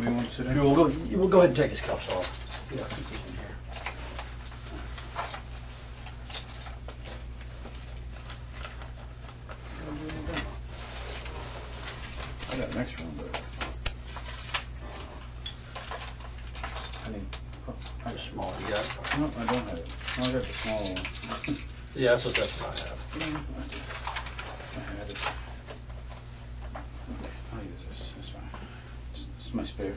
We want to sit down? We'll go ahead and take his cuffs off. Yeah, keep these in here. I got an extra one, but I need. How small you got? No, I don't have it. I got the small one. Yeah, that's what I have. I had it. Okay, I'll use this. It's fine. It's my spare.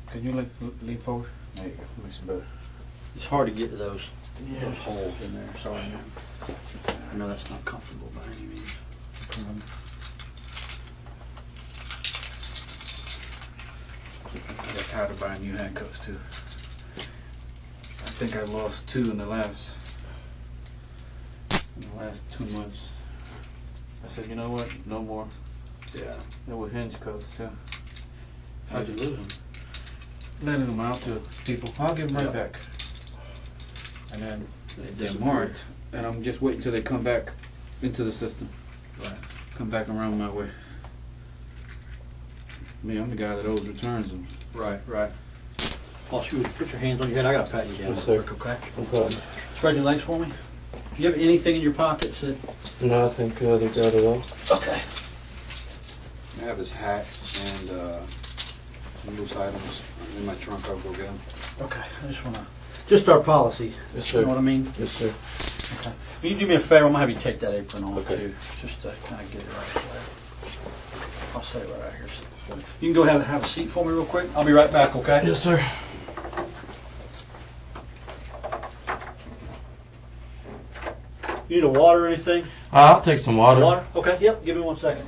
Can you lean forward? There you go. Makes it better. It's hard to get to those holes in there. Sorry, man. I know that's not comfortable by any means. I got tired of buying new handcuffs too. I think I lost 2 in the last 2 months. I said, you know what? No more. Yeah. They were hinge cuffs too. How'd you lose them? Lending them out to people. I'll give them right back. And then they're marked, and I'm just waiting till they come back into the system. Right. Come back around my way. Me, I'm the guy that always returns them. Right. Boss, you would put your hands on your head. I gotta pat you down. Yes, sir. Quick, okay? No problem. Spread your legs for me. Do you have anything in your pockets that? No, I think they got it all. Okay. I have his hat and some loose items in my trunk. I'll go get them. Okay. I just wanna. Just our policy. Yes, You sir. know what I mean? Yes, sir. Okay. Will you do me a favor? I'm gonna have you take that apron off Okay. too, just to kind of get it right away. I'll set it right out here. You can go have a seat for me real quick. I'll be right back. Okay? Yes, sir. You need a water or anything? I'll take some water. Water? Okay. Yep. Give me 1 second.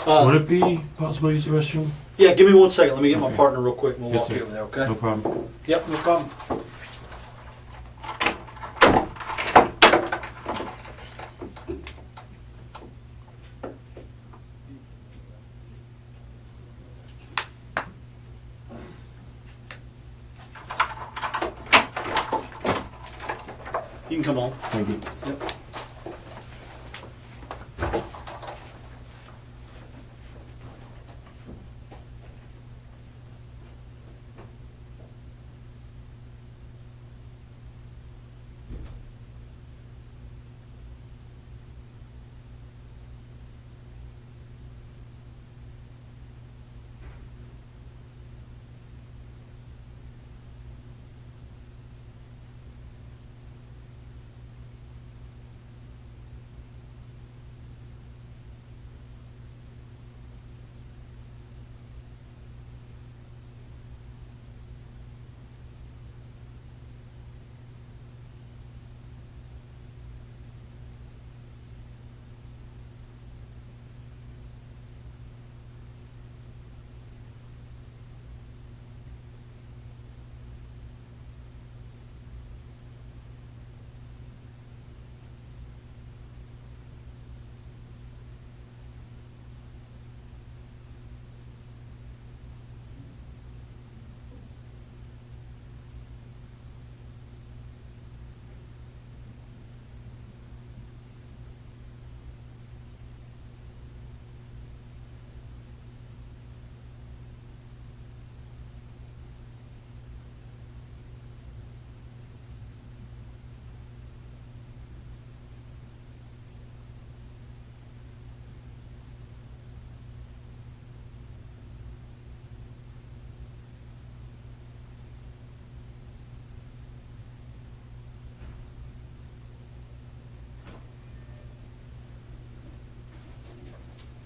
Would it be possible to use the restroom? Yeah. Give me 1 second. Let me get my Okay. partner real quick, and we'll Yes, walk sir. you over there. Okay? No problem. Yep. No problem. You can come on. Thank you. Yep.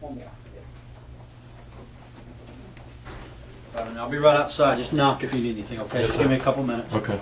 One more. Right, and I'll be right outside. Just knock if you need anything, okay? Yes, Just sir. give me a couple minutes. Okay.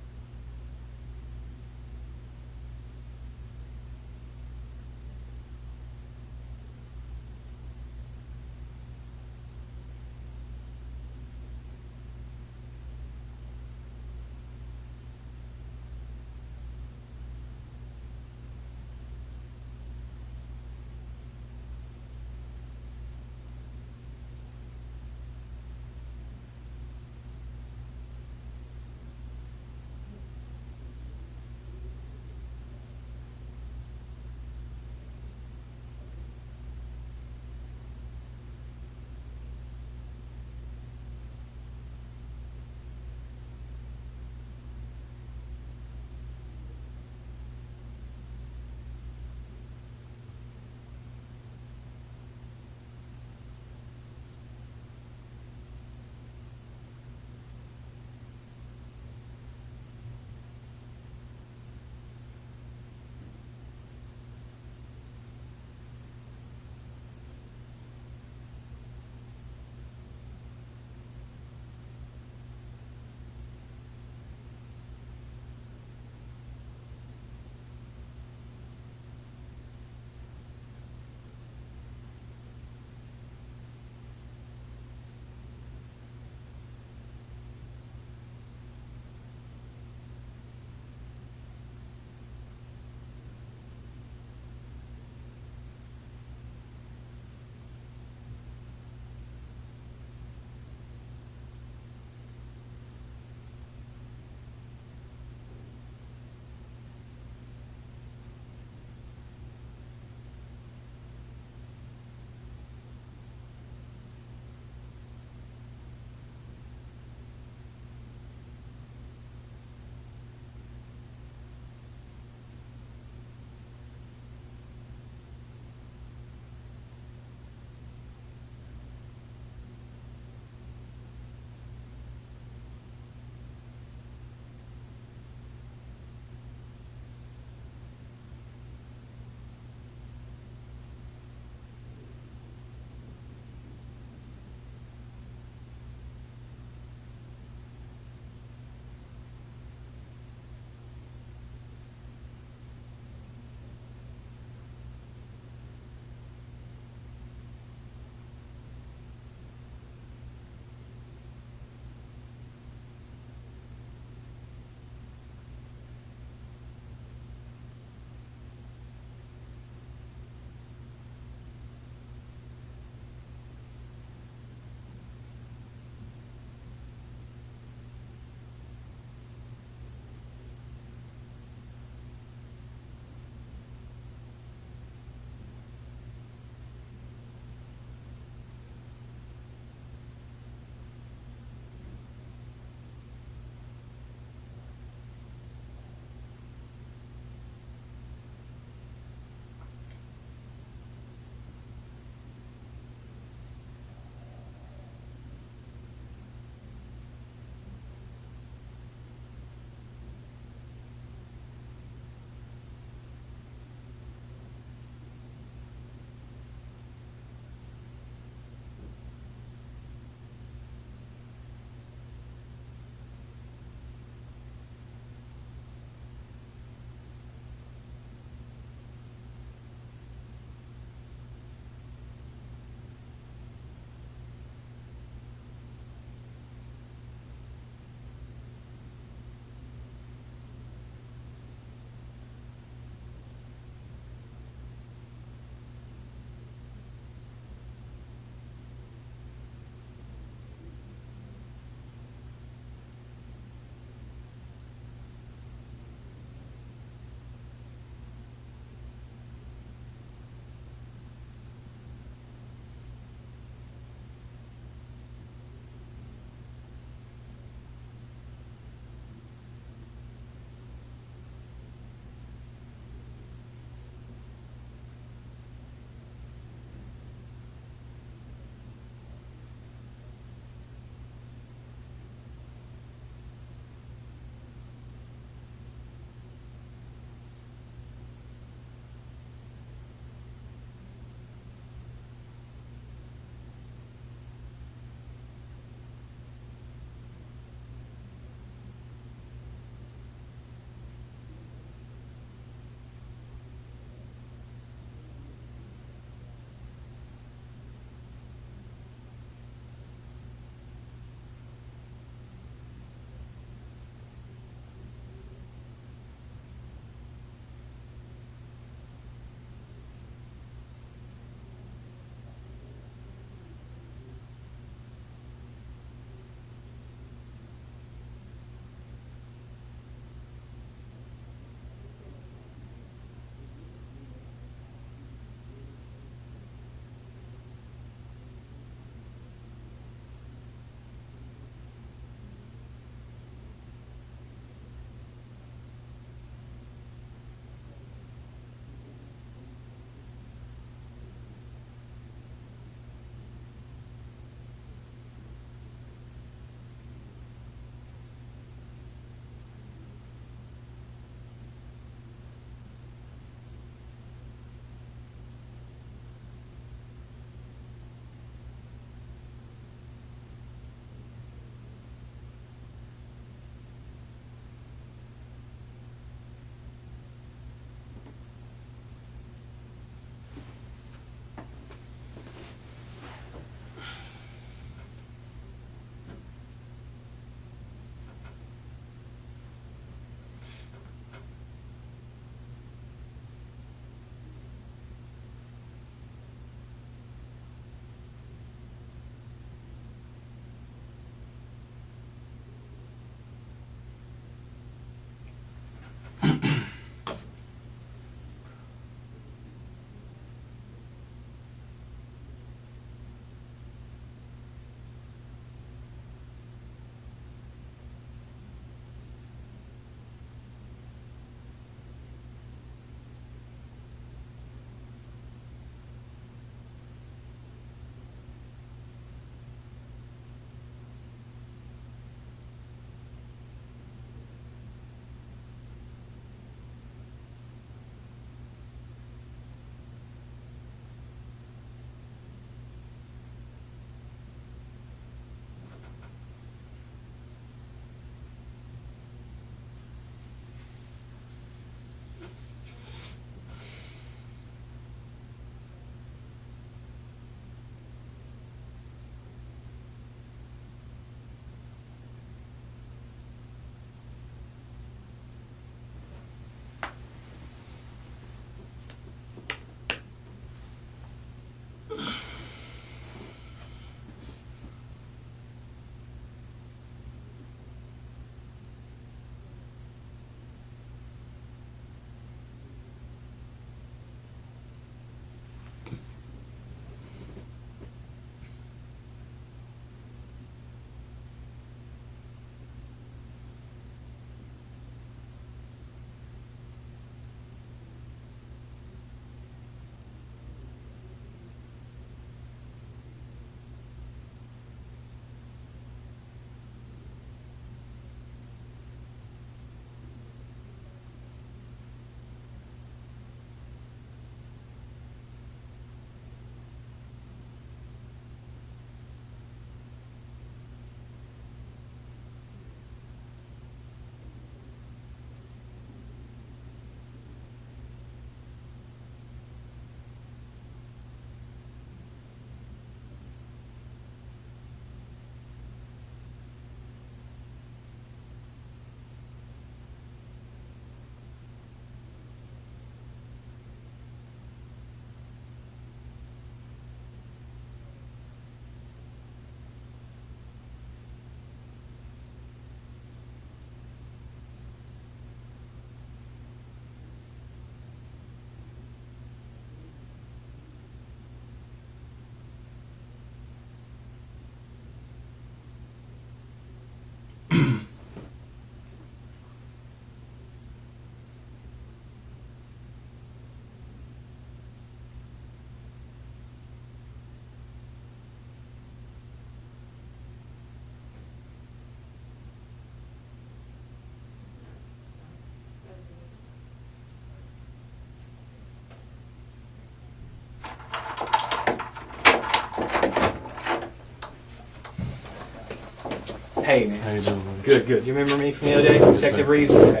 Hey, man. How you doing, buddy? Good, good. You remember me from the other day? Yes, Detective sir. Reeves? Okay.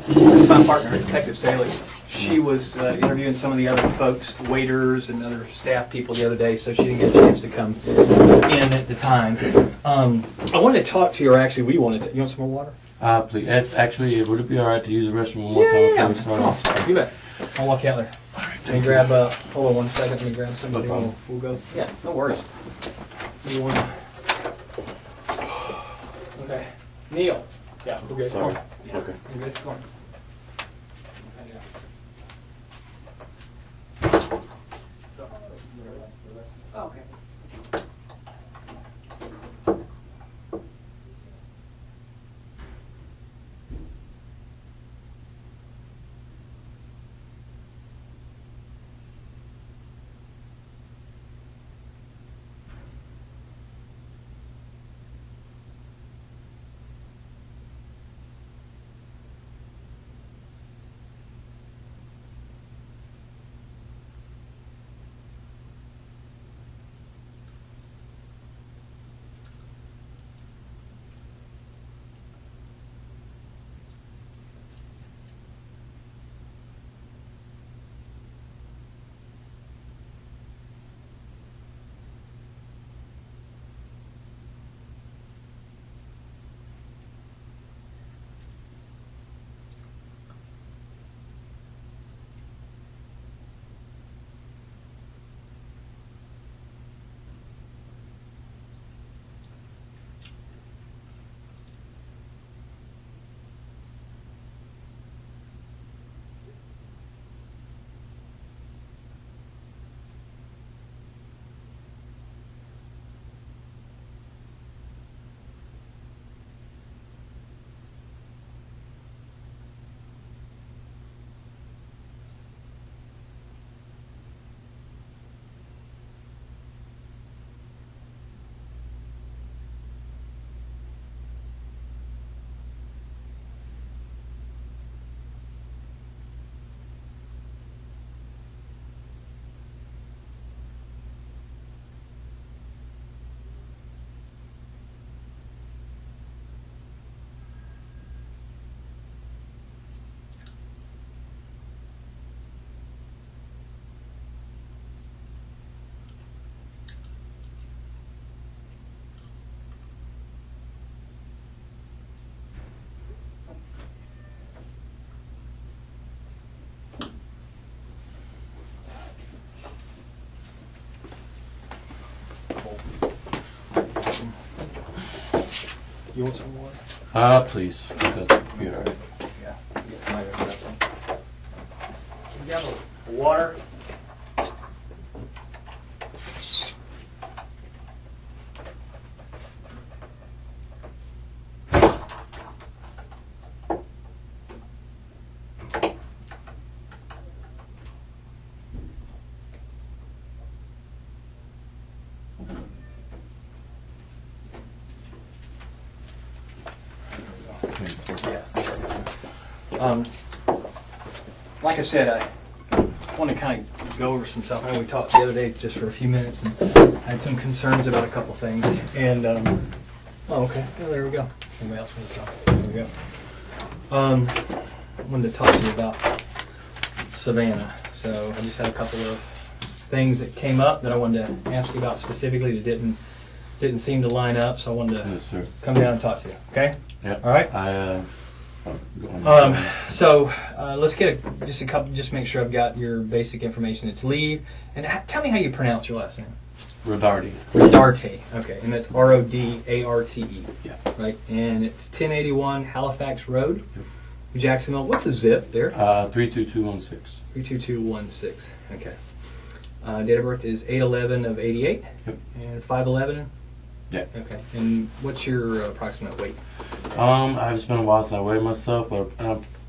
This is my partner, Detective Staley. She was interviewing some of the other folks, waiters and other staff people the other day, so she didn't get a chance to come in at the time. I wanted to talk to you, or actually we wanted to. You want some more water? Please. Actually, would it be alright to use the restroom one more time before we start Come off? on. You bet. I'll walk you out there. Let me grab, hold on one second, let me grab somebody. No problem. We'll go. Yeah, no worries. You want Okay. Neil. Yeah, we're good. Sorry. Come on. Yeah, Okay. you're good. Come on. Okay. You want some water? Please. That'd be alright. Yeah. Might have grabbed some. We got a water. Like I said, I want to kind of go over some stuff. I know we talked the other day just for a few minutes, and I had some concerns about a couple things. And oh, okay, well, there we go. Anybody else want to talk? There we go. I wanted to talk to you about Savannah. So I just had a couple of things that came up that I wanted to ask you about specifically that didn't seem to line up. So I wanted to Yes, sir. come down and talk to you. Okay? Yeah. All right. Go on. So let's get just a couple. Just make sure I've got your basic information. It's Lee, and tell me how you pronounce your last name. Rodarte. Rodarte. Okay, and that's Rodarte. Yeah. Right, and it's 1081 Halifax Road, Jacksonville. What's the zip there? 32216. 32216. Okay. Date of birth is 8/11 of 88. Yep. And 5/11. Yeah. Okay. And what's your approximate weight? It's been a while since I weighed myself, but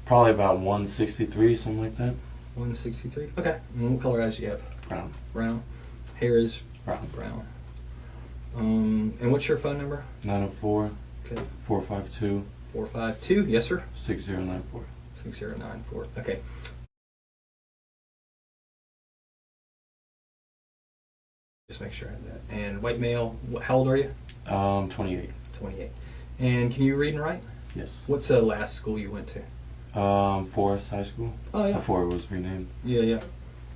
probably about 163, something like that. 163. Okay. And what color eyes do you have? Brown. Brown. Hair is Brown. brown. And what's your phone number? 904 Okay. 452 452. Yes, sir. 6094. 6094. Okay. Just make sure I have that. And white male. How old are you? 28. 28. And can you read and write? Yes. What's the last school you went to? Forest High School. Oh, yeah. Before it was renamed. Yeah, yeah.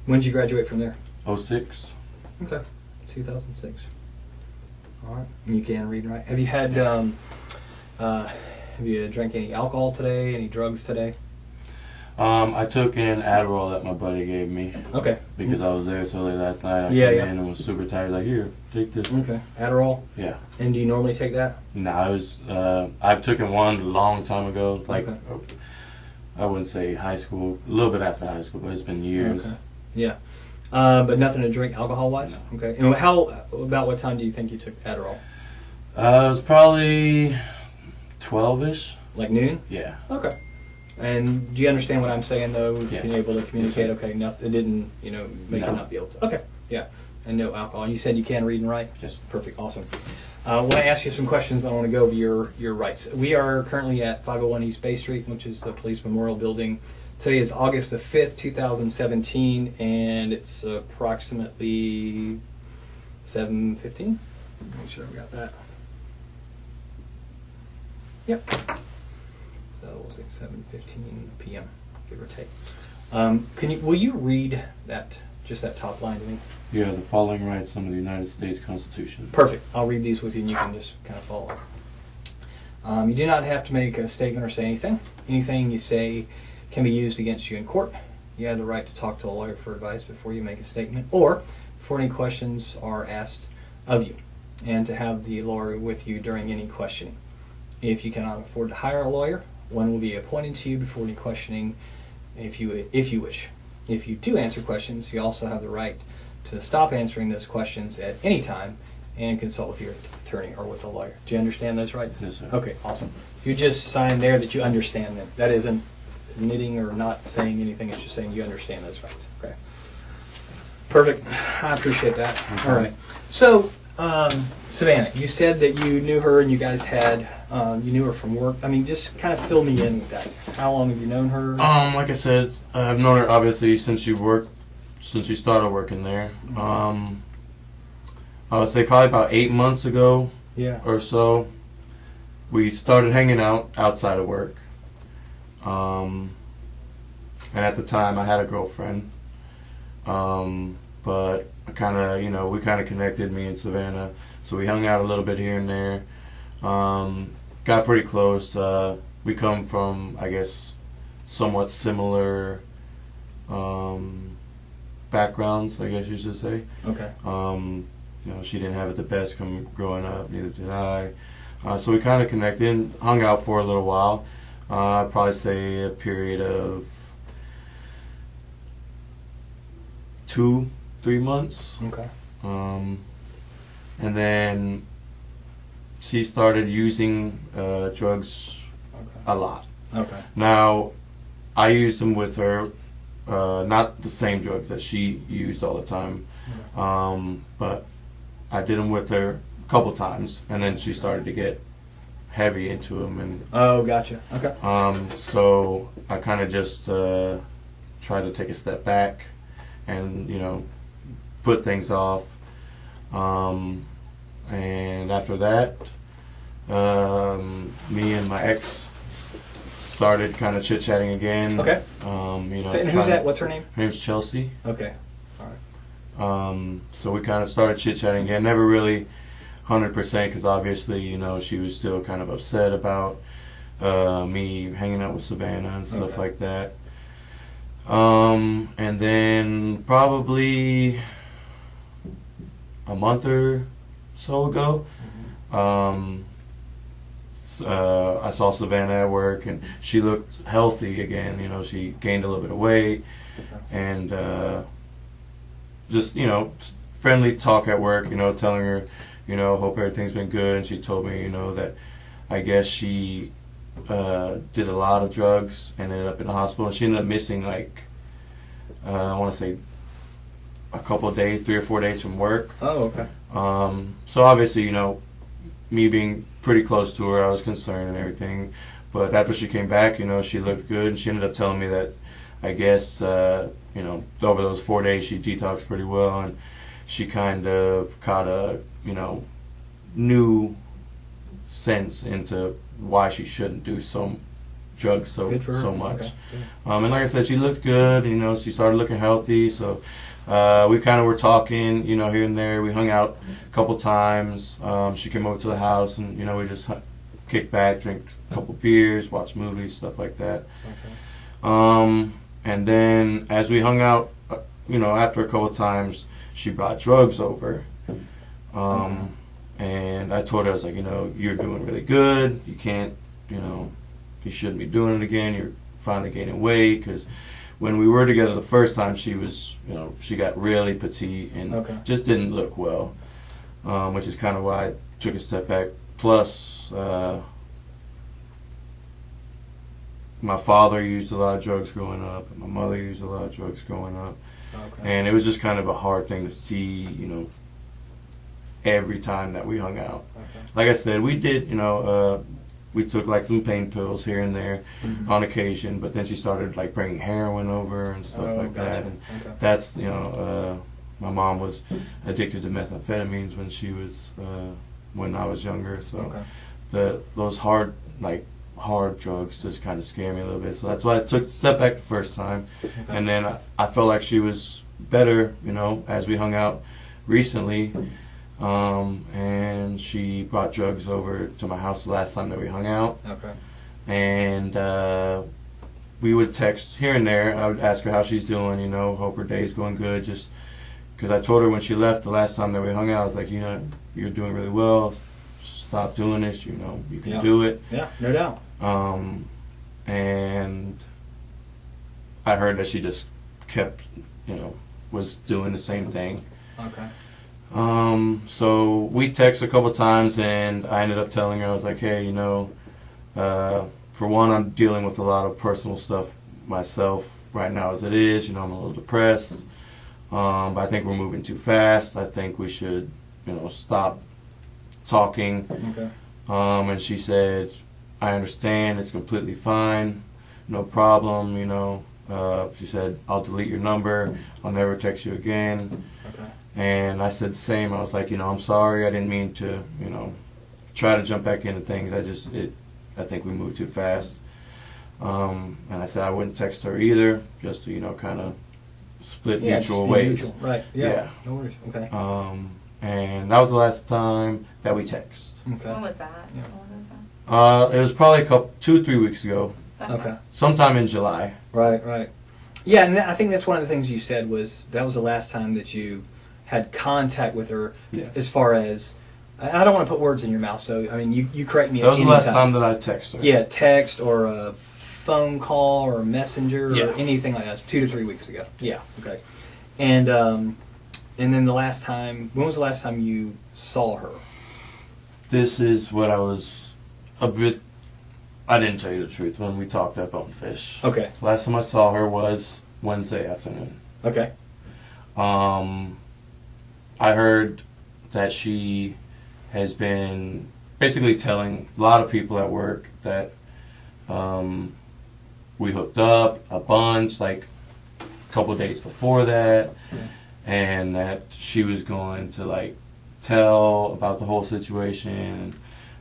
When did you graduate from there? 06. Okay. 2006. All right. And you can read and write. Have you had, have you drank any alcohol today? Any drugs today? I took an Adderall that my buddy gave me Okay. because I was there so late last night. I Yeah, came yeah. in and was super tired. Like, here, take this. Okay. Adderall? Yeah. And do you normally take that? Nah, I was. I've taken one a long time ago. Like, Okay. I wouldn't say high school. A little bit after high school, but it's been years. Okay. Yeah. But nothing to drink alcohol-wise? No. Okay. And about what time do you think you took Adderall? It was probably 12ish. Like noon? Yeah. Okay. And do you understand what I'm saying, though? Yeah. Can you able to communicate? Yes, Okay, nothing. It didn't, make you No. not be able to. Okay, yeah. And no alcohol. You said you can read and write? Yes. Perfect, awesome. I want to ask you some questions, but I want to go over your rights. We are currently at 501 East Bay Street, which is the Police Memorial Building. Today is August the 5th, 2017, and it's approximately 7:15. Make sure we got that. Yep. So we'll say 7:15 p.m., give or take. Will you read that top line to me? Yeah, the following rights under the United States Constitution. Perfect. I'll read these with you, and you can just kind of follow. You do not have to make a statement or say anything. Anything you say can be used against you in court. You have the right to talk to a lawyer for advice before you make a statement, or before any questions are asked of you, and to have the lawyer with you during any questioning. If you cannot afford to hire a lawyer, one will be appointed to you before any questioning if you wish. If you do answer questions, you also have the right to stop answering those questions at any time and consult with your attorney or with a lawyer. Do you understand those rights? Yes, sir. Okay, awesome. You just sign there that you understand them. That isn't admitting or not saying anything. It's just saying you understand those rights. Okay. Perfect. I appreciate that. Okay. All right. So, Savannah, you said that you knew her and you guys had, you knew her from work. I mean, just kind of fill me in with that. How long have you known her? Like I said, I've known her obviously since she started working there. I would say probably about 8 months ago Yeah. or so, we started hanging out outside of work. And at the time, I had a girlfriend. But we kind of connected, me and Savannah. So we hung out a little bit here and there. Got pretty close. We come from, I guess, somewhat similar backgrounds, I guess you should say. Okay. She didn't have it the best growing up, neither did I. So we kind of connected and hung out for a little while. I'd probably say a period of 2-3 months. Okay. And then she started using drugs a lot. Okay. Now, I used them with her, not the same drugs that she used all the time, but I did them with her a couple times, and then she started to get heavy into them. And Oh, gotcha. Okay. so I kind of just tried to take a step back and, put things off. And after that, me and my ex started kind of chit-chatting again. Okay. And who's that? What's her name? Her name's Chelsea. Okay. All right. So we kind of started chit-chatting again. Never really 100% because obviously, she was still kind of upset about me hanging out with Savannah and stuff like that. And then probably a month or so ago, I saw Savannah at work, and she looked healthy again. She gained a little bit of weight, and just friendly talk at work. Telling her, hope everything's been good. And she told me, that I guess she did a lot of drugs and ended up in the hospital. And she ended up missing I want to say a couple of days, 3 or 4 days from work. Oh, okay. So obviously, me being pretty close to her, I was concerned and everything. But after she came back, she looked good. And she ended up telling me that, I guess, over those 4 days, she detoxed pretty well. And she kind of caught a, new sense into why she shouldn't do drugs so Good for her. much. Okay. And like I said, she looked good. You know, she started looking healthy. So we kind of were talking, you know, here and there. We hung out a couple times. She came over to the house, and you know, we just kicked back, drink a couple beers, watch movies, stuff like that. Okay. And then as we hung out, you know, after a couple times, she brought drugs over. And I told her, I was like, you know, you're doing really good. You can't, you know, you shouldn't be doing it again. You're finally gaining weight. Because when we were together the first time, she was, you know, she got really petite and just didn't look well, which is kind of why I took a step back. Plus, my father used a lot of drugs growing up, and my mother used a lot of drugs growing up. Okay. And it was just kind of a hard thing to see, you know, every time that we hung out. Okay. Like I said, we did, you know, we took like some pain pills here and there on occasion, but then she started like bringing heroin over and stuff like that. And that's, you know, my mom was addicted to methamphetamines when she was, when I was younger. So those hard drugs just kind of scare me a little bit. So that's why I took a step back the first time. And then I felt like she was better, you know, as we hung out recently. And she brought drugs over to my house the last time that we hung out. Okay. And we would text here and there. I would ask her how she's doing, you know, hope her day's going good. Just because I told her when she left the last time that we hung out, I was like, you know, you're doing really well. Stop doing this, you know, you can do it. Yeah, no doubt. And I heard that she just kept, you know, was doing the same thing. Okay. So we texted a couple times, and I ended up telling her, I was like, hey, you know, for one, I'm dealing with a lot of personal stuff myself right now as it is. You know, I'm a little depressed. But I think we're moving too fast. I think we should, you know, stop talking. Okay. And she said, I understand, it's completely fine, no problem, you know. She said, I'll delete your number, I'll never text you again. Okay. And I said the same. I was like, you know, I'm sorry, I didn't mean to, you know, try to jump back into things. I think we moved too fast. And I said I wouldn't text her either, just to, you know, kind of split mutual ways. Mutual. Right. Yeah. No worries. Okay. And that was the last time that we text. Okay. When was that? Yeah. When was that? It was probably 2 or 3 weeks ago. Okay. Sometime in July. Right. Right. Yeah, and I think that's one of the things you said was that was the last time that you had contact with her. Yes. As far as I don't want to put words in your mouth, so I mean you correct me. That was the last time that I texted her. Yeah, text or a phone call or a messenger Yeah. or anything like that. 2 to 3 weeks ago. Yeah. Okay. And then the last time, when was the last time you saw her? This is what I was a bit. I didn't tell you the truth when we talked at Bonefish. Okay. Last time I saw her was Wednesday afternoon. Okay. I heard that she has been basically telling a lot of people at work that we hooked up a bunch, like a couple days before that, and that she was going to like tell about the whole situation,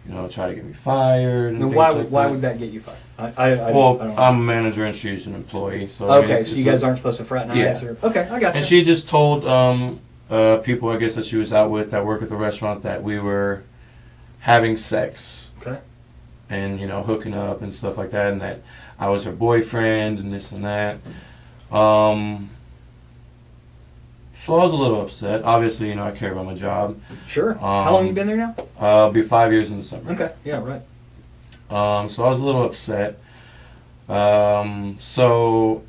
you know, try to get me fired. And Why like would that get you fired? I well, don't know. I'm a manager and she's an employee, so Okay, so you guys aren't supposed to fraternize? Yeah. Or, okay, I got you. And she just told people, I guess, that she was out with that work at the restaurant that we were having sex. Okay. And, you know, hooking up and stuff like that, and that I was her boyfriend and this and that. So I was a little upset. Obviously, you know, I care about my job. Sure. How long have you been there now? It'll be 5 years in December. Okay, yeah, right. So I was a little upset. So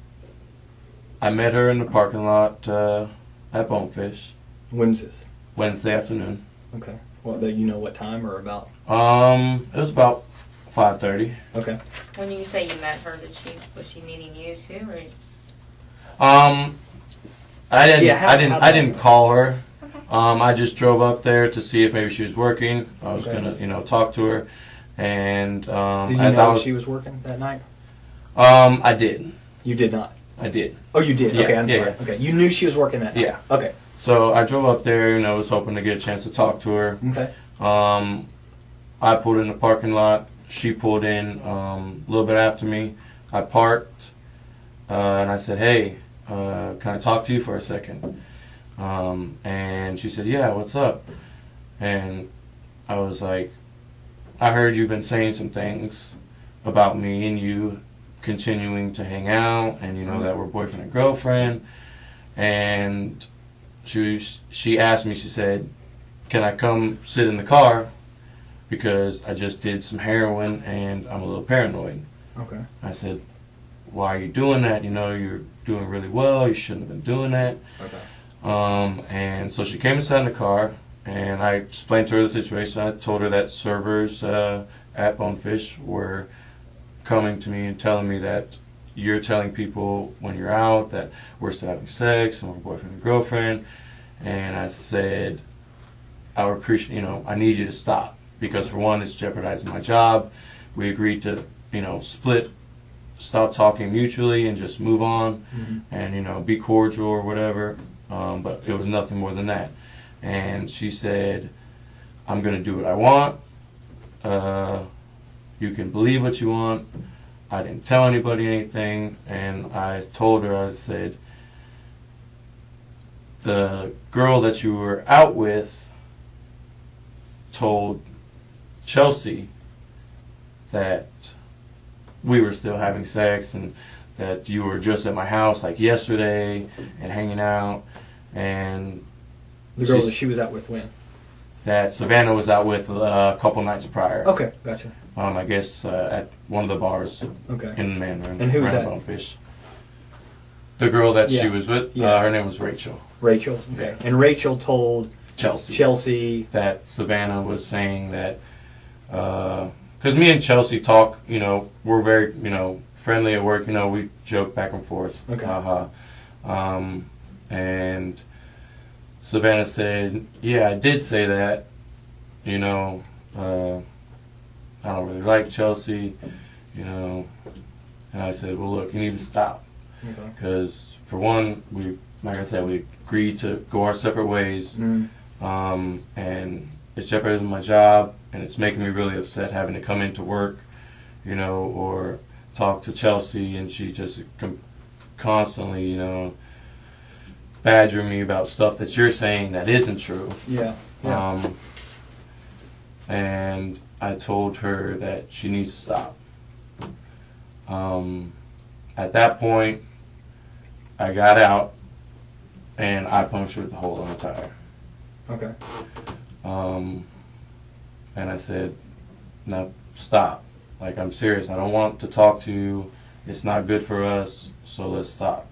I met her in the parking lot at Bonefish. When's this? Wednesday afternoon. Okay. Well, you know what time or about? It was about 5:30. Okay. When you say you met her, was she meeting you too, or? I didn't. Yeah, I didn't call her. Okay. I just drove up there to see if maybe she was working. I was Okay. gonna, you know, talk to her, and Did you as know I was, she was working that night? I did. You did not. I did. Oh, you did. Yeah, Okay, I'm yeah, sorry. yeah. Okay, you knew she was working that night. Yeah. Okay. So I drove up there, and I was hoping to get a chance to talk to her. Okay. I pulled in the parking lot. She pulled in a little bit after me. I parked, and I said, "Hey, can I talk to you for a second?" And she said, "Yeah, what's up?" And I was like, "I heard you've been saying some things about me and you continuing to hang out, and you know that we're boyfriend and girlfriend." And she asked me, she said, "Can I come sit in the car? Because I just did some heroin and I'm a little paranoid." Okay. I said, "Why are you doing that? You know, you're doing really well. You shouldn't have been doing that." Okay. And so she came and sat in the car, and I explained to her the situation. I told her that servers at Bonefish were coming to me and telling me that you're telling people when you're out that we're still having sex and we're boyfriend and girlfriend. And I said, "I would appreciate, you know, I need you to stop. Because for one, it's jeopardizing my job. We agreed to, you know, stop talking mutually and just move on and, you know, be cordial or whatever." But it was nothing more than that. And she said, "I'm going to do what I want. You can believe what you want. I didn't tell anybody anything." And I told her, I said, "The girl that you were out with told Chelsea that we were still having sex and that you were just at my house like yesterday and hanging out." And The girl that she was out with when? that Savannah was out with a couple nights prior. Okay, gotcha. I guess at one of the bars Okay. in the man room. And who's that? Bonefish. The girl that she Yeah. was with, Yeah. her name was Rachel. Rachel. Okay. Yeah. And Rachel told Chelsea. That Savannah was saying that, because me and Chelsea talk, you know, we're very, you know, friendly at work, you know, we joke back and forth. Okay. And Savannah said, "Yeah, I did say that, you know, I don't really like Chelsea, you know." And I said, "Well, look, you need to stop. Okay. Because for one, like I said, we agreed to go our separate ways. And it's jeopardizing my job, and it's making me really upset having to come into work, you know, or talk to Chelsea, and she just constantly, you know, badgering me about stuff that you're saying that isn't true." Yeah. Yeah. And I told her that she needs to stop. At that point, I got out, and I punctured the hole in the tire. Okay. And I said, "No, stop. Like, I'm serious. I don't want to talk to you. It's not good for us, so let's stop."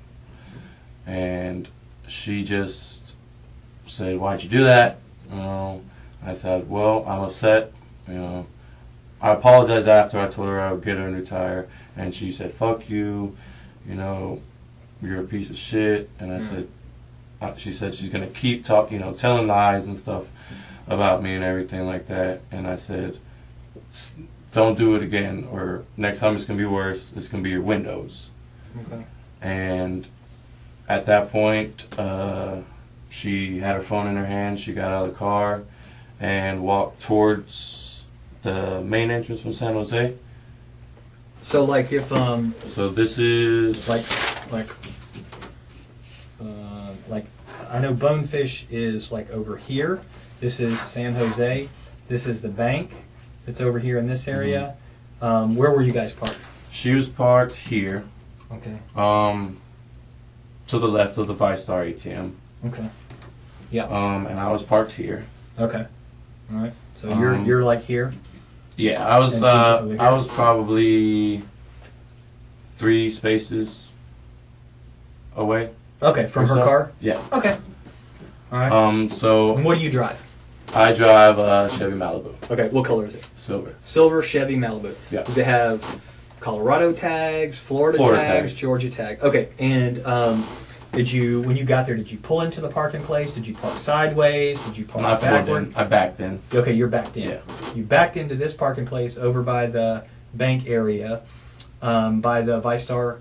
And she just said, "Why'd you do that?" I said, "Well, I'm upset. You know, I apologized after. I told her I would get her a new tire, and she said, 'Fuck you. You know, you're a piece of shit.'" And I said, she said she's gonna keep talking, you know, telling lies and stuff about me and everything like that. And I said, "Don't do it again, or next time it's gonna be worse. It's gonna be your windows." Okay. And at that point, she had her phone in her hand. She got out of the car and walked towards the main entrance from San Jose. So, like, if So this is like I know Bonefish is like over here. This is San Jose. This is the bank that's over here in this area. Where were you guys parked? She was parked here, Okay. to the left of the Five-Star ATM. Okay. Yeah. And I was parked here. Okay. All right. So Um, you're like here. Yeah, I was And she's over here? I was probably 3 spaces away. Okay, from or her so. car. Yeah. Okay. All right. So And what do you drive? I drive a Chevy Malibu, Okay. What color is it? silver. Silver Chevy Malibu. Yeah. Does it have Colorado tags, Florida tags, Georgia tag? Okay. And did you, when you got there, did you pull into the parking place? Did you park sideways? Did you park I pulled backward? in. I backed in. Okay, you're backed in. Yeah. You backed into this parking place over by the bank area, by the ViStar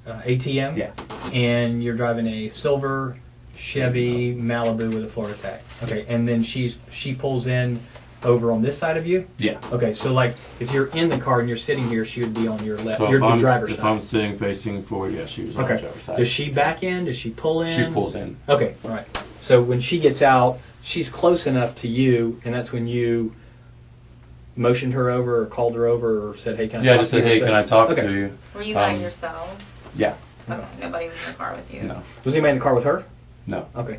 ATM. Yeah. And you're driving a silver Chevy Malibu with a Florida tag. Okay, and then she pulls in over on this side of you? Yeah. Okay, so like if you're in the car and you're sitting here, she would be on your left. So You're the driver's if side. I'm sitting facing forward, yeah, she was on the Okay. driver's side. Does she back in? Does she pull in? She pulled in. Okay, all right. So when she gets out, she's close enough to you, and that's when you motioned her over or called her over or said, hey, can I Yeah, I talk just to said, you? hey, can I talk Okay. to you? Were you by Um, yourself? Yeah. Okay, nobody was in the car with you. No. Was anybody in the car with her? No. Okay.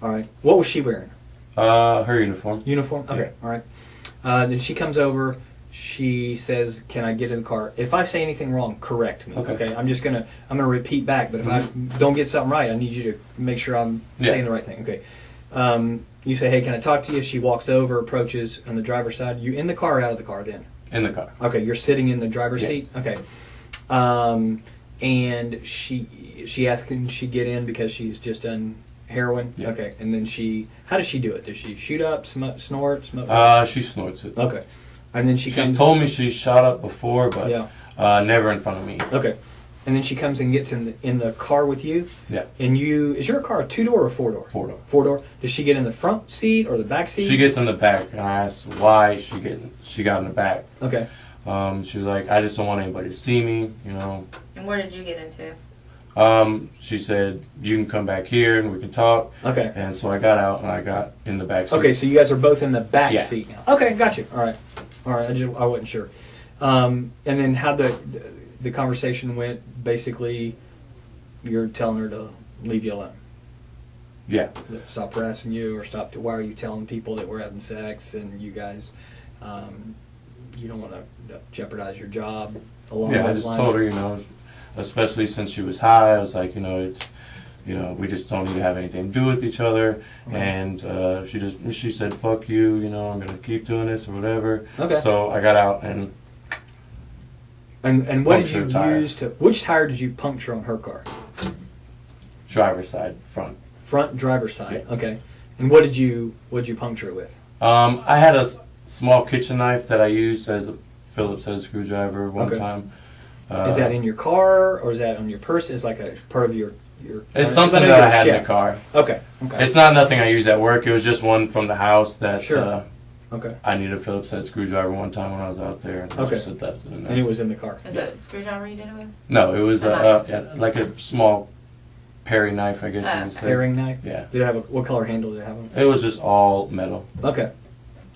All right. What was she wearing? Her uniform. Uniform? Okay. All right. Then she comes over. She says, "Can I get in the car?" If I say anything wrong, correct me. Okay. I'm gonna repeat back. But if I don't get something right, I need you to make sure I'm saying the right thing. Okay. You say, "Hey, can I talk to you?" She walks over, approaches on the driver's side. You in the car or out of the car then? In the car. Okay. You're sitting in the driver's seat. Okay. And she asks, can she get in because she's just done heroin? Yeah. Okay. And then how does she do it? Does she shoot up, snort, smoke? She snorts it. Okay. And then she She's comes. told me she's shot up before, but Yeah. never in front of me. Okay. And then she comes and gets in the car with you. Yeah. And is your car a 2-door or 4-door? 4-door. 4-door. Does she get in the front seat or the back seat? She gets in the back, and I asked why she got in the back. Okay. She was like, I just don't want anybody to see me, And where did you get into? She said, you can come back here and we can talk. Okay. And so I got out and I got in the back seat. Okay, so you guys are both in the back Yeah. seat now. Okay, got you. All right. I wasn't sure. And then how the conversation went. Basically, you're telling her to leave you alone. Yeah. Stop harassing you, or stop. Why are you telling people that we're having sex and you guys, you don't want to jeopardize your job along Yeah, I those just lines? told her, especially since she was high, I was like, we just don't need to have anything to do with each other. Okay. And she said, fuck you, I'm going to keep doing this or whatever. Okay. So I got out and And what did you punctured tire. use to? Which tire did you puncture on her car? driver's side, front. Front driver's side. Yeah. Okay. And what did you puncture it with? I had a small kitchen knife that I used as a Phillips head screwdriver one Okay. time. Is that in your car or is that on your purse? Is like a part of your? It's 'cause something know that you're I a had in chef. the car. Okay. Okay. It's not nothing I use at work. It was just one from the house that Sure. Okay. I needed a Phillips head screwdriver one time when I was out there. And I Okay. just had left it in there. And it was in the car. Is it a screwdriver you did it with? No, it was A knife? like a small Perry knife, I guess you would say. Paring knife. Yeah. Did it have what color handle did it have on it? It was just all metal. Okay.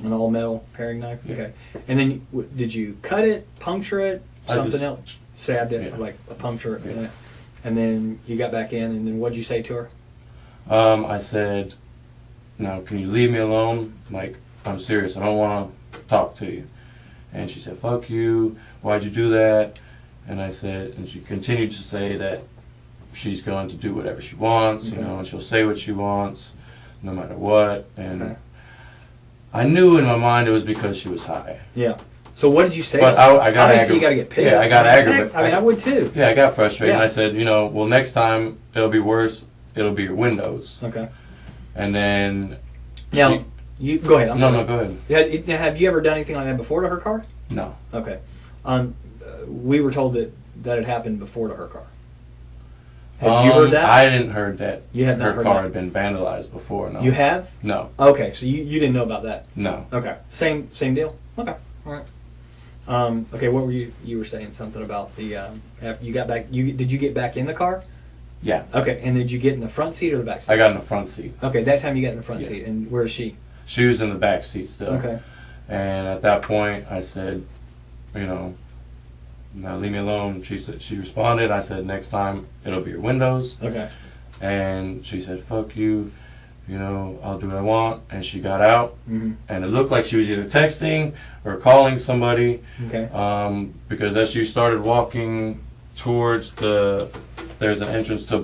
An all metal paring knife. Yeah. Okay. And then did you cut it, puncture it, I something just- else? Stabbed it, Yeah. like a puncture. Yeah. And then you got back in, and then what did you say to her? I said, "Now, can you leave me alone? Like, I'm serious. I don't want to talk to you." And she said, "Fuck you. Why'd you do that?" And I said, and she continued to say that she's going to do whatever she wants, Okay. and she'll say what she wants, no matter what. And Okay. I knew in my mind it was because she was high. Yeah. So what did you say? But I got Obviously, you got to get pissed. Yeah, I got aggravated. I mean, I would too. Yeah, I got frustrated. Yeah. And I said, well, next time it'll be worse. It'll be your windows. Okay. And then Now, you go ahead. I'm no, sorry. no, go ahead. Now, have you ever done anything like that before to her car? No. Okay. We were told that had happened before to her car. Have you heard that? I didn't heard that. You had not her heard car that? had been vandalized before. No. You have? No. Okay, so you didn't know about that. No. Okay. Same deal. Okay. All right. Okay. What were you were saying something about the after you got back? Did you get back in the car? Yeah. Okay. And did you get in the front seat or the back seat? I got in the front seat. Okay. That time you got in the front Yeah. seat, and where is she? She was in the back seat still. Okay. And at that point, I said, now leave me alone. She responded. I said, next time it'll be your windows. Okay. And she said, fuck you. I'll do what I want. And she got out. Mm-hmm. And it looked like she was either texting or calling somebody. Okay. Because as she started walking towards there's an entrance to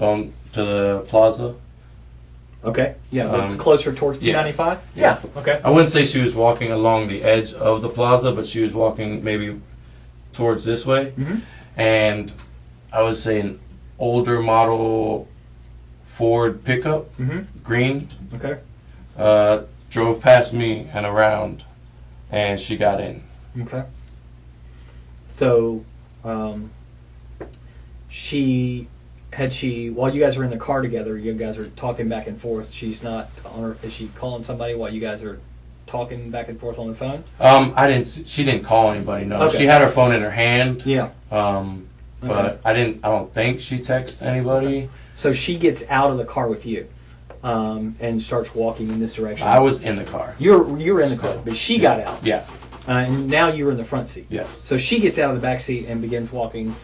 the plaza. Okay. Yeah. That's Um, closer towards yeah. 295. Yeah. Okay. I wouldn't say she was walking along the edge of the plaza, but she was walking maybe towards this way. Mm-hmm. And I would say an older model Ford pickup, Mm-hmm. green, Okay. drove past me and around, and she got in. Okay. So, while you guys were in the car together, you guys are talking back and forth. She's not on her. Is she calling somebody while you guys are talking back and forth on the phone? She didn't call anybody. No, Okay. she had her phone in her hand. Yeah. But I don't think she texted anybody. So she gets out of the car with you, and starts walking in this direction. I was in the car. You were in the car, but she got out. Yeah. And now you were in the front seat. Yes. So she gets out of the back seat and begins walking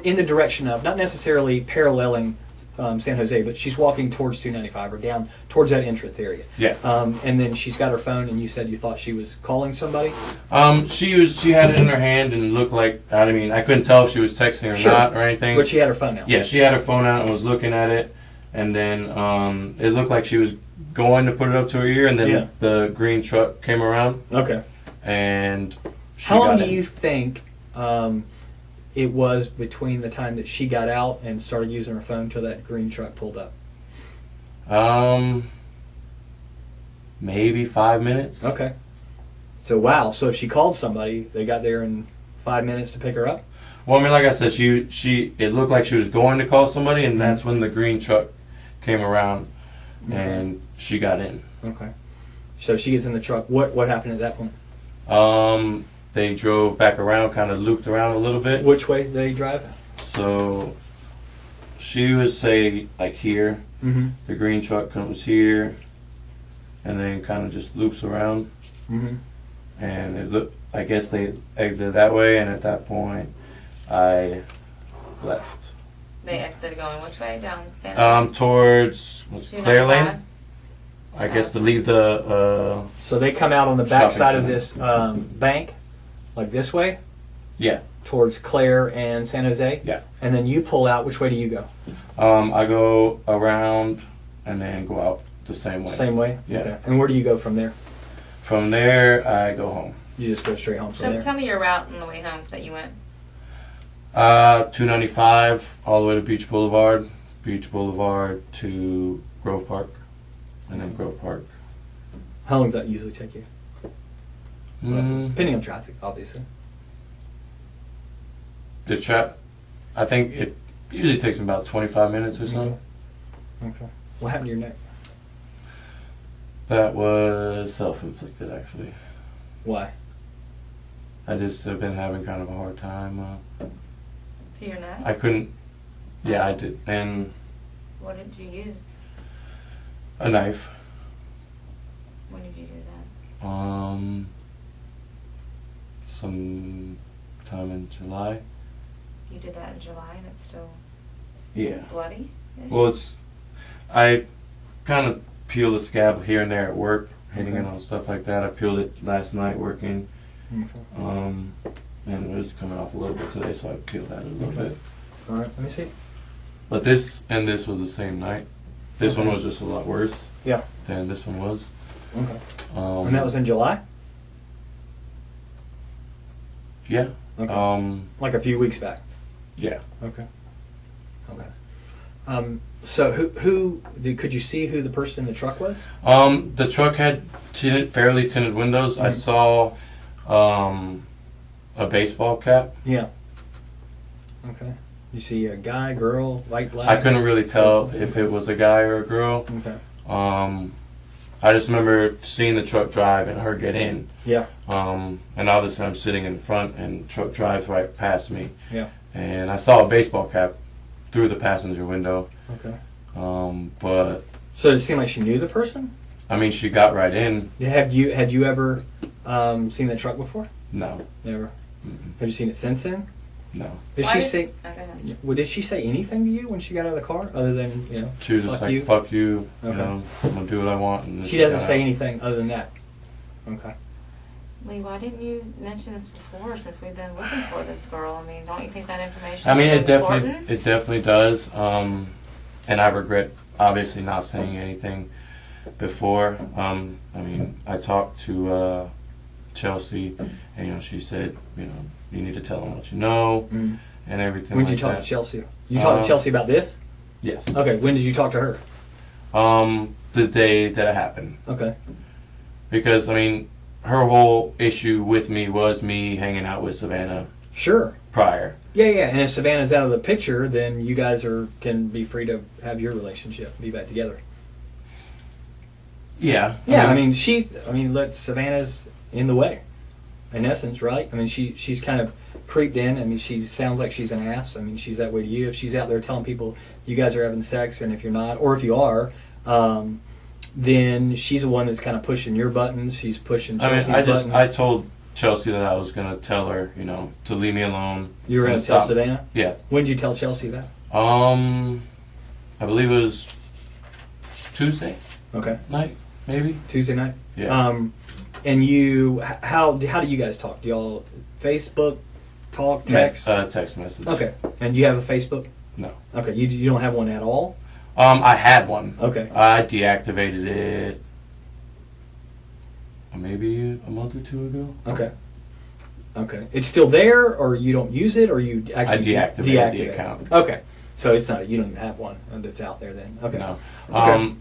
in the direction of, not necessarily paralleling San Jose, but she's walking towards 295 or down towards that entrance area. Yeah. And then she's got her phone, and you said you thought she was calling somebody? She had it in her hand and looked like, I couldn't tell if she was texting or not or anything. But she had her phone out. Yeah, she had her phone out and was looking at it, and then it looked like she was going to put it up to her ear, and then the green truck came around. Okay. And she how long got do in. you think it was between the time that she got out and started using her phone till that green truck pulled up? Maybe 5 minutes. Okay. So wow. So if she called somebody, they got there in 5 minutes to pick her up? Well, like I said, it looked like she was going to call somebody, and that's when the green truck came around, and she got in. Okay. So she gets in the truck. What happened at that point? They drove back around, kind of looped around a little bit. Which way did they drive? So she would say like here. Mm-hmm. The green truck comes here, and then kind of just loops around. Mm-hmm. And I guess they exited that way, and at that point, I left. They exited going which way? Down Santa? Towards Claire Lane. 295? I guess to leave the. So they come out on the back Shopping side of center. this bank, like this way, Yeah. towards Claire and San Jose. Yeah. And then you pull out. Which way do you go? I go around and then go out the same way. Same way. Yeah. Okay. And where do you go from there? From there, I go home. You just go straight home from there. Tell me your route on the way home that you went. 295 all the way to Beach Boulevard to Grove Park, and then Grove Park. How long does that usually take you? Depending on traffic, obviously. I think it usually takes me about 25 minutes or so. Okay. What happened to your neck? That was self-inflicted, actually. Why? I just have been having kind of a hard time. To your neck? I couldn't. Yeah, I did. And What did you use? a knife. When did you do that? Some time in July. You did that in July and it's still Yeah. bloody? Well, I kind of peel the scab here and there at work, hitting it on stuff like that. I peeled it last night working, and it was coming off a little bit today, so I peeled that a little bit. All right, let me see. But this was the same night. This one was just a lot worse. Yeah. Than this one was. Okay. And that was in July? Yeah. Okay. Like a few weeks back. Yeah. Okay. Okay. So could you see who the person in the truck was? The truck had fairly tinted windows. I saw a baseball cap. Yeah. Okay. You see a guy, girl, white, black? I couldn't really tell if it was a guy or a girl. Okay. I just remember seeing the truck drive and her get in. Yeah. And obviously I'm sitting in the front and the truck drives right past me. Yeah. And I saw a baseball cap through the passenger window. Okay. But So did it seem like she knew the person? I mean, she got right in. Had you ever seen the truck before? No. Never. Mm-mm. Have you seen it since then? No. Did Why she did- say? Oh, go ahead. Well, did she say anything to you when she got out of the car, other than She was just fuck like, you? "Fuck you," Okay. you know. I'm gonna do what I want. And then She doesn't got say out. anything other than that. Okay. Lee, why didn't you mention this before since we've been looking for this girl? I mean, don't you think that information I mean, is it definitely important? it definitely does. And I regret obviously not saying anything before. I mean, I talked to Chelsea, and she said, you need to tell them what you know and everything. When did like you talk that. to Chelsea? You talked to Chelsea about this? Yes. Okay. When did you talk to her? The day that it happened, Okay. because I mean, her whole issue with me was me hanging out with Savannah Sure. prior. Yeah, yeah. And if Savannah's out of the picture, then you guys can be free to have your relationship, be back together. Yeah. Yeah, I mean, Savannah's in the way, in essence, right? I mean, she's kind of creeped in. I mean, she sounds like she's an ass. I mean, she's that way to you. If she's out there telling people you guys are having sex, and if you're not, or if you are, then she's the one that's kind of pushing your buttons. She's pushing Chelsea's buttons. I told Chelsea that I was going to tell her, to leave me alone. You were going to tell Savannah? Yeah. When did you tell Chelsea that? I believe it was Tuesday night, maybe. Tuesday night? Yeah. And you, how do you guys talk? Do y'all Facebook talk, text? Text message. Okay. And do you have a Facebook? No. Okay. You don't have one at all? I had one. Okay. I deactivated it maybe a month or two ago. Okay. Okay. It's still there, or you don't use it, or you actually I deactivated the account. Okay. So it's not, you don't even have one that's out there then. Okay. No. Okay.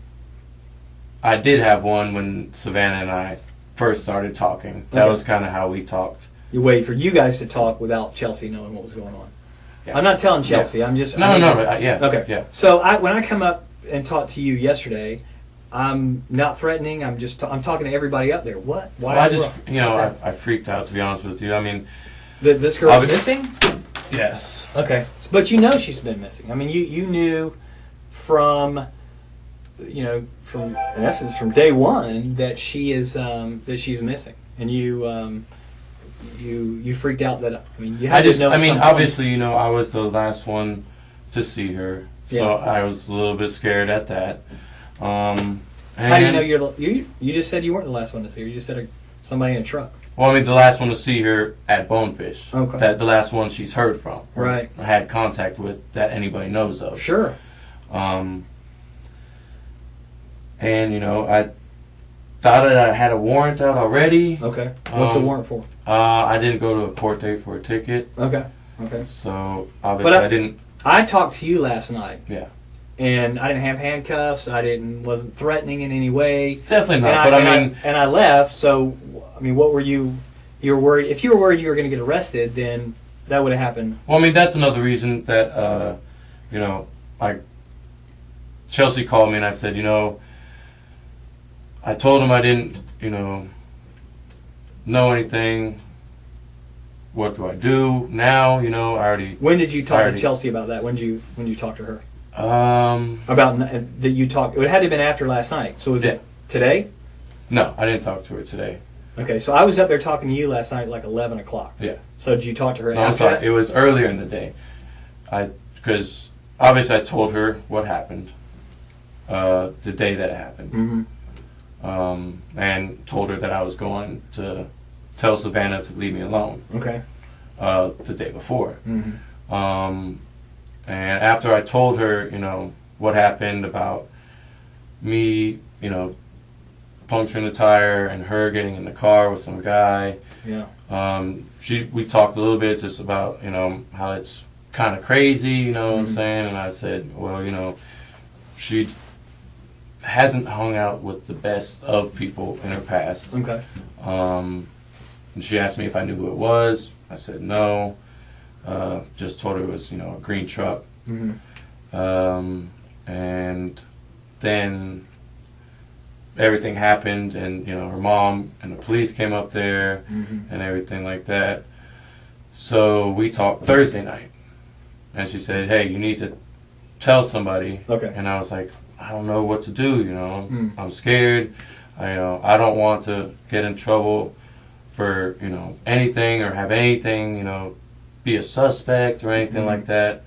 I did have one when Savannah and I first started talking. That Okay. was kind of how we talked. You wait for you guys to talk without Chelsea knowing what was going on. Yeah. I'm not telling Chelsea. I'm just No. Yeah. Okay. Yeah. So when I come up and talk to you yesterday, I'm not threatening. I'm talking to everybody up there. What? Why? Well, I freaked out, to be honest with you. I mean, this girl's missing. Yes. Okay, but she's been missing. I mean, you knew from in essence from day one that she's missing, and you freaked out that you had to know. I mean, obviously, I was the last one to see her, so Yeah. I was a little bit scared at that. How do you know you just said you weren't the last one to see her? You just said somebody in a truck. Well, I mean, the last one to see her at Bonefish. Okay. The last one she's heard from. Right. I had contact with that anybody knows of. Sure. And, I thought that I had a warrant out already. Okay. What's the warrant for? I didn't go to a court date for a ticket. Okay. Okay. So, obviously, I didn't. I talked to you last night. Yeah. And I didn't have handcuffs. Wasn't threatening in any way. Definitely not. And I left. So, I mean, what were you? You were worried. If you were worried you were going to get arrested, then that would have happened. Well, I mean, that's another reason that Chelsea called me and I said, I told him I didn't, know anything. What do I do now? I already. When did you talk to Chelsea about that? When did you talk to her? About that you talked. It had to have been after last night. So was it today? No, I didn't talk to her today. Okay, so I was up there talking to you last night at like 11 o'clock. Yeah. So did you talk to her No, after I'm sorry. that? It was earlier in the day. Because obviously I told her what happened the day that it happened. Mm-hmm. And told her that I was going to tell Savannah to leave me alone. Okay. The day before. Mm-hmm. And after I told her, what happened about me, puncturing the tire and her getting in the car with some guy. Yeah. We talked a little bit just about, how it's kind of crazy, you know what I'm saying? And I said, well, she hasn't hung out with the best of people in her past. Okay. And she asked me if I knew who it was. I said no. Just told her it was, a green truck. Mm-hmm. And then everything happened, and her mom and the police came up there and everything like that. So we talked Thursday night, and she said, "Hey, you need to tell somebody." Okay. And I was like, "I don't know what to do. I'm scared. I don't want to get in trouble for anything or have anything be a suspect or anything like that."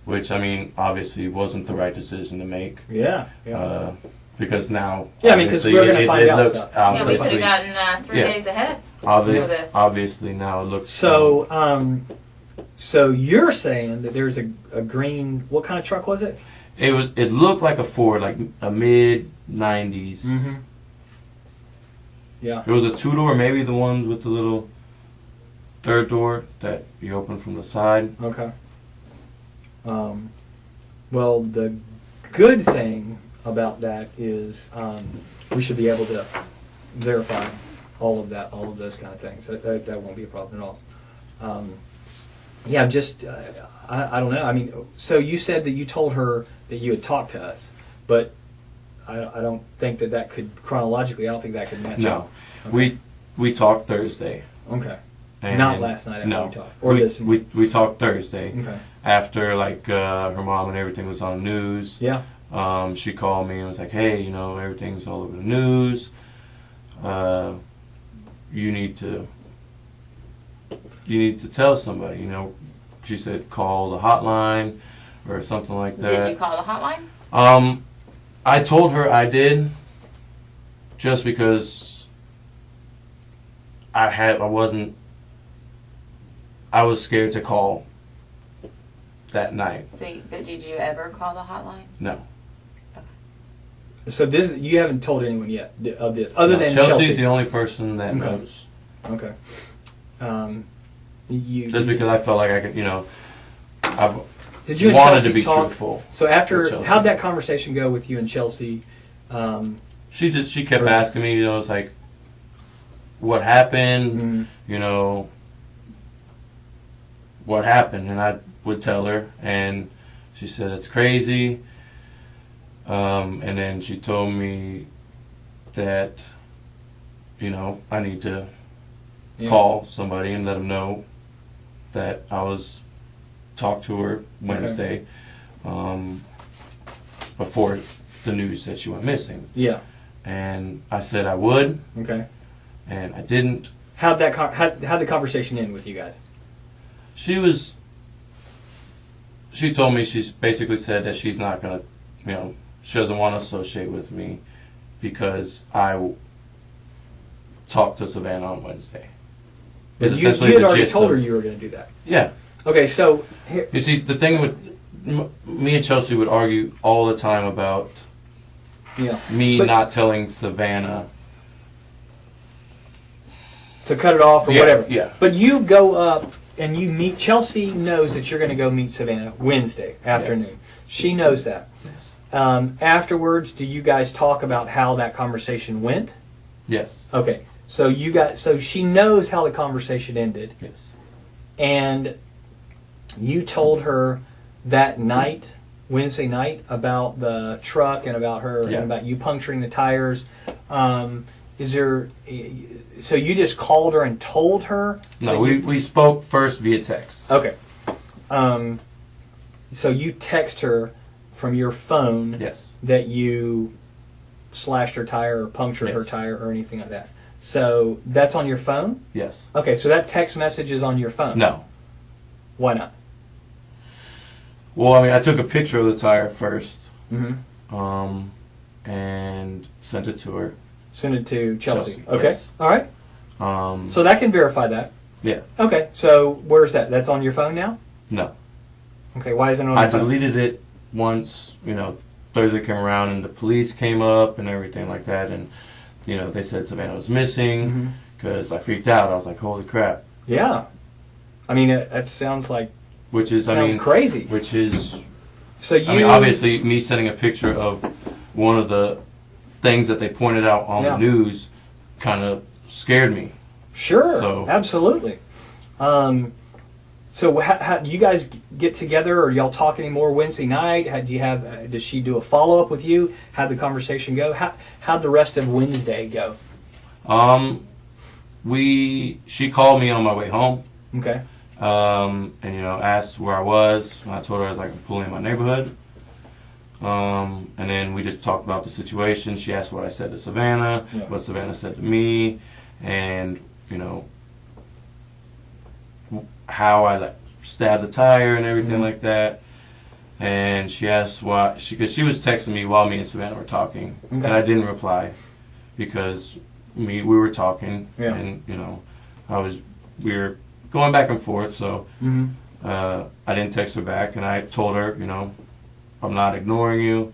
Which, I mean, obviously wasn't the right decision to make. Yeah. Yeah. Because now, yeah, I mean, because we're going to find out looks stuff. Yeah, we could have gotten 3 days ahead for this. Obviously, now it looks... So, so you're saying that there's a green... What kind of truck was it? It looked like a Ford, like a mid-90s. Mm-hmm. Yeah. It was a two-door, maybe the one with the little third door that you open from the side. Okay. Well, the good thing about that is we should be able to verify all of those kind of things. That won't be a problem at all. Yeah, just I don't know. I mean, so you said that you told her that you had talked to us, but I don't think that could, chronologically, I don't think that could match No, up. Okay. we talked Thursday. Okay. And Not last night after no, we talked. Or this morning. we talked Thursday. Okay. After like her mom and everything was on the news. Yeah. She called me and was like, "Hey, you know, everything's all over the news. You need to tell somebody." You know, she said call the hotline or something like that. Did you call the hotline? I told her I did, just because I was scared to call that night. But did you ever call the hotline? No. So you haven't told anyone yet of this, other No, than Chelsea's Chelsea. the only person that Okay. knows. Okay. Just because I felt like I could, you know, I've Did you and wanted Chelsea to be talk? truthful. So with Chelsea. how'd that conversation go with you and Chelsea? She kept asking me, you know, it's like, what happened? You know, what happened? And I would tell her, and she said it's crazy. And then she told me that, you know, I need to call somebody and let them know that I was talked to her Wednesday, before the news that she went missing. Yeah. And I said I would, Okay. and I didn't. How'd the conversation end with you guys? She told me, she's basically said that she's not gonna, you know, she doesn't want to associate with me because I talked to Savannah on Wednesday. But Is you essentially had the already gist told her of- you were going to do that. Yeah. Okay, so here, You see, the thing with me and Chelsea would argue all the time about yeah, me But- not telling Savannah. to cut it off or Yeah, whatever. yeah. But you go up and you meet. Chelsea knows that you're going to go meet Savannah Wednesday afternoon. Yes. She knows that. Yes. Afterwards, do you guys talk about how that conversation went? Yes. Okay, so so she knows how the conversation ended, Yes. and you told her that night, Wednesday night, about the truck and about her Yeah. and about you puncturing the tires. Is there? So you just called her and told her? No, that we spoke first via text. Okay. So you text her from your phone Yes. that you slashed her tire or punctured her Yes. tire or anything like that. So that's on your phone? Yes. Okay, so that text message is on your phone. No. Why not? Well, I mean, I took a picture of the tire first, Mm-hmm. and sent it to her. Send it to Chelsea. Chelsea, Okay. yes. All right. So that can verify that. Yeah. Okay. So where's that? That's on your phone now? No. Okay. Why isn't it on I your phone? deleted it once, you know, Thursday came around and the police came up and everything like that, and you know, they said Savannah was missing because I freaked out. I was like, holy crap. Yeah. I mean, that sounds like Which is, sounds crazy. Which is, So you. I mean, obviously, me sending a picture of one of the things that they pointed out on the news kind of scared me. Sure. So- Absolutely. So how do you guys get together, or y'all talk anymore Wednesday night? Do you have? Does she do a follow up with you? How'd the conversation go? How'd the rest of Wednesday go? She called me on my way home, Okay. and you know, asked where I was. And I told her I was like, I'm pulling in my neighborhood. And then we just talked about the situation. She asked what I said to Savannah, what Savannah said to me, and you know, how I like stabbed the tire and everything like that. And she asked why, because she was texting me while me and Savannah were talking, and I didn't reply because we were talking, and you know, we were going back and forth. So I didn't text her back, and I told her, you know, I'm not ignoring you.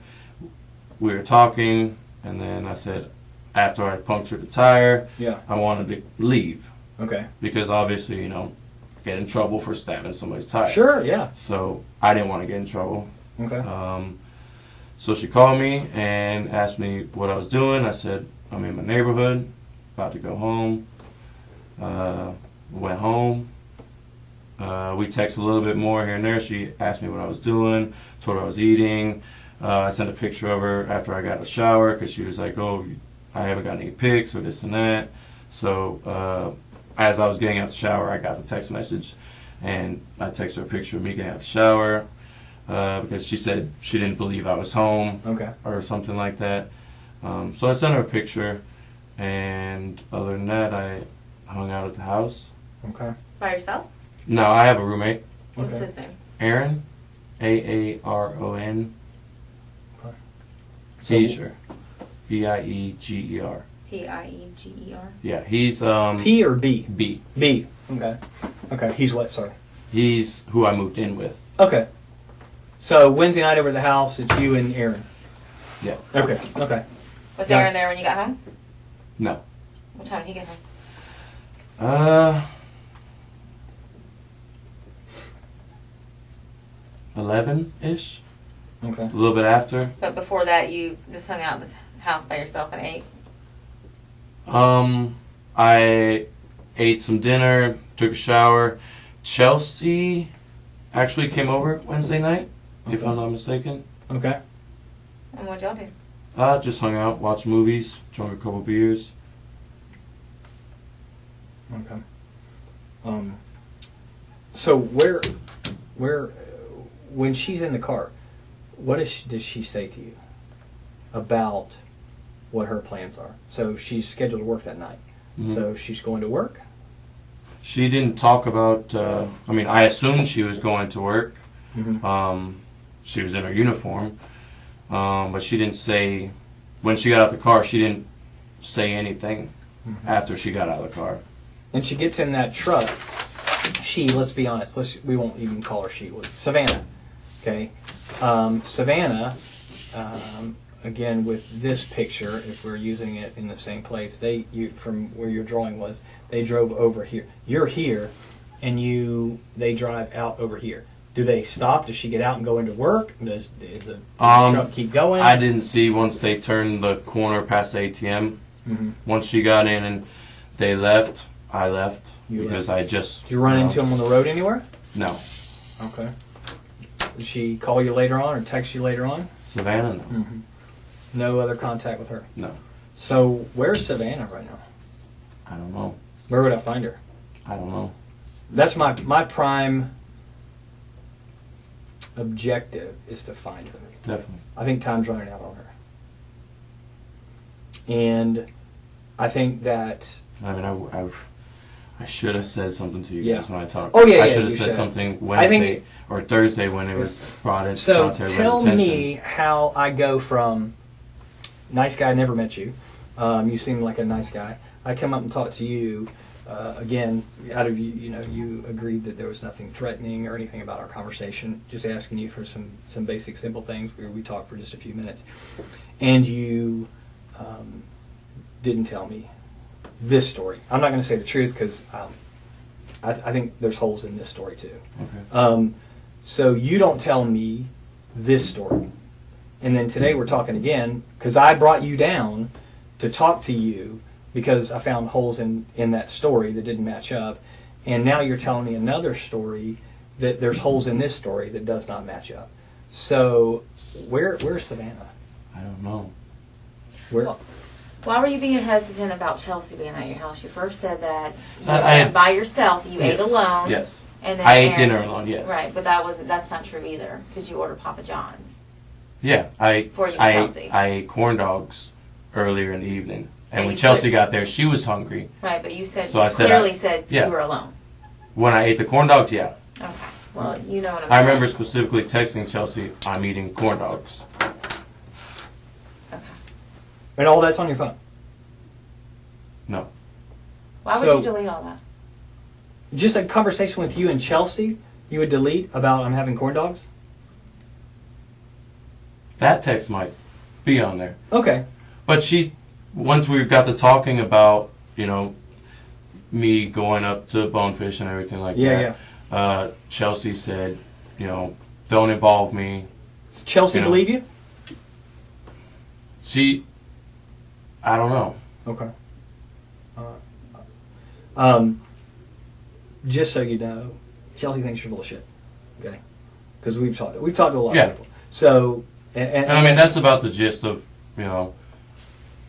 We were talking, and then I said after I punctured the tire, I wanted to leave. Okay. Because obviously, you know, get in trouble for stabbing somebody's tire. Sure. Yeah. So I didn't want to get in trouble. Okay. So she called me and asked me what I was doing. I said, I'm in my neighborhood, about to go home. Went home. We texted a little bit more here and there. She asked me what I was doing, told her I was eating. I sent a picture of her after I got a shower because she was like, "Oh, I haven't got any pics or this and that." So as I was getting out the shower, I got the text message, and I texted her a picture of me getting out the shower because she said she didn't believe I was home or something like that. So I sent her a picture, and other than that, I hung out at the house. Okay. By yourself? No, I have a roommate. What's his name? Aaron, Aaron. Okay. Bieger, Bieger. Pieger. Yeah, he's P or B? B. B. Okay. Okay. He's what? Sorry. He's who I moved in with. Okay. So Wednesday night over at the house, it's you and Aaron. Yeah. Okay. Okay. Was Yeah. Aaron there when you got home? No. What time did he get home? 11-ish. Okay. A little bit after. But before that, you just hung out in this house by yourself and ate? I ate some dinner, took a shower. Chelsea actually came over Wednesday night, if Okay. I'm not mistaken. Okay. And what'd y'all do? Just hung out, watched movies, drank a couple beers. Okay. So where, when she's in the car, what does she say to you about what her plans are? So she's scheduled to work that night. Mhm. So she's going to work? She didn't talk about, I assumed she was going to work. Mm-hmm. She was in her uniform. But she didn't say, when she got out the car, she didn't say anything after she got out of the car. And she gets in that truck. Let's be honest, we won't even call her she. Savannah. Okay? Savannah, again, with this picture, if we're using it in the same place, from where your drawing was, they drove over here. You're here, and they drive out over here. Do they stop? Does she get out and go into work? Does the truck keep going? I didn't see once they turned the corner past the ATM. Mm-hmm. Once she got in and they left, I left because I just... Did you run into them on the road anywhere? No. Okay. Did she call you later on or text you later on? Savannah, no. Mm-hmm. No other contact with her? No. So where's Savannah right now? I don't know. Where would I find her? I don't know. That's my prime objective is to find her. Definitely. I think time's running out on her. And I think that... I should have said something to you Yeah. guys when I talked. Oh, yeah, I yeah, should have you said should. something I Wednesday think- or Thursday when it was brought to So everybody's tell attention. me how I go from nice guy, never met you. You seem like a nice guy. I come up and talk to you. Again, out of you agreed that there was nothing threatening or anything about our conversation. Just asking you for some basic, simple things. We talked for just a few minutes, and you didn't tell me this story. I'm not going to say the truth because I think there's holes in this story too. Okay. So you don't tell me this story, and then today we're talking again because I brought you down to talk to you because I found holes in that story that didn't match up, and now you're telling me another story that there's holes in this story that does not match up. So where's Savannah? I don't know. Where? Well, why were you being hesitant about Chelsea being at your house? You first said that you I- went by yourself, you ate Yes. alone. Yes. And then I ate Aaron- dinner alone. Yes. Right, but that's not true either because you ordered Papa John's. Yeah. For you, Chelsea. I ate corn dogs earlier in the evening, and And when you Chelsea put- got there, she was hungry. Right, but you said So I said clearly said yeah. you were alone. When I ate the corn dogs, yeah. Okay, well you know what I'm I saying. remember specifically texting Chelsea, "I'm eating corn dogs." Okay. And all that's on your phone. No. Why would So- you delete all that? Just a conversation with you and Chelsea, you would delete about I'm having corn dogs? That text might be on there. Okay. But once we got to talking about, me going up to Bonefish and everything like Yeah, that, Chelsea said, don't involve me. Does Chelsea You know. believe you? I don't know. Okay. Just so you know, Chelsea thinks you're full of shit. Okay. Because we've talked to a lot Yeah. of people. So And I mean, that's about the gist of, you know,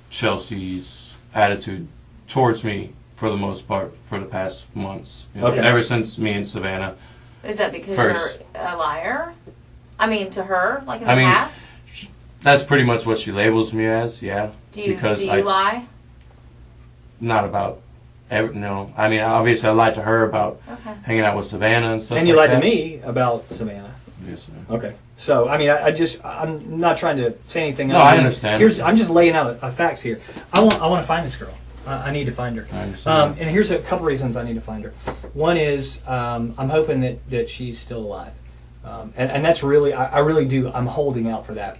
Chelsea's attitude towards me for the most part for the past months. You know, Okay. Ever since me and Savannah. Is that because First. you're a liar? I mean, to her, like in the I mean, past? That's pretty much what she labels me as, yeah. Do you because lie? Not about, no. I mean, obviously I lied to her about Okay. hanging out with Savannah and stuff And you like lied that. to me about Savannah. Yes, sir. Okay. So, I mean, I'm not trying to say anything. No, I understand. I'm just laying out facts here. I want to find this girl. I need to find her. I understand. And here's a couple reasons I need to find her. One is I'm hoping that she's still alive. And that's really, I really do, I'm holding out for that.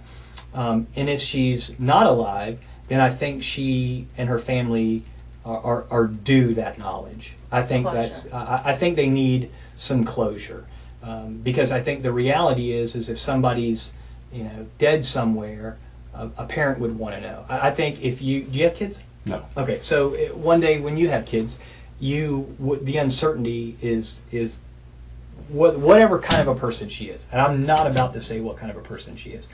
And if she's not alive, then I think she and her family are due that knowledge. I think Closure. I think they need some closure. Because I think the reality is if somebody's, dead somewhere, a parent would want to know. I think if do you have kids? No. Okay, so one day when you have kids, the uncertainty is whatever kind of a person she is, and I'm not about to say what kind of a person she is,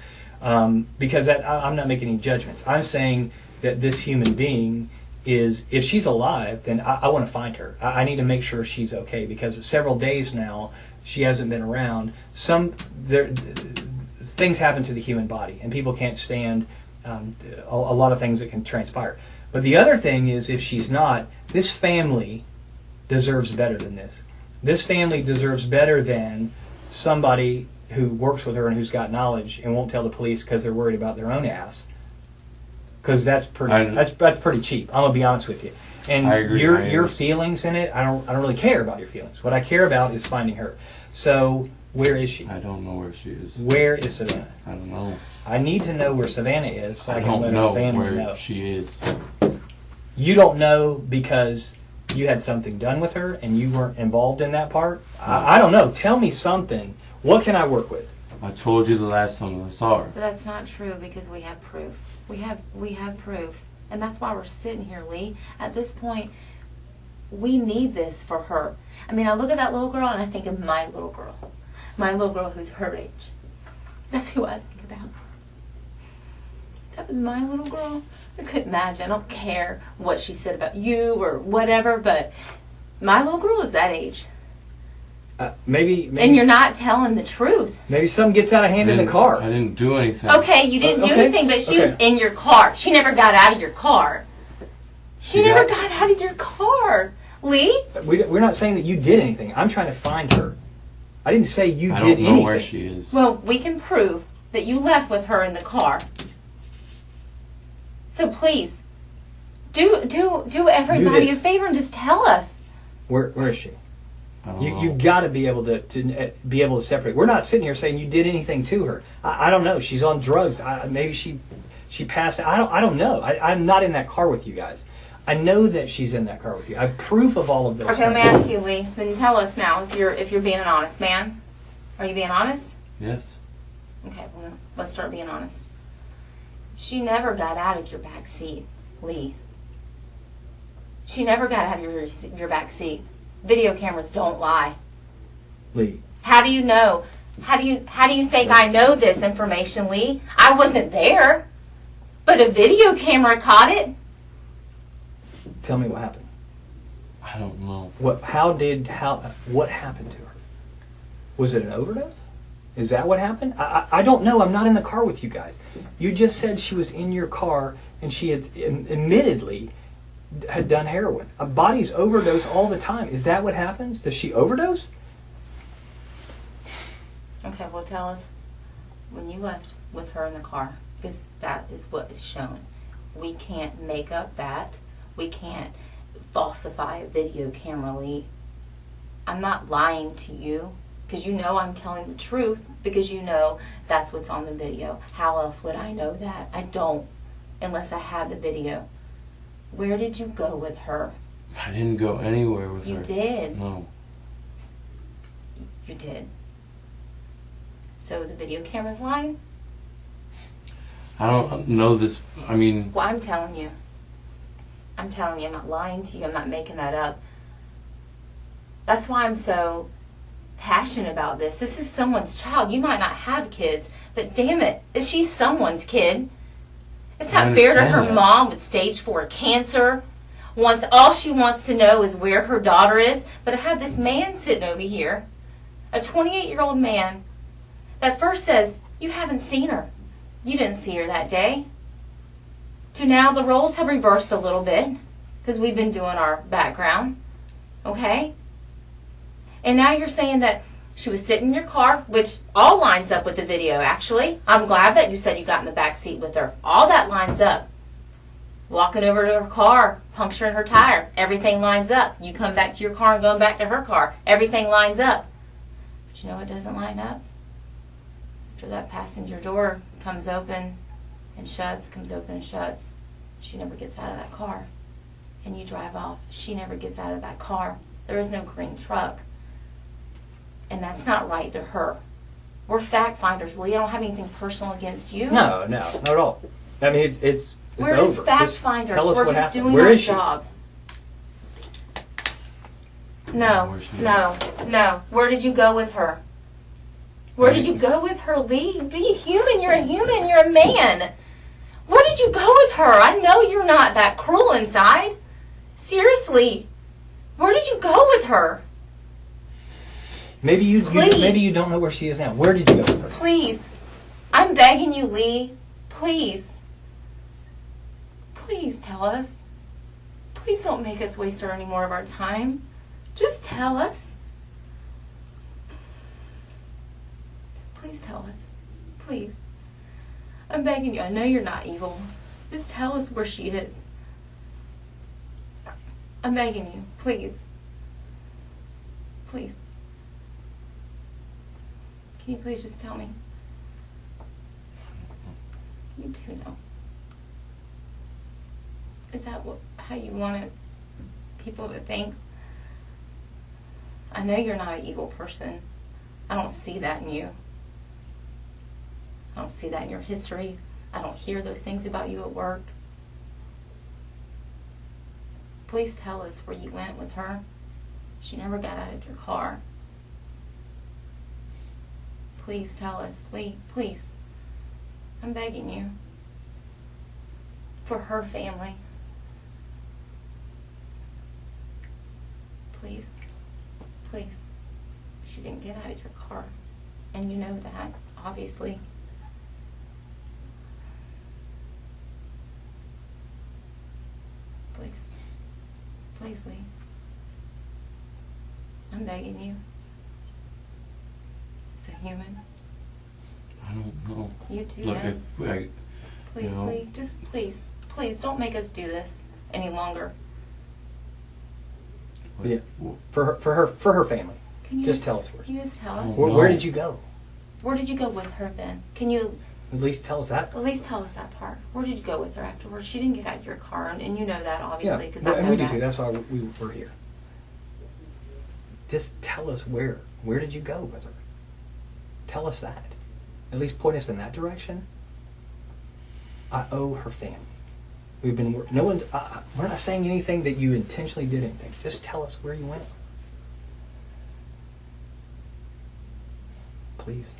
because I'm not making any judgments. I'm saying that this human being is, if she's alive, then I want to find her. I need to make sure she's okay, because several days now she hasn't been around. Things happen to the human body, and people can't stand a lot of things that can transpire. But the other thing is, if she's not, this family deserves better than this. This family deserves better than somebody who works with her and who's got knowledge and won't tell the police because they're worried about their own ass. Because that's pretty cheap. I'm gonna be honest with you. And I agree. your feelings in it, I don't really care about your feelings. What I care about is finding her. So where is she? I don't know where she is. Where is Savannah? I don't know. I need to know where Savannah is so I, I can don't let know her family where know. she is. You don't know because you had something done with her and you weren't involved in that part? I don't know. Tell me something. What can I work with? I told you the last time I saw her. But that's not true because we have proof. We have proof. And that's why we're sitting here, Lee. At this point, we need this for her. I mean, I look at that little girl and I think of my little girl. My little girl who's her age. That's who I think about. That was my little girl. I couldn't imagine. I don't care what she said about you or whatever, but my little girl is that age. Maybe And you're not telling the truth. Maybe something gets out of hand in the car. I didn't do anything. Okay, you didn't do Okay, anything, but she was okay. in your car. She never got out of your car. She never got out of your car. Lee? We're not saying that you did anything. I'm trying to find her. I didn't say you I did don't anything. know where she is. Well, we can prove that you left with her in the car. So please, do everybody this. a favor and just tell us. Where is she? I don't know. You got to be able to be able to separate. We're not sitting here saying you did anything to her. I don't know. She's on drugs. Maybe she passed. I don't know. I'm not in that car with you guys. I know that she's in that car with you. I have proof of all of those. Okay, let me things. ask you, Lee. Then tell us now if you're being an honest man. Are you being honest? Yes. Okay, well then, let's start being honest. She never got out of your back seat, Lee. She never got out of your back seat. Video cameras don't lie. Lee. How do you know? How do you think I know this information, Lee? I wasn't there, but a video camera caught it. Tell me what happened. I don't know. What happened to her? Was it an overdose? Is that what happened? I don't know. I'm not in the car with you guys. You just said she was in your car and she had admittedly had done heroin. Bodies overdose all the time. Is that what happens? Does she overdose? Okay, well tell us when you left with her in the car, because that is what is shown. We can't make up that. We can't falsify a video camera, Lee. I'm not lying to you because you know I'm telling the truth because you know that's what's on the video. How else would I know that? I don't unless I have the video. Where did you go with her? I didn't go anywhere with her. You did. No. You did. So the video camera's lying? I don't know this. I mean, Well, I'm telling you. I'm telling you, I'm not lying to you. I'm not making that up. That's why I'm so passionate passionate about this. This is someone's child. You might not have kids, but damn it, she's someone's kid. It's I not fair to understand her that. mom with stage 4 cancer. All she wants to know is where her daughter is. But I have this man sitting over here, a 28-year-old man, that first says, you haven't seen her. You didn't see her that day. To now the roles have reversed a little bit because we've been doing our background. Okay? And now you're saying that she was sitting in your car, which all lines up with the video, actually. I'm glad that you said you got in the back seat with her. All that lines up. Walking over to her car, puncturing her tire. Everything lines up. You come back to your car and going back to her car. Everything lines up. But you know what doesn't line up? After that passenger door comes open and shuts, comes open and shuts, she never gets out of that car. And you drive off. She never gets out of that car. There is no green truck. And that's not right to her. We're fact finders, Lee. I don't have anything personal against you. No, not at all. I mean, it's We're over. just fact Just finders. tell us We're what just happened. doing Where our is she? job. No, no. Where did you go with her? Where did you go with her, Lee? Be human. You're a human. You're a man. Where did you go with her? I know you're not that cruel inside. Seriously. Where did you go with her? Maybe you Please. maybe you don't know where she is now. Where did you go with her? Please. I'm begging you, Lee. Please. Please tell us. Please don't make us waste any more of our time. Just tell us. Please tell us. Please. I'm begging you. I know you're not evil. Just tell us where she is. I'm begging you. Please. Please. Can you please just tell me? You do know. Is that how you wanted people to think? I know you're not an evil person. I don't see that in you. I don't see that in your history. I don't hear those things about you at work. Please tell us where you went with her. She never got out of your car. Please tell us, Lee, please. I'm begging you. For her family. Please. Please. She didn't get out of your car. And you know that, obviously. Please. Please, Lee. I'm begging you. As a human. I don't know. You too, Look, man. if I, Please, you know. Lee. Just please. Please don't make us do this any longer. Yeah. For her family. Can you Just tell us where. Can you just tell us? Well, Where did you go? Where did you go with her then? Can you At least tell us that. at least tell us that part? Where did you go with her afterwards? She didn't get out of your car, and you know that obviously because I and know we do that. too. That's why we're here. Just tell us where. Where did you go with her? Tell us that. At least point us in that direction. I owe her family. We've been. No one's. We're not saying anything that you intentionally did anything. Just tell us where you went. Please.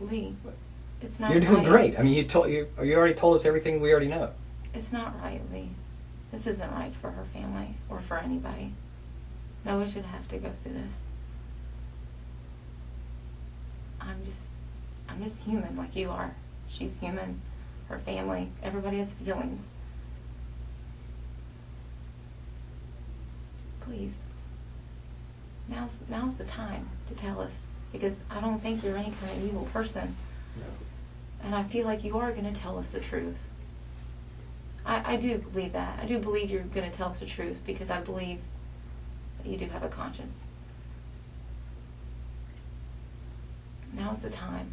Lee, it's not You're doing right. great. I mean, you already told us everything we already know. It's not right, Lee. This isn't right for her family or for anybody. No one should have to go through this. I'm just human like you are. She's human. Her family. Everybody has feelings. Please. Now's the time to tell us. Because I don't think you're any kind of evil person. No. And I feel like you are going to tell us the truth. I do believe that. I do believe you're going to tell us the truth because I believe that you do have a conscience. Now's the time.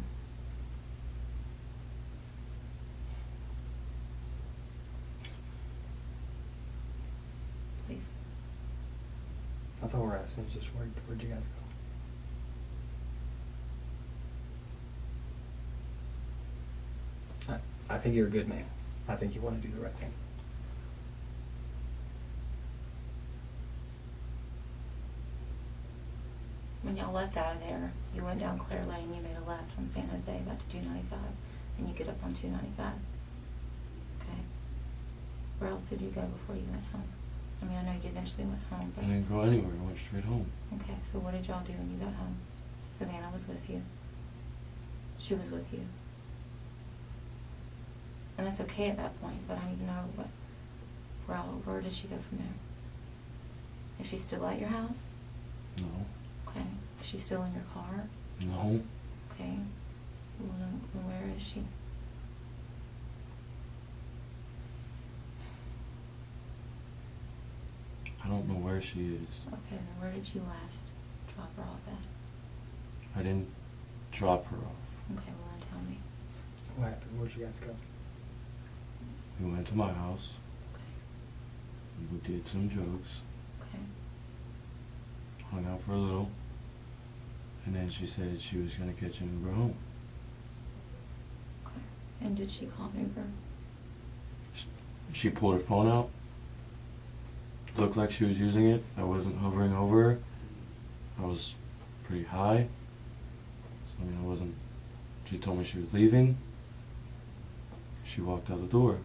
Please. That's all we're asking. Is just where'd you guys go? I think you're a good man. I think you want to do the right thing. When y'all left out of there, you went down Claire Lane, you made a left on San Jose back to 295, and you get up on 295. Okay. Where else did you go before you went home? I mean, I know you eventually went home, I but... didn't go anywhere. I went straight home. Okay, so what did y'all do when you got home? Savannah was with you. She was with you. And that's okay at that point, but I need to know where did she go from there? Is she still at your house? No. Okay. Is she still in your car? No. Okay. Well, then where is she? I don't know where she is. Okay, then where did you last drop her off at? I didn't drop her off. Okay, well then tell me. What happened? Where'd you guys go? We went to my house. Okay. We did some jokes. Okay. Hung out for a little. And then she said she was going to catch an Uber home. Okay. And did she call an Uber? She pulled her phone out. Looked like she was using it. I wasn't hovering over her. I was pretty high. So, I mean, I wasn't... She told me she was leaving. She walked out the door.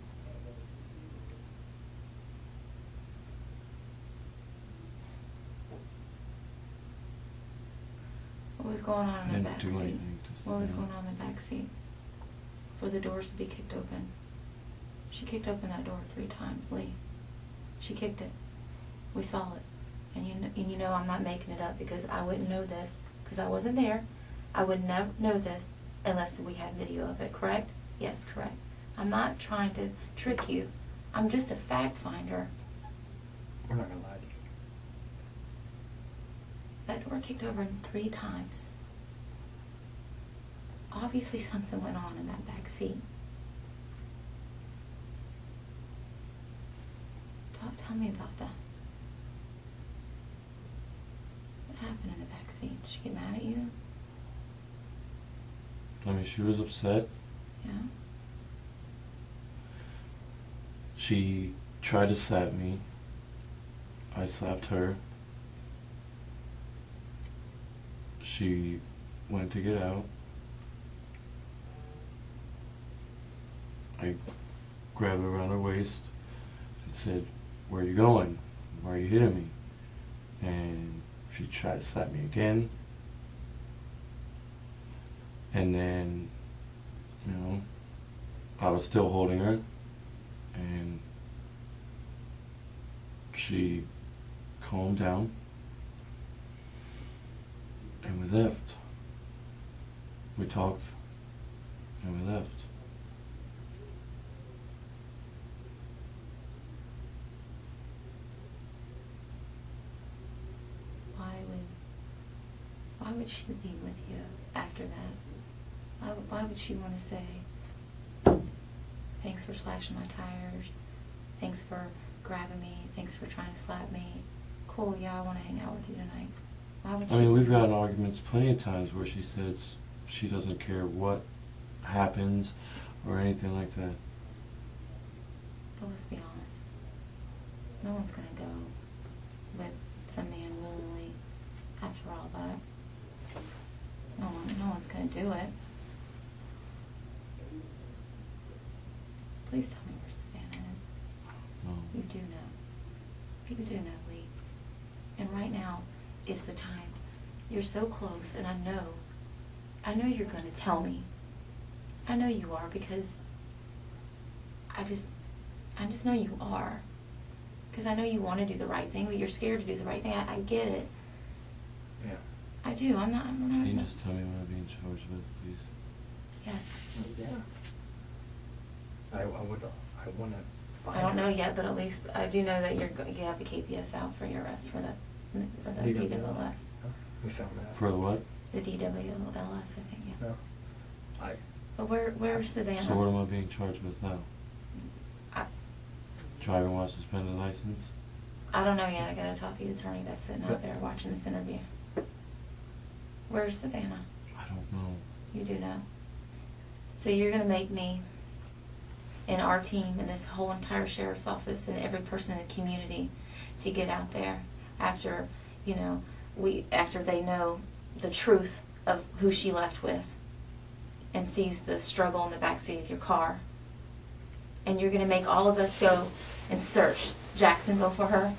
What was going on in the Didn't back do seat? anything to What was Savannah. going on in the back seat? For the doors to be kicked open. She kicked open that door 3 times, Lee. She kicked it. We saw it. And you know I'm not making it up because I wouldn't know this because I wasn't there. I would never know this unless we had video of it, correct? Yes, correct. I'm not trying to trick you. I'm just a fact finder. We're not gonna lie to you. That door kicked open 3 times. Obviously something went on in that back seat. Tell me about that. What happened in the back seat? Did she get mad at you? I mean, she was upset. Yeah? She tried to slap me. I slapped her. She went to get out. I grabbed her around her waist and said, "Where are you going? Why are you hitting me?" And she tried to slap me again. And then, you know, I was still holding her, and she calmed down, and we left. We talked, and we left. Why would she leave with you after that? Why would she want to say, thanks for slashing my tires, thanks for grabbing me, thanks for trying to slap me, cool, yeah, I want to hang out with you tonight. Why would she? I mean, we've gotten arguments plenty of times where she says she doesn't care what happens or anything like that. But let's be honest. No one's going to go with some man willingly after all that. No one's going to do it. Please tell me where Savannah is. No. You do know. You do know, Lee. And right now is the time. You're so close, and I know you're going to tell me. I know you are because I just know you are. Because I know you want to do the right thing, but you're scared to do the right thing. I get it. Yeah. I do. I'm not. Can you just tell me what I'm being charged with, please? Yes. Yeah. I want to find I don't know her. yet, but at least I do know that you have the KPS out for your arrest for the DWLS. We found that. For the what? The DWLS, I think. Yeah. No. But where's Savannah? So what am I being charged with now? Driving while suspended license? I don't know yet. I gotta talk to the attorney that's sitting out there watching this interview. Where's Savannah? I don't know. You do know. So you're gonna make me and our team and this whole entire sheriff's office and every person in the community to get out there after, after they know the truth of who she left with and sees the struggle in the backseat of your car, and you're going to make all of us go and search Jacksonville for her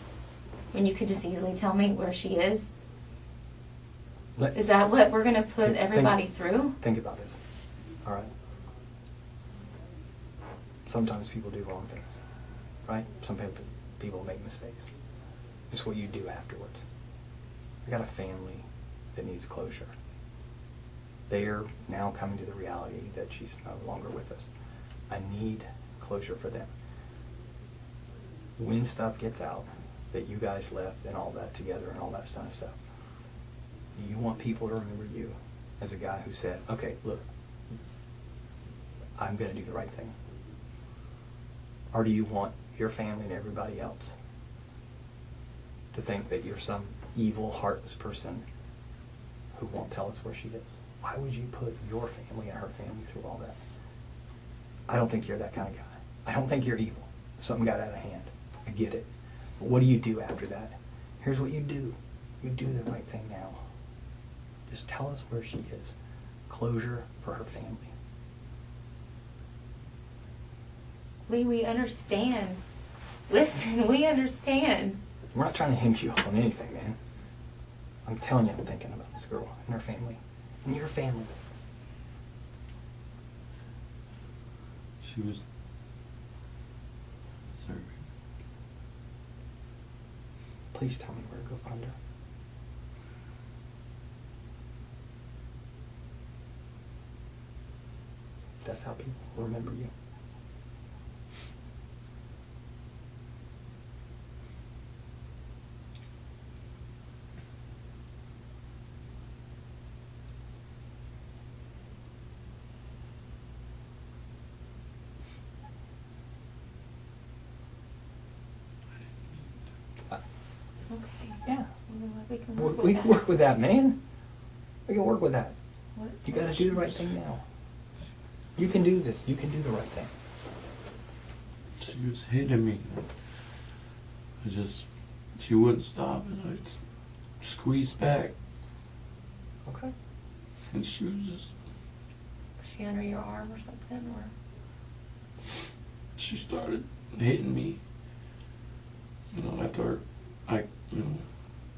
when you could just easily tell me where she is? Is that what we're going to put everybody through? Think about this. All right. Sometimes people do wrong things, right? Some people make mistakes. It's what you do afterwards. I got a family that needs closure. They are now coming to the reality that she's no longer with us. I need closure for them. When stuff gets out that you guys left and all that together and all that kind of stuff, do you want people to remember you as a guy who said, okay, look, I'm going to do the right thing? Or do you want your family and everybody else to think that you're some evil, heartless person who won't tell us where she is? Why would you put your family and her family through all that? I don't think you're that kind of guy. I don't think you're evil. Something got out of hand. I get it. But what do you do after that? Here's what you do. You do the right thing now. Just tell us where she is. Closure for her family. Lee, we understand. Listen, we understand. We're not trying to hem you up on anything, man. I'm telling you, I'm thinking about this girl and her family. And your family. She was serving. Please tell me where to go find her. That's how people remember you. Okay. Yeah. We can We work with we that. can work with that, man. We can work with that. What? You gotta do the right thing now. You can do this. You can do the right thing. She was hitting me. She wouldn't stop, and I squeezed back, Okay. and she was just, Was she under your arm or something, or? she started hitting me. You know, after I,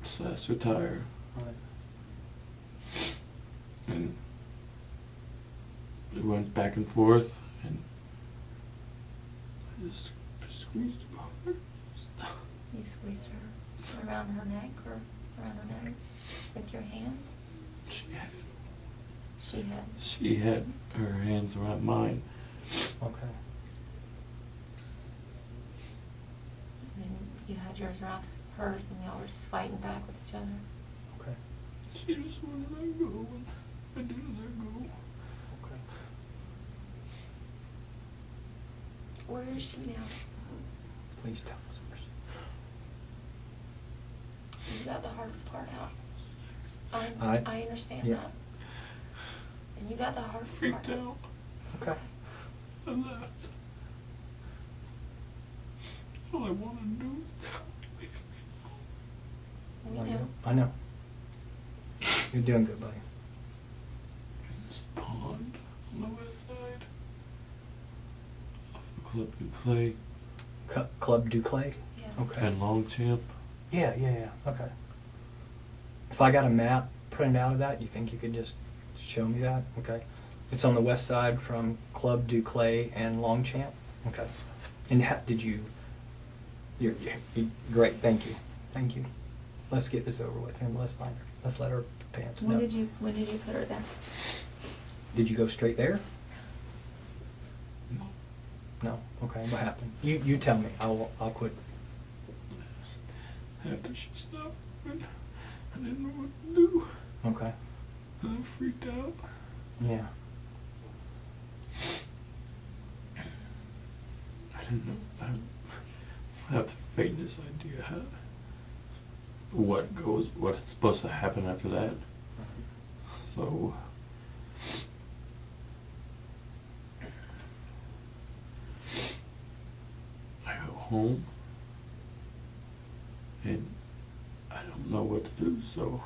slashed her tire, All right. and we went back and forth, and I squeezed her hard. You squeezed her around her neck or around her neck with your hands? She She had. had her hands around mine. Okay. And then you had yours around hers, and y'all were just fighting back with each other. Okay. She just wouldn't let go, and I didn't let go. Okay. Where is she now? Please tell us where she You got the hardest part out. I understand Yeah. that. And you got the hardest Freaked part out. Okay. I left. All I wanted to do was leave me alone. We know. I know. You're doing good, buddy. This pond on the west side off of Club Du Clay Club Du Clay? Yeah. Okay. and Longchamp. Yeah. Okay. If I got a map printed out of that, you think you could just show me that? Okay. It's on the west side from Club Du Clay and Longchamp? Okay. And did you... You're great. Thank you. Thank you. Let's get this over with and let's find her. Let's let her pants When know. did you put her there? Did you go straight there? No. No. Okay. What happened? You tell me. I'll quit. After she stopped, I didn't know what to do. Okay. I freaked out. Yeah. I didn't know. I have the faintest idea what's supposed to happen after that. So I go home and I don't know what to do, so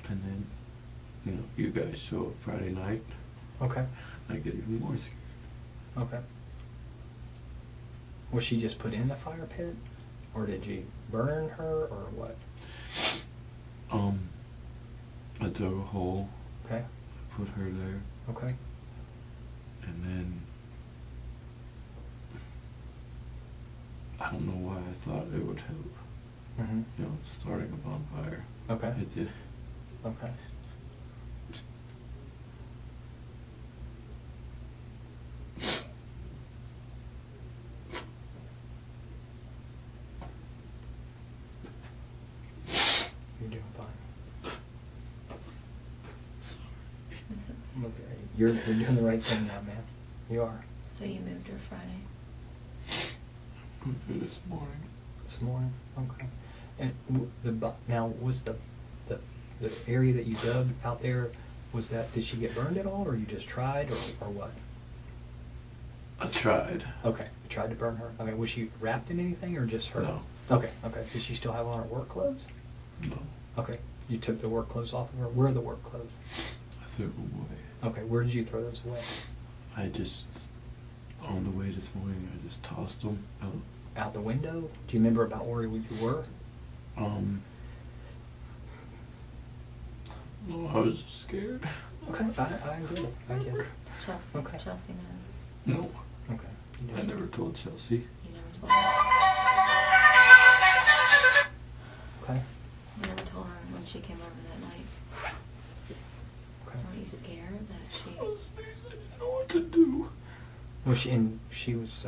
And then, you know, you guys show up Friday night. Okay. I get even more scared. Okay. Was she just put in the fire pit? Or did you burn her, or what? I dug a hole. Okay. I put her there. Okay. And then I don't know why I thought it would help. Mm-hmm. You know, starting a bonfire. Okay. It did. Okay. You're doing fine. Okay. You're doing the right thing now, man. You are. So you moved her Friday? Moved her this morning. This morning. Okay. And now was the area that you dug out there, was that, did she get burned at all, or you just tried, or what? I tried. Okay. You tried to burn her. Okay. Was she wrapped in anything, or just her? No. Okay. Okay. Did she still have on her work clothes? No. Okay. You took the work clothes off of her. Where are the work clothes? I threw them away. Okay. Where did you throw those away? I just, on the way this morning, I just tossed them out. Out the window? Do you remember about where you were? No, I was just scared. Okay. I get it. I get it. It's Chelsea. Okay. Chelsea knows. No. Okay. You I just- never told Chelsea. You never told her. Okay. You never told her when she came over that night. Okay. Were you scared that she? I was amazed. I didn't know what to do. Was she was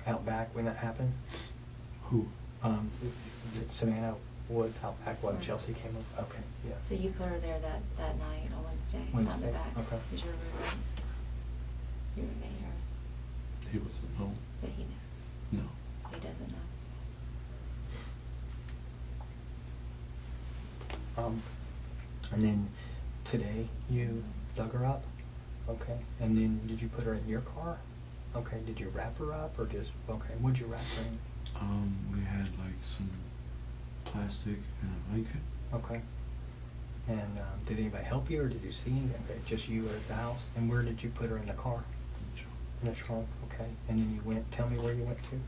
out back when that happened? Who? Savannah was out back when Chelsea came over. Okay, yeah. So you put her there that night on Wednesday, out in the Wednesday, back. okay. Was your roommate? Your roommate here, He wasn't home. but he knows. No. He doesn't know. And then today you dug her up? Okay. And then did you put her in your car? Okay. Did you wrap her up, or just, okay, what'd you wrap her in? We had like some plastic and a blanket. Okay. And did anybody help you, or did you see anything? Okay, just you at the house? And where did you put her in the car? In the trunk, okay. And then you went, tell me where you went to?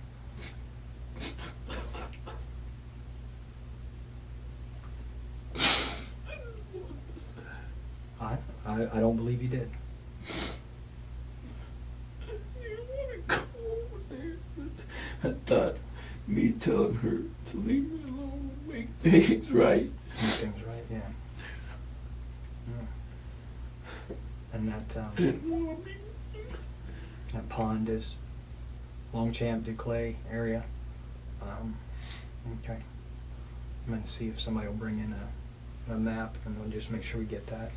I don't believe you did. You want to go over there? I thought me telling her to leave me alone would make things right. Make things right, yeah. Yeah. And that I didn't want to be. that pond is Longchamp, Declay area. Okay. I'm gonna see if somebody will bring in a map, and we'll just make sure we get that.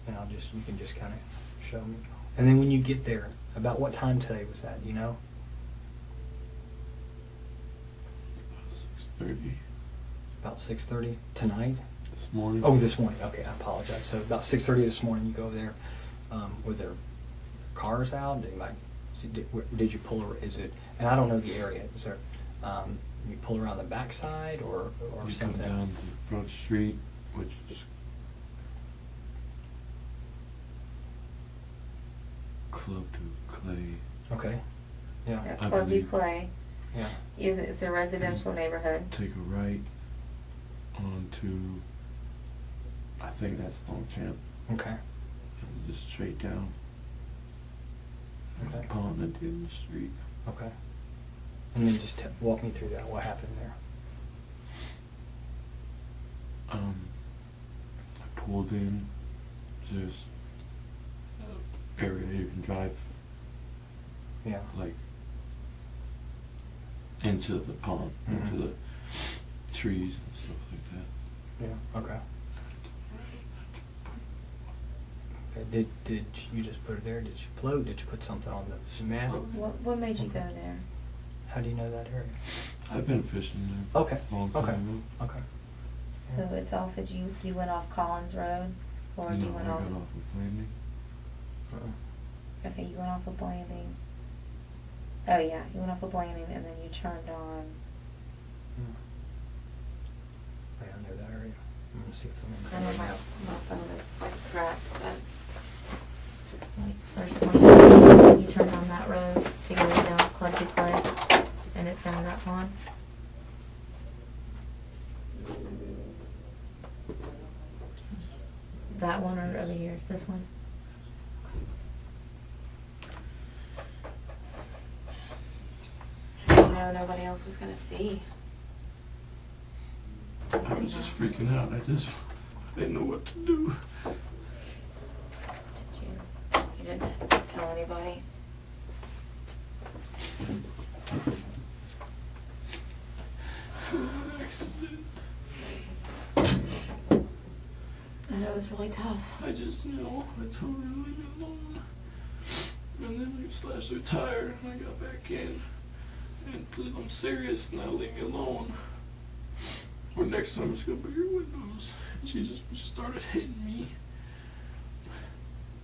And you can just kind of show me. And then when you get there, about what time today was that? Do you know? 6:30 About 6:30 tonight. this morning. Oh, this morning. Okay, I apologize. So about 6:30 this morning, you go there. Were there cars out? Did you pull her? Is it? And I don't know the area. Is there? You pull her on the backside or You something? come down the front street, which is Club to Clay. Okay. Yeah. Yeah, I Club believe- Clay. Yeah. It's a residential neighborhood. Take a right onto, I think that's Longchamp, Okay. and just straight down. There's Okay. a pond at the end of the street. Okay. And then just walk me through that. What happened there? I pulled in. There's an area you can drive Yeah. like into the pond, Mhm. into the trees and stuff like that. Yeah. Okay. Okay. Did you just put her there? Did you float? Did you put something on the mat? What made you go there? How do you know that area? I've been fishing there Okay. a long time Okay. ago. Okay. So it's off of you went off Collins Road, or No, you I went got off? off of Landing. Okay, you went off of Blanding. Oh yeah, you went off of Blanding, and then you turned on. Yeah, I know that area. I'm gonna see if I'm I in know the my map. phone That one or over here? Is this one? No, nobody else was gonna see. I was just freaking out. I didn't know what to do. Did you? You didn't tell anybody? Accident. I know it's really tough. I just, I told her to leave me alone. And then I slashed her tire and I got back in. And please, I'm serious, now leave me alone. Or next time it's gonna be your windows. And she started hitting me.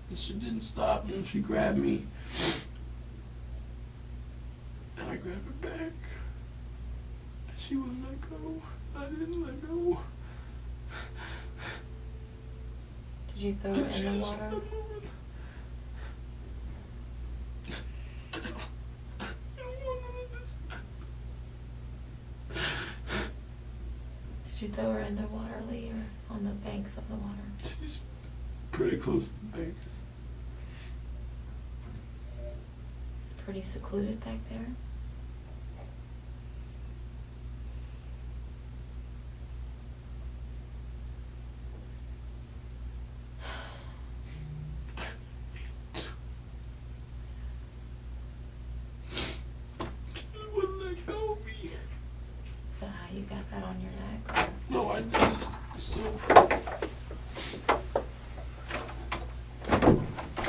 And she didn't stop and she grabbed me. And I grabbed her back. And she wouldn't let go. I didn't let go. Did you throw her in the water? Did you throw her in the water, Lee, or on the banks of the water? She's pretty close to the banks. Pretty secluded back there. Is that how you got that on your neck? No, I didn't. So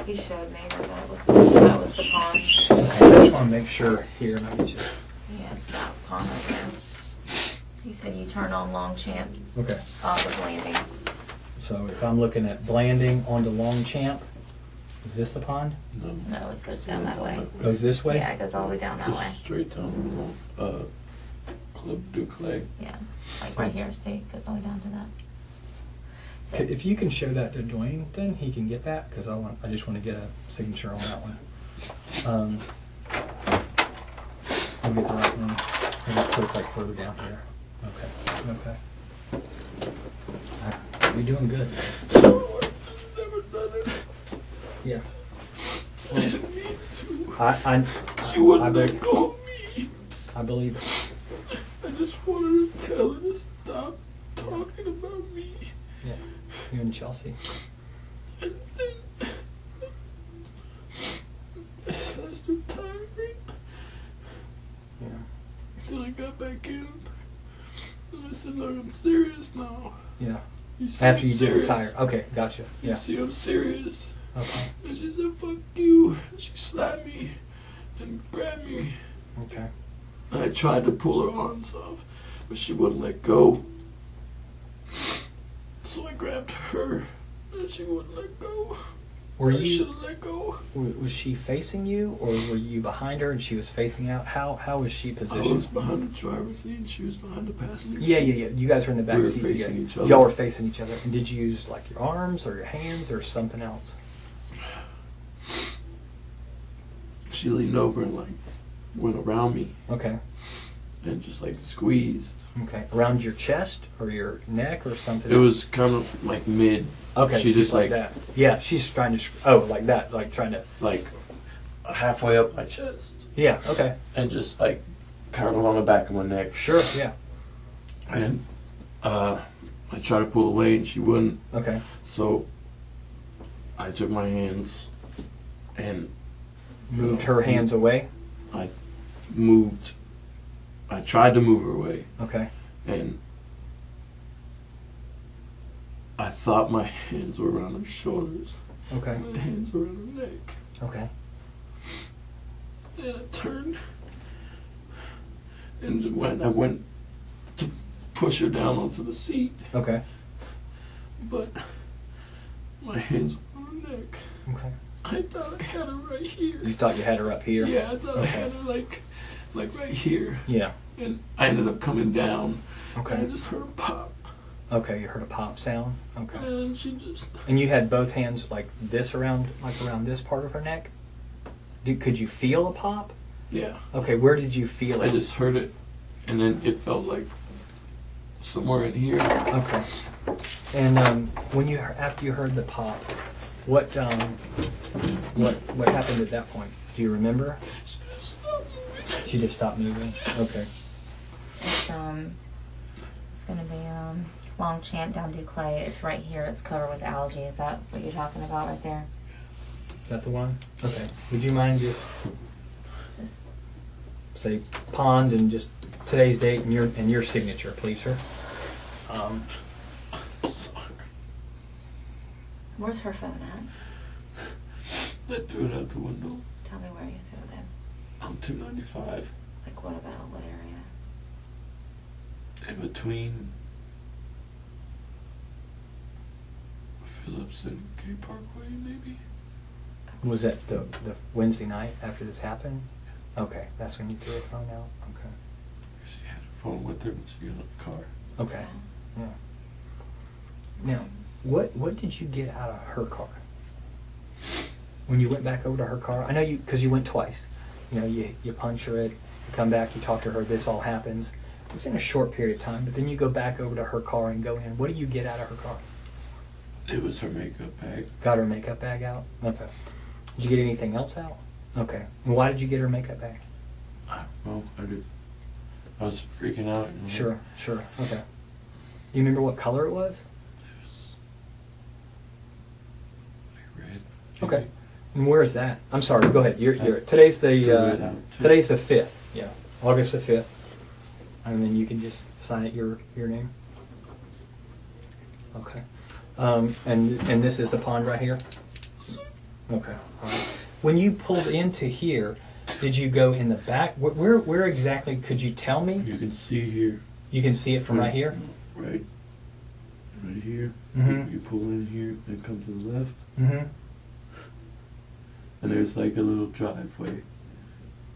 He showed me that was the pond. I just want to make sure here, and I'll get you. Yeah, it's that pond right there. He said you turn on Longchamp Okay. off of Landing. So if I'm looking at Blanding onto Longchamp, is this the pond? no, No, it goes down that way. Goes this way? Yeah, it goes all the way down that way. just straight down. Club du Clay. Yeah, like right here. See, it goes all the way down to that. So, Okay, if you can show that to Dwayne, then he can get that, because I just want to get a signature on that one. I'll get the right one. So it's like further down here. Okay. You're doing good. So I've never done it. Yeah. I didn't mean to. She I wouldn't let believe, go of me. I believe it. I just wanted to tell her to stop talking about me. Yeah. You and Chelsea. And then I slashed her tire. Yeah. Then I got back in. And I said, look, I'm serious now. Yeah. You see After I'm you did her serious? tire. Okay, gotcha. You Yeah. see I'm serious. Okay. And she said, fuck you. And she slapped me and grabbed me. Okay. And I tried to pull her arms off, but she wouldn't let go. So I grabbed her, and she wouldn't let go. Were I you? should have let go. Was she facing you, or were you behind her and she was facing out? How was she I positioned? was behind the driver's seat, and she was behind the passenger Yeah, seat. yeah, yeah. You guys were in the back We were seat facing together. each other. Y'all were facing each other. And did you use like your arms or your hands or something else? She leaned over and like went around me Okay. and just like squeezed. Okay. Around your chest or your neck or something? It else? was kind of like mid. Okay. She just like that. Yeah, she's trying to. Like that. Like trying to. like halfway up my chest Yeah. Okay. and just like kind of on the back of my neck. Sure. Yeah. And I tried to pull away and she wouldn't. Okay. So I took my hands and Moved her hands away. I moved. I tried to move her away, Okay. and I thought my hands were around her shoulders. Okay. My hands were around her neck. Okay. And I turned, and when I went to push her down onto the seat, Okay. but my hands were on her neck. Okay. I thought I had her right here. You thought you had her up here? Yeah, I thought I Okay. had her like right here. Yeah. And I ended up coming down. And I Okay. just heard a pop. Okay. You heard a pop sound. Okay. And she just. And you had both hands like this around this part of her neck? Could you feel a pop? Yeah. Okay, where did you feel it? I just heard it. And then it felt like somewhere in here. Okay. And when you after you heard the pop, what happened at that point? Do you remember? She just stopped moving. Okay. It's gonna be Longchamp down Duclay. It's right here. It's covered with algae. Is that what you're talking about right there? Is that the one? Okay. Would you mind just say pond and just today's date and your signature, please, sir? Where's her phone at? I threw it out the window. Tell me where you threw it. I'm 295. Like what about what area? In between Phillips and K Parkway, maybe. Was that the Wednesday night after this happened? Okay, that's when you threw her phone out. Okay. She had her phone with her when she got out of the car. Okay. Yeah. Now, what did you get out of her car? When you went back over to her car, I know you, because you went twice. You know, you puncture it, you come back, you talk to her, this all happens within a short period of time, but then you go back over to her car and go in. What do you get out of her car? It was her makeup bag. Got her makeup bag out? Okay. Did you get anything else out? Okay. And why did you get her makeup bag? Well, I was freaking out. Sure. Okay. Do you remember what color it was? It was like red. Okay. And where's that? I'm sorry. Go ahead. You're today's the 5th. Yeah, August the 5th. And then you can just sign it your name. Okay. And this is the pond right here. Okay. All right. When you pulled into here, did you go in the back? Where exactly? Could you tell me? You can see here. You can see it from right here. Right here. Mm-hmm. You pull in here and come to the left. Mm-hmm. And there's like a little driveway,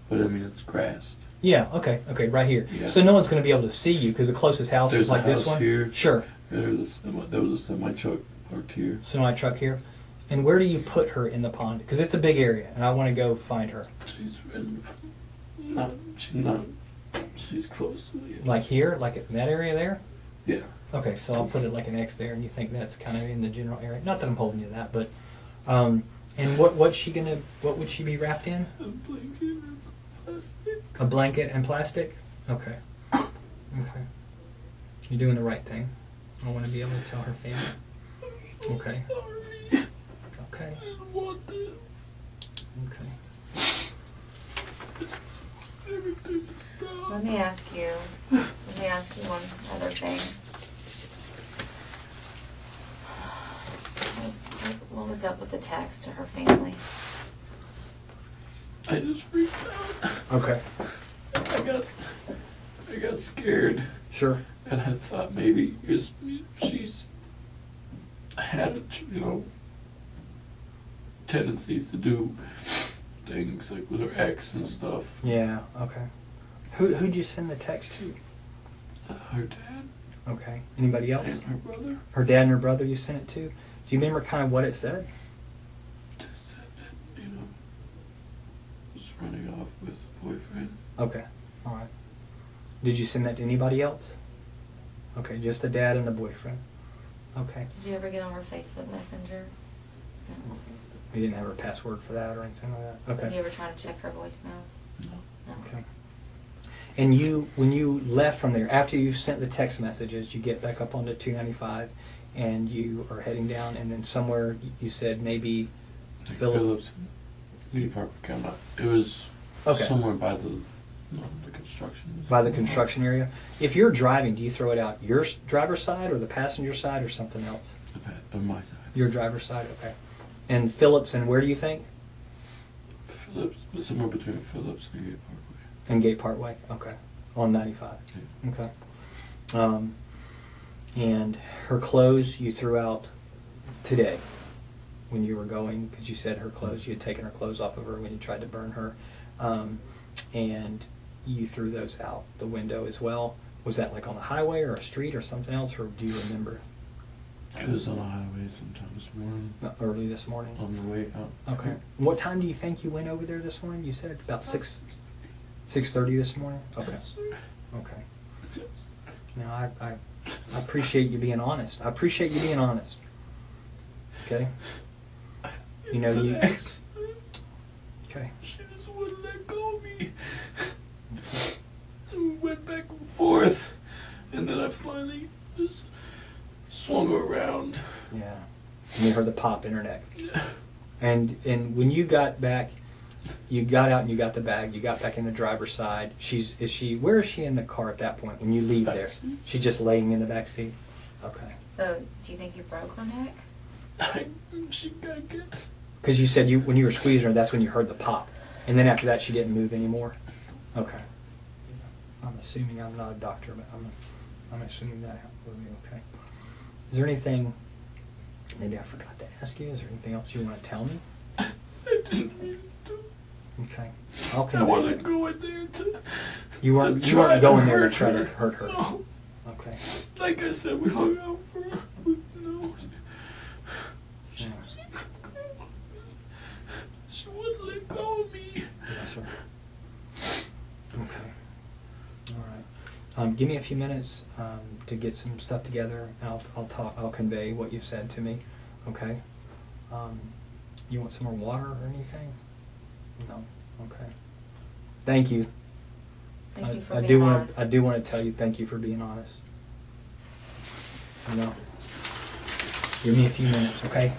but I mean it's grassed. Yeah. Okay. Right here. Yeah. So no one's going to be able to see you because the closest house There's is like a house this one. here. Sure. And there was a semi truck parked here. Semi truck here. And where do you put her in the pond? Because it's a big area, and I want to go find her. She's close to me. Like here, like in that area there. Yeah. Okay, so I'll put it like an X there, and you think that's kind of in the general area. Not that I'm holding you to that, but and what would she be wrapped in? A blanket and plastic. A blanket and plastic? Okay. Okay. You're doing the right thing. I want to be able to tell her family. Okay. Sorry. Okay. I didn't want this. Okay. Everything is gone. Let me ask you one other thing. What was up with the text to her family? I just freaked out. Okay. I got scared. Sure. And I thought maybe she's had, tendencies to do things like with her ex and stuff. Yeah. Okay. Who'd you send the text to? Her dad. Okay. Anybody else? And her brother. Her dad and her brother you sent it to? Do you remember kind of what it said? Just said that, was running off with a boyfriend. Okay. All right. Did you send that to anybody else? Okay, just the dad and the boyfriend. Okay. Did you ever get on her Facebook Messenger? No. You didn't have her password for that or anything like that? Okay. Did you ever try to check her voicemails? No. No. Okay. And when you left from there, after you sent the text messages, you get back up onto 295 and you are heading down, and then somewhere you said maybe Phillips. Park County. It was Okay. somewhere by the construction. By the construction area. If you're driving, do you throw it out your driver's side or the passenger side or something else? On my side. Your driver's side, okay. And Phillips, and where do you think? Phillips, somewhere between Phillips and Gate Parkway. And Gate Parkway, okay. On 95. Yeah. Okay. And her clothes you threw out today when you were going, because you said her clothes, you had taken her clothes off of her when you tried to burn her. And you threw those out the window as well. Was that like on the highway or a street or something else, or do you remember? It was on the highway sometime this morning. Early this morning? On the way out. Okay. What time do you think you went over there this morning? You said about 6:30 this morning? Okay. Yes, sir. Okay. Yes. Now, I appreciate you being honest. I appreciate you being honest. Okay? You know, you... Okay. She just wouldn't let go of me. And we went back and forth. And then I finally just swung her around. Yeah. And you heard the pop in her neck. Yeah. And when you got back, you got out and you got the bag, you got back in the driver's side. Where is she in the car at that point when you leave there? Backseat. She's just laying in the back seat? Okay. So, do you think you broke her neck? I guess. Because you said when you were squeezing her, that's when you heard the pop. And then after that, she didn't move anymore? Okay. I'm assuming, I'm not a doctor, but I'm assuming that will be okay. Is there anything, maybe I forgot to ask you, is there anything else you want to tell me? I didn't mean to. Okay. I'll I convey wasn't it. going there to. You weren't try to going there to hurt try to her. hurt her? No. Okay. Like I said, we hung out for. No. Yeah. She wouldn't let go of me. Yes, sir. Okay. All right. Give me a few minutes to get some stuff together. I'll convey what you've said to me. Okay. You want some more water or anything? No. Okay. Thank you. Thank you for being honest. I do want to tell you thank you for being honest. You know. Give me a few minutes, okay?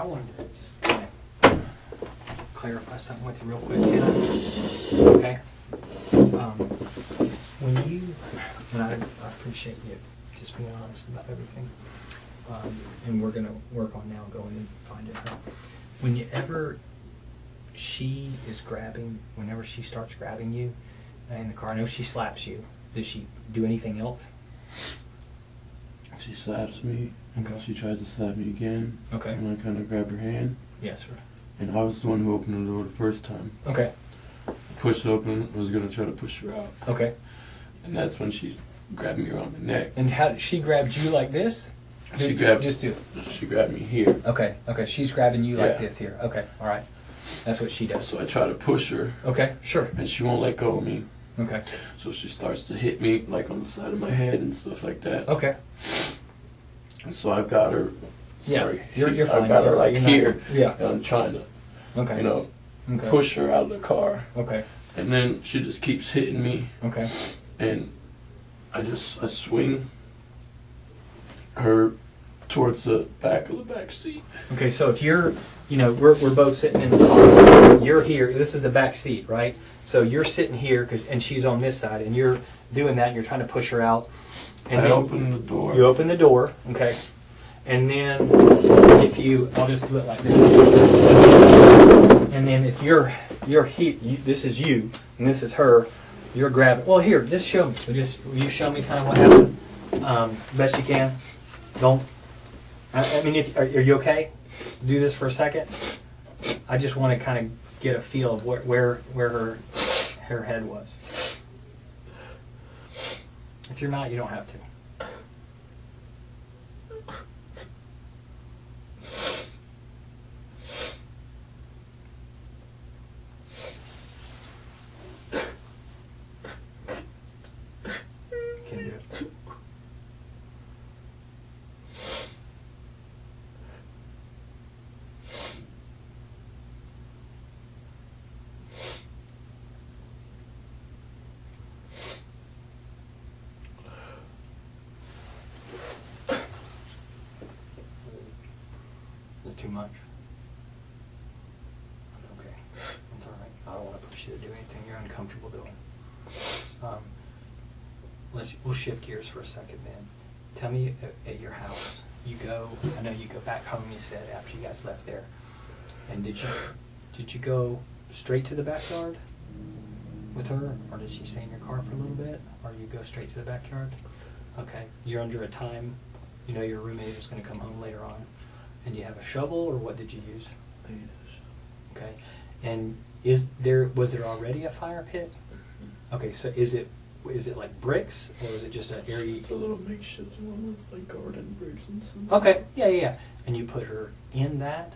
I wanted to just kind of clarify something with you real quick, can I? Okay. When you, and I appreciate you just being honest about everything, and we're going to work on now going and finding her. Whenever she is grabbing, whenever she starts grabbing you in the car, I know she slaps you. Does she do anything else? She slaps me, and Okay. she tries to slap me again. Okay. And I kind of grab her hand, Yes, sir. and I was the one who opened the door the first time. Okay. Pushed open, was gonna try to push her out, Okay. and that's when she grabbed me around the neck. And how she grabbed you like this? She grabbed Just me here. Okay. Okay. She's grabbing you like Yeah. this here. Okay. All right. That's what she does. So I try to push her, Okay. Sure. and she won't let go of me. Okay. So she starts to hit me like on the side of my head and stuff like that. Okay. And so I've got her. Yeah. Sorry, You're fine. I've got her like You're not- here, Yeah. and I'm trying to, Okay. you know, Okay. push her out of the car, Okay. and then she just keeps hitting me, Okay. and I swing her towards the back of the back seat. Okay. So if you're, we're both sitting in the car. You're here. This is the back seat, right? So you're sitting here, and she's on this side, and you're doing that. And you're trying to push her out. And I then open the door. You open the door. Okay. And then I'll just do it like this. And then if this is you, and this is her, you're grabbing. Well, here, just show me. Will you show me kind of what happened, best you can. Don't. I mean, are you okay? Do this for a second. I just want to kind of get a feel of where her head was. If you're not, you don't have to. Can do it. Is it too much? That's okay. That's all right. I don't want to push you to do anything you're uncomfortable doing. We'll shift gears for a second then. Tell me at your house, I know you go back home, you said, after you guys left there. And did you go straight to the backyard with her? Or did she stay in your car for a little bit? Or you go straight to the backyard? Okay. You're under a time, your roommate is going to come home later on. And you have a shovel, or what did you use? I used a shovel. Okay. And was there already a fire pit? Okay, so is it like bricks, or is it just an area? Just a little makeshift one with like garden bricks and stuff. Okay, yeah. And you put her in that?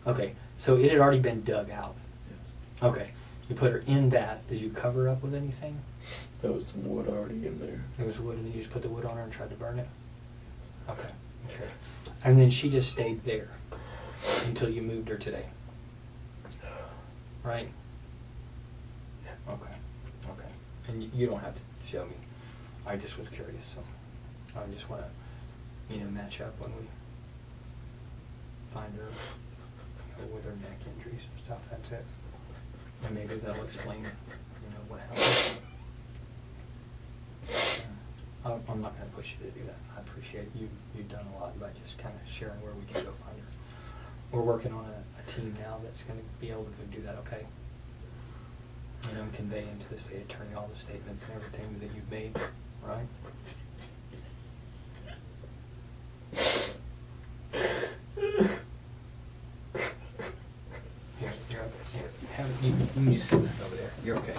Okay, so it had already been dug out. Yes. Okay, you put her in that. Did you cover her up with anything? There was some wood already in there. There was wood, and then you just put the wood on her and tried to burn it? Okay. And then she just stayed there until you moved her today? Right? Okay. And you don't have to show me. I just was curious, so I just want to, match up when we find her, with her neck injuries and stuff. That's it. And maybe that'll explain, what happened. I'm not going to push you to do that. I appreciate you've done a lot by just kind of sharing where we can go find her. We're working on a team now that's going to be able to go do that, okay? And convey into the state attorney all the statements and everything that you've made, right? You can just sit over there. You're okay.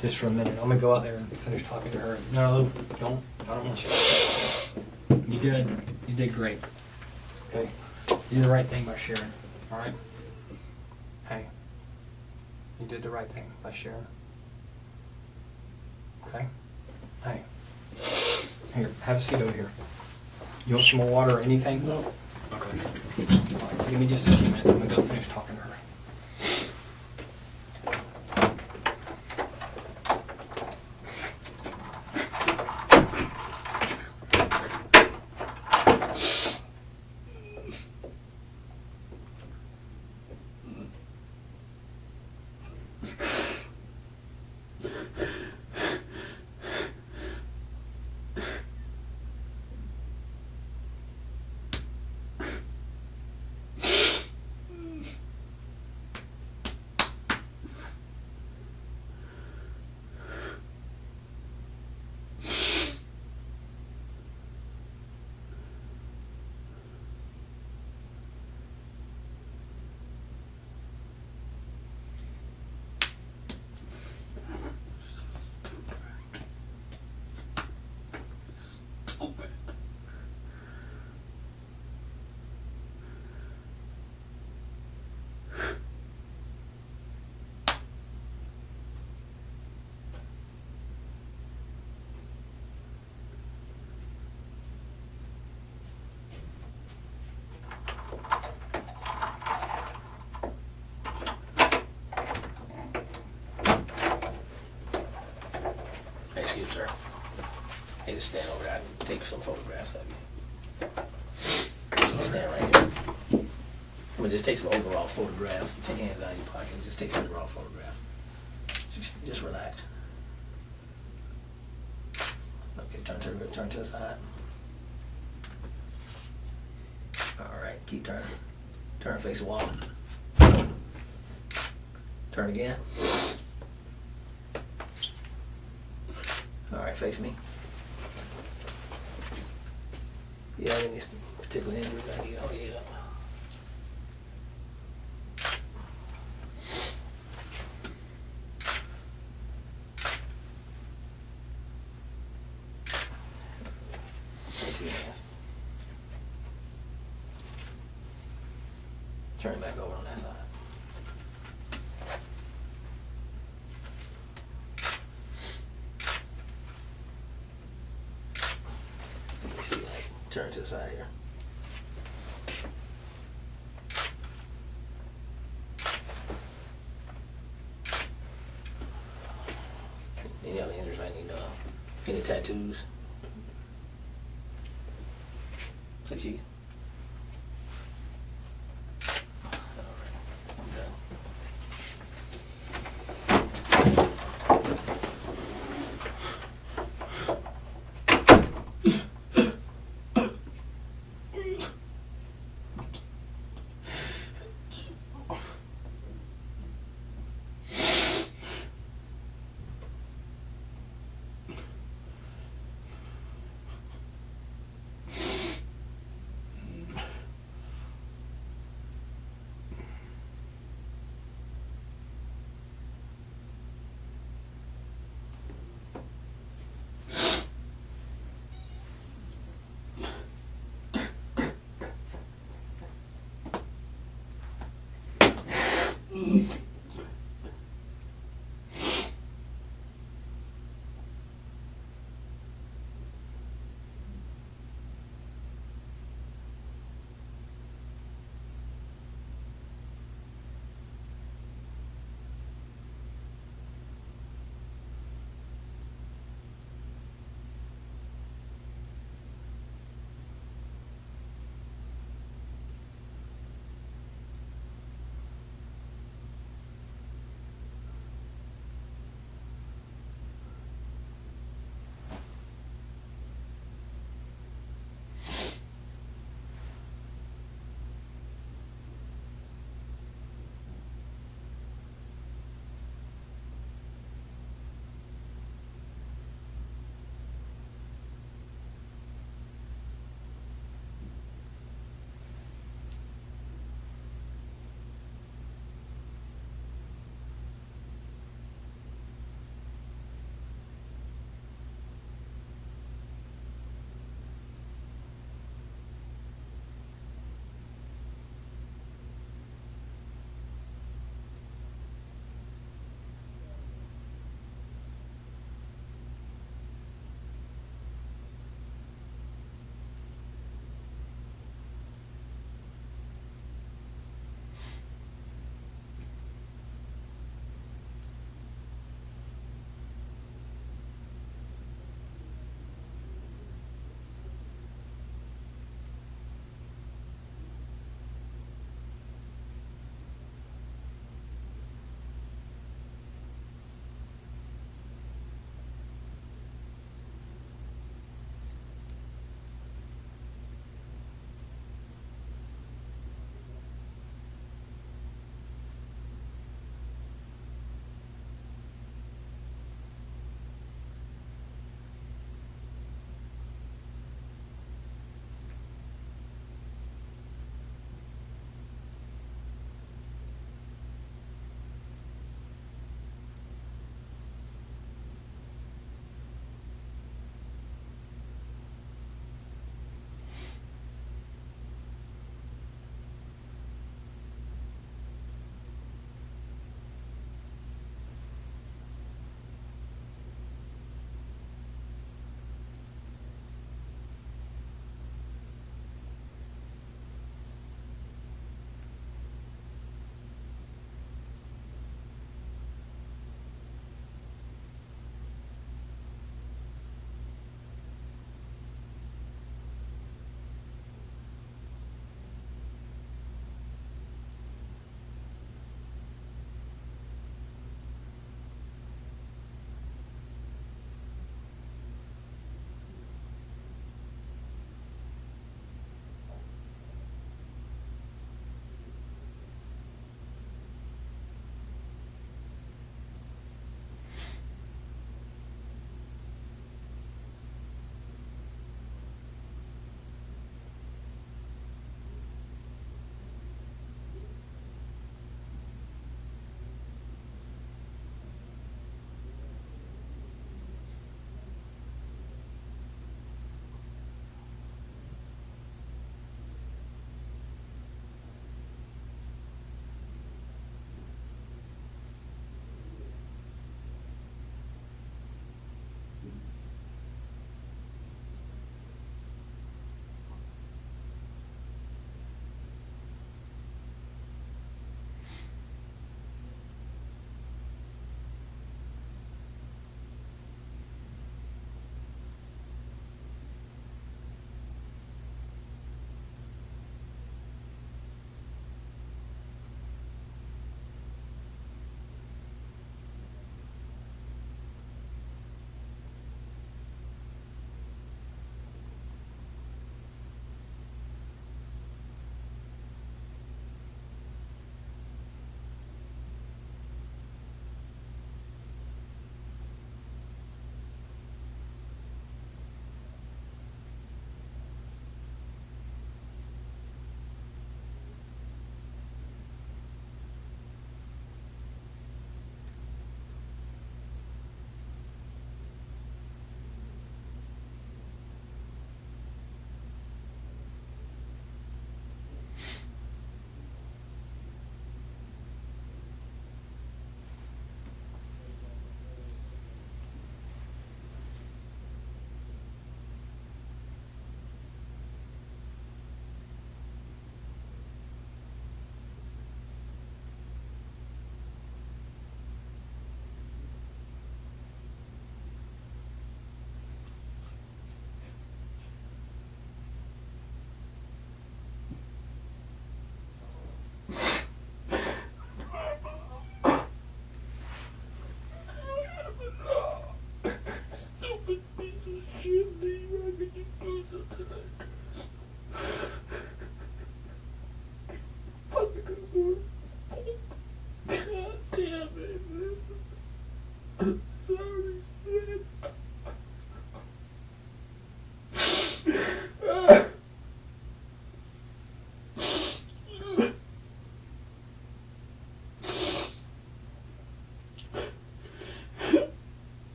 Just for a minute. I'm going to go out there and finish talking to her. No, don't. I don't want you. You good. You did great. Okay. You did the right thing by sharing. All right? Hey. You did the right thing by sharing. Okay? Hey. Here, have a seat over here. You want some more water or anything? No. Okay. All right, give me just a few minutes. I'm going to go finish talking to her. stand over there and take some photographs of you. You stand right here. I'm gonna just take some overall photographs. Take your hands out of your pocket and just take some overall photographs. Just relax. Okay, turn to the side. All right, keep turning. Turn, face the wall. Turn again. All right, face me. You have any particular injuries I need to hold you up? Let me see your hands. Turn it back over on that side. Let me see, like, turn to the side here. Any other injuries I need to know? Any tattoos? Let's see.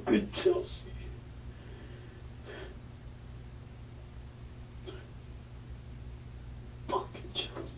Good Chelsea. Fucking Chelsea.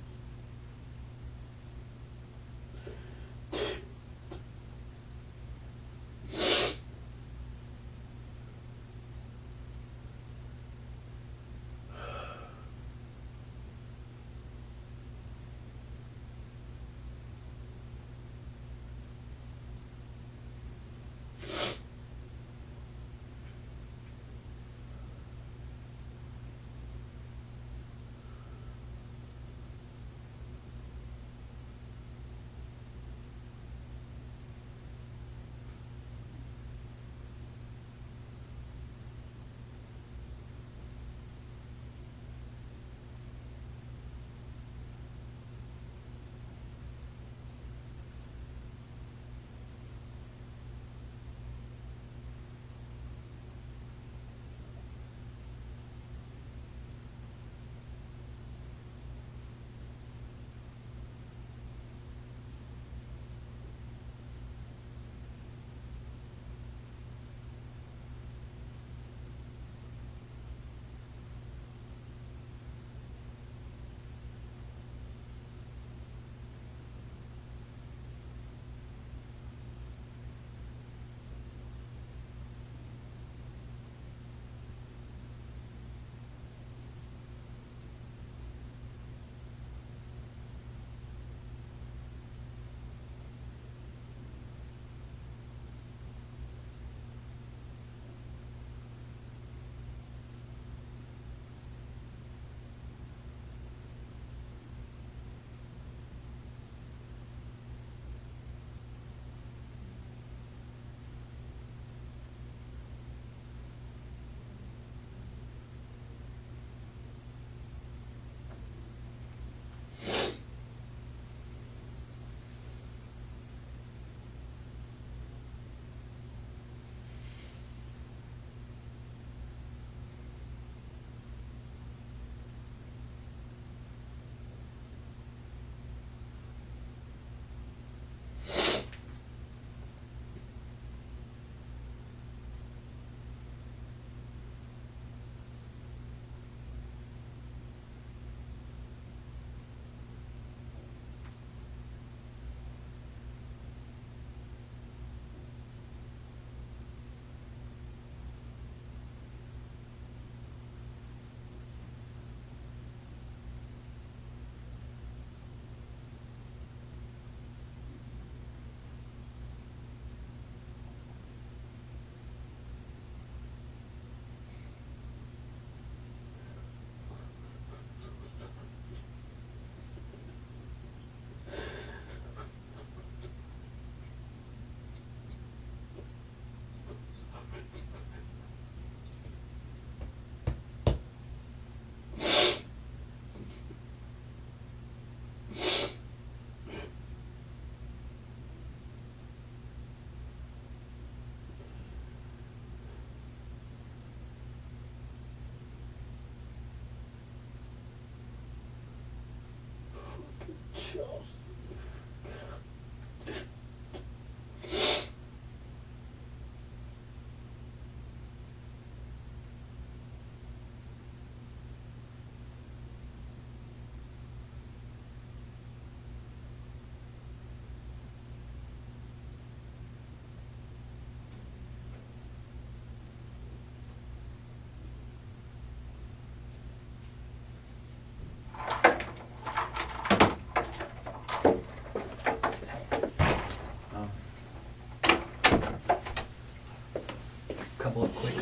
Couple of quick,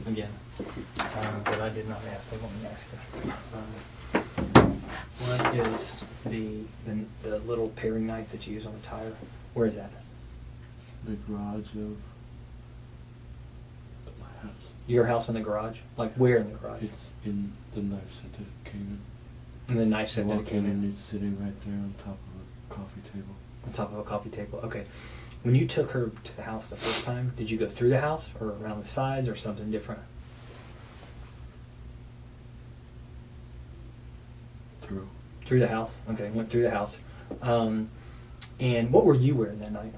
again, that I did not ask, they want me to ask you. What is the little paring knife that you use on the tire? Where is that? the garage of my house. Your house in the garage? Like where in the garage? It's in the knife set that it came in. And the knife set You that it walk came in and in it's sitting right there on top of a coffee table. on top of a coffee table. Okay. When you took her to the house the first time, did you go through the house or around the sides or something different? Through. Through the house? Okay, went through the house. And what were you wearing that night?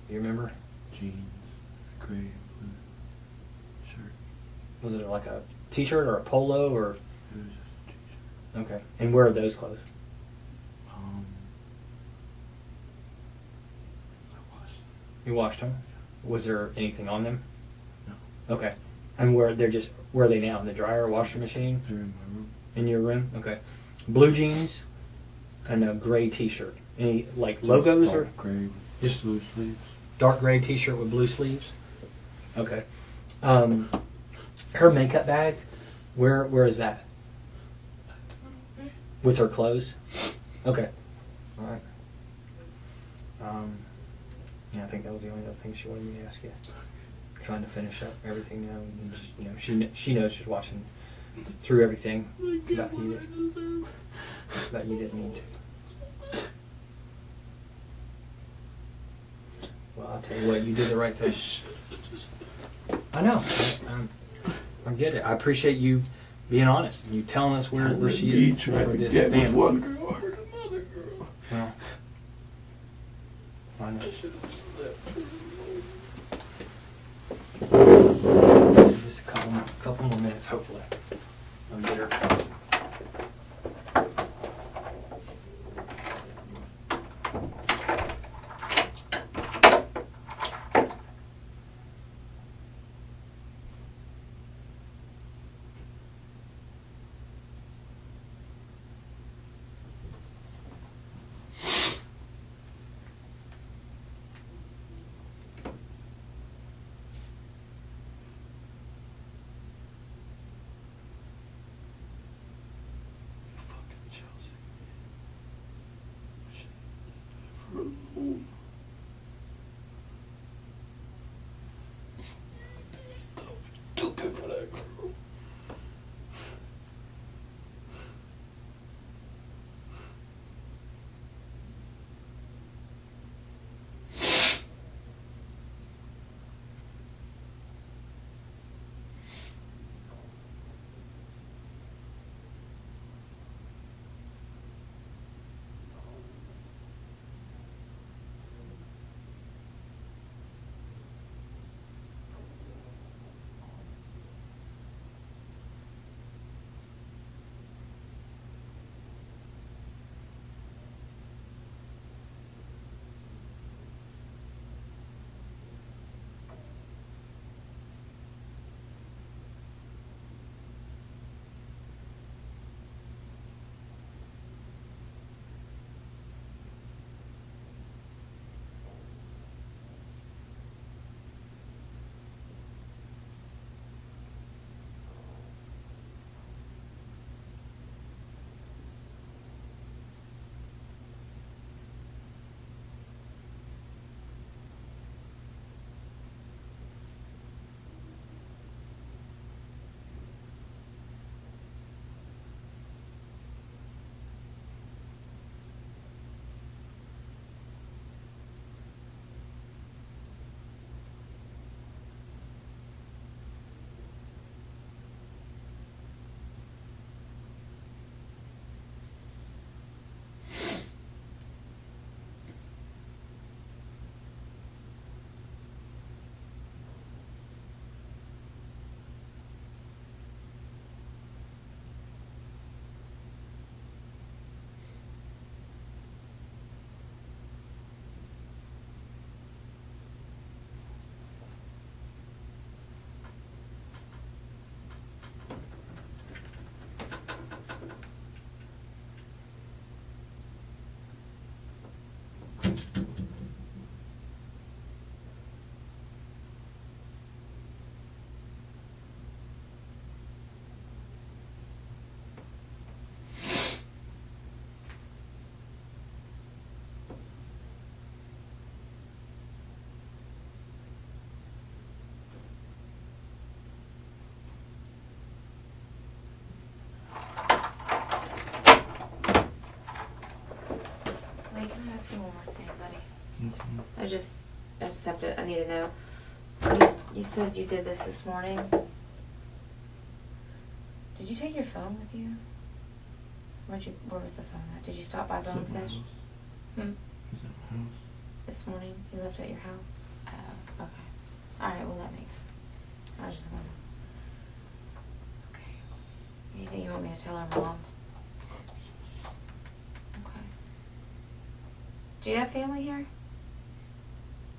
Do you remember? Jeans, gray, blue shirt. Was it like a t-shirt or a polo or? It was just a t-shirt. Okay. And where are those clothes? I washed them. You washed them? Was there anything on them? No. Okay. And where are they now? In the dryer, washer machine? They're in my room. In your room? Okay. Blue jeans and a gray t-shirt. Any like Just logos dark or gray with just blue sleeves. dark gray t-shirt with blue sleeves? Okay. Her makeup bag, where is that? With her clothes? Okay. All right. Yeah, I think that was the only other thing she wanted me to ask you. Trying to finish up everything now. And just, she knows she's watching through everything about you didn't mean to. Well, I'll tell you what, you did the right thing. I know. I get it. I appreciate you being honest and you telling us where she is with this family. One girl hurt another girl. Well, I know. Just a couple more minutes, hopefully. I'll get her. Fucking Chelsea. Shit. For alone. Stuff stupid for that girl. ask you one more thing, buddy? Mhm. I just have to, I need to know. You said you did this morning. Did you take your phone with you? Where was the phone at? Did you stop by Is that my Bonefish? house? Hmm? Is that my house? This morning? You left at your house? Oh, okay. Alright, well that makes sense. I was just wondering. Okay. Anything you want me to tell our mom? Okay. Do you have family here?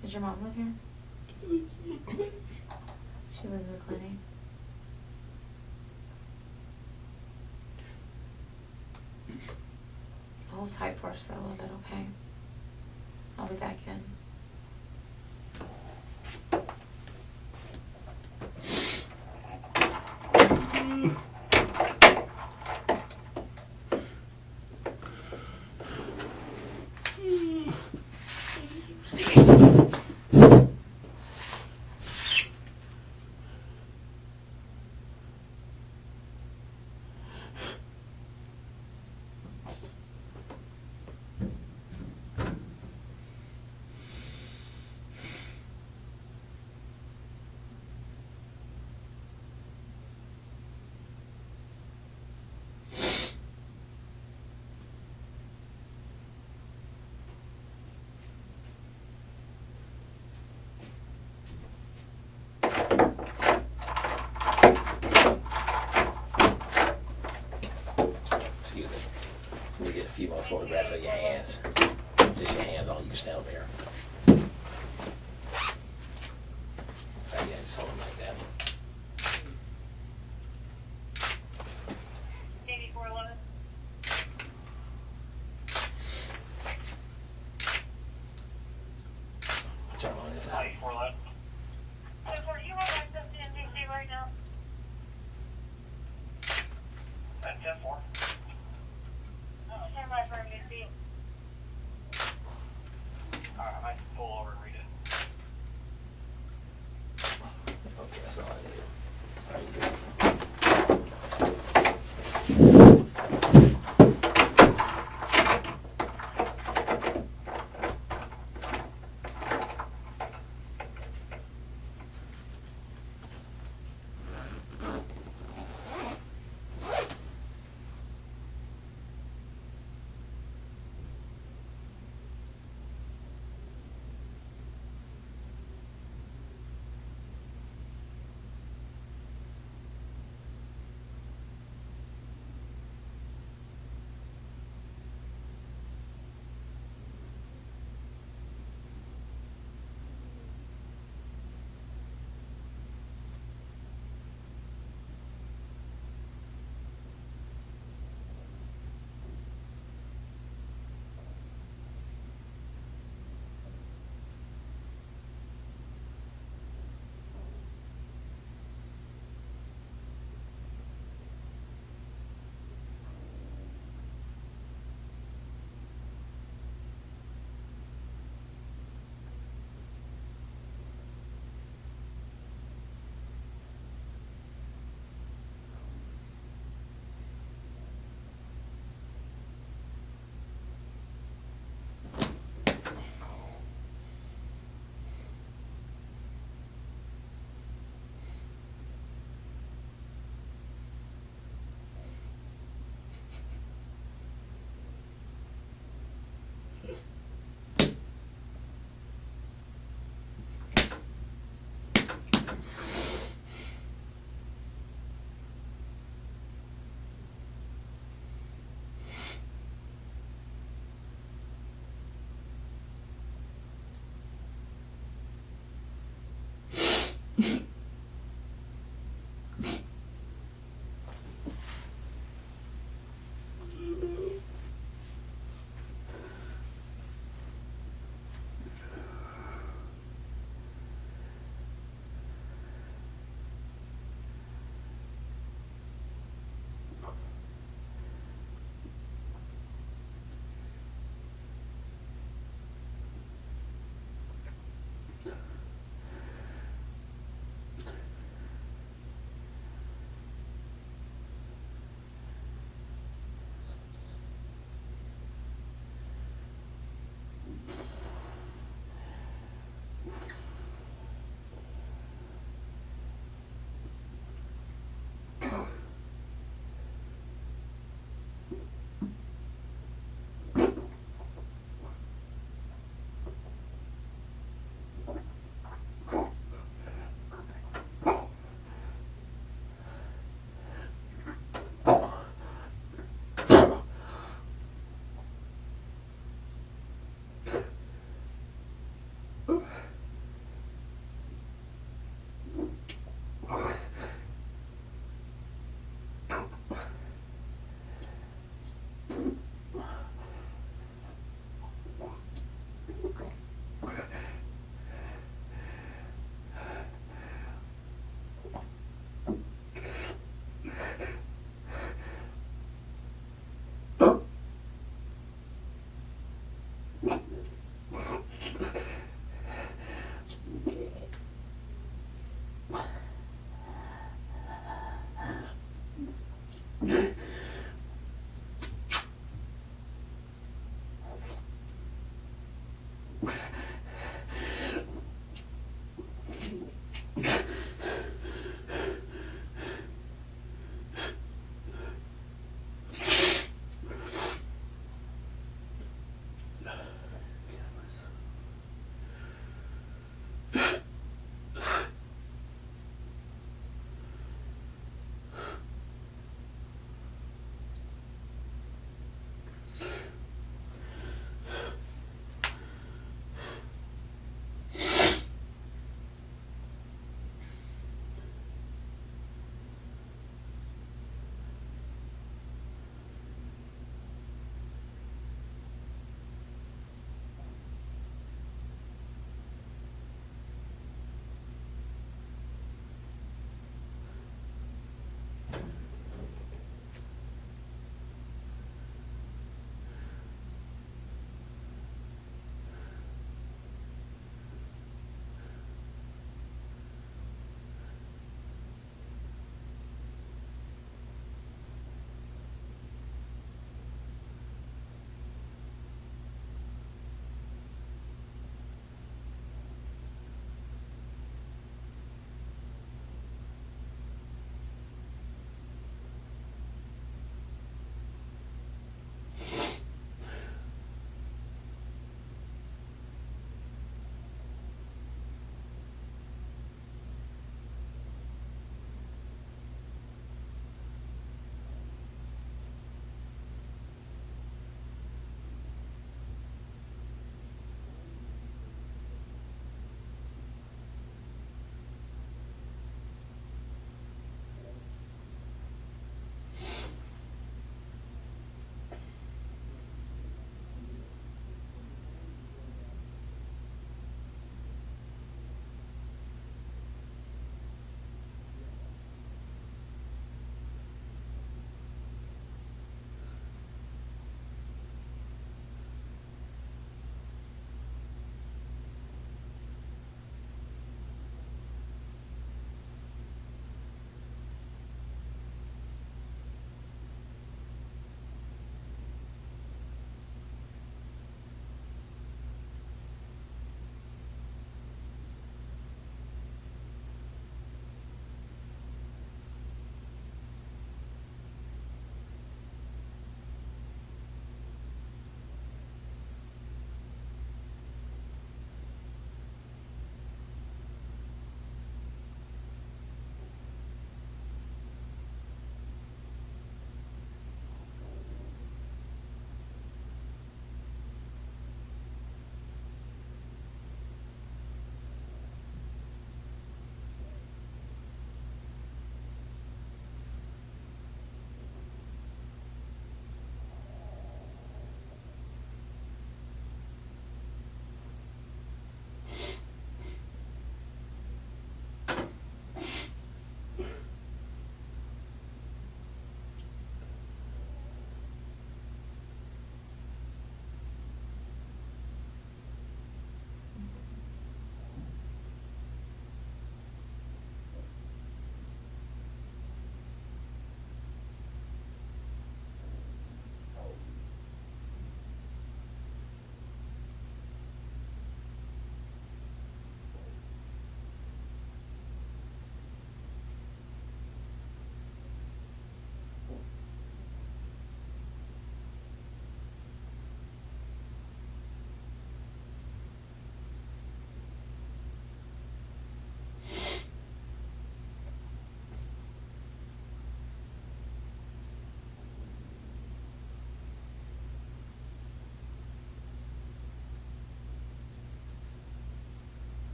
Does your mom live here? She lives in McClenny. Hold tight for us for a little bit, okay? I'll be back in. Excuse me. Let me get a few more photographs of your hands. Just your hands on. You can stand up there. In fact, yeah, just hold them like that. 8411. Turn on this out. 8411. So, do you have access to NBC right now? At 10-4. Stand by for NBC. Alright, I might pull over and read it. Okay, that's all I need. How you doing?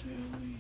Sally.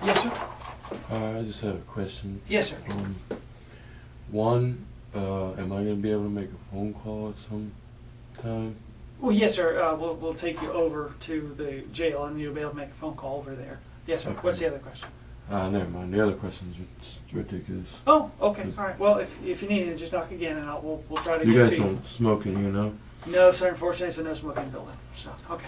Yes, sir. I just have a question. Yes, sir. One, am I gonna be able to make a phone call at some time? Well, yes, sir. We'll take you over to the jail, and you'll be able to make a phone call over there. Yes, sir. Okay. What's the other question? Never mind. The other questions are just ridiculous. Oh, okay. All right. Well, if you need it, just knock again, and we'll try to You get guys to you. don't smoke in here, no? No, sir. Unfortunately, it's a no smoking building. So, okay.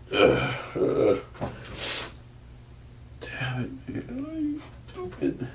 Damn it, man. Are you stupid?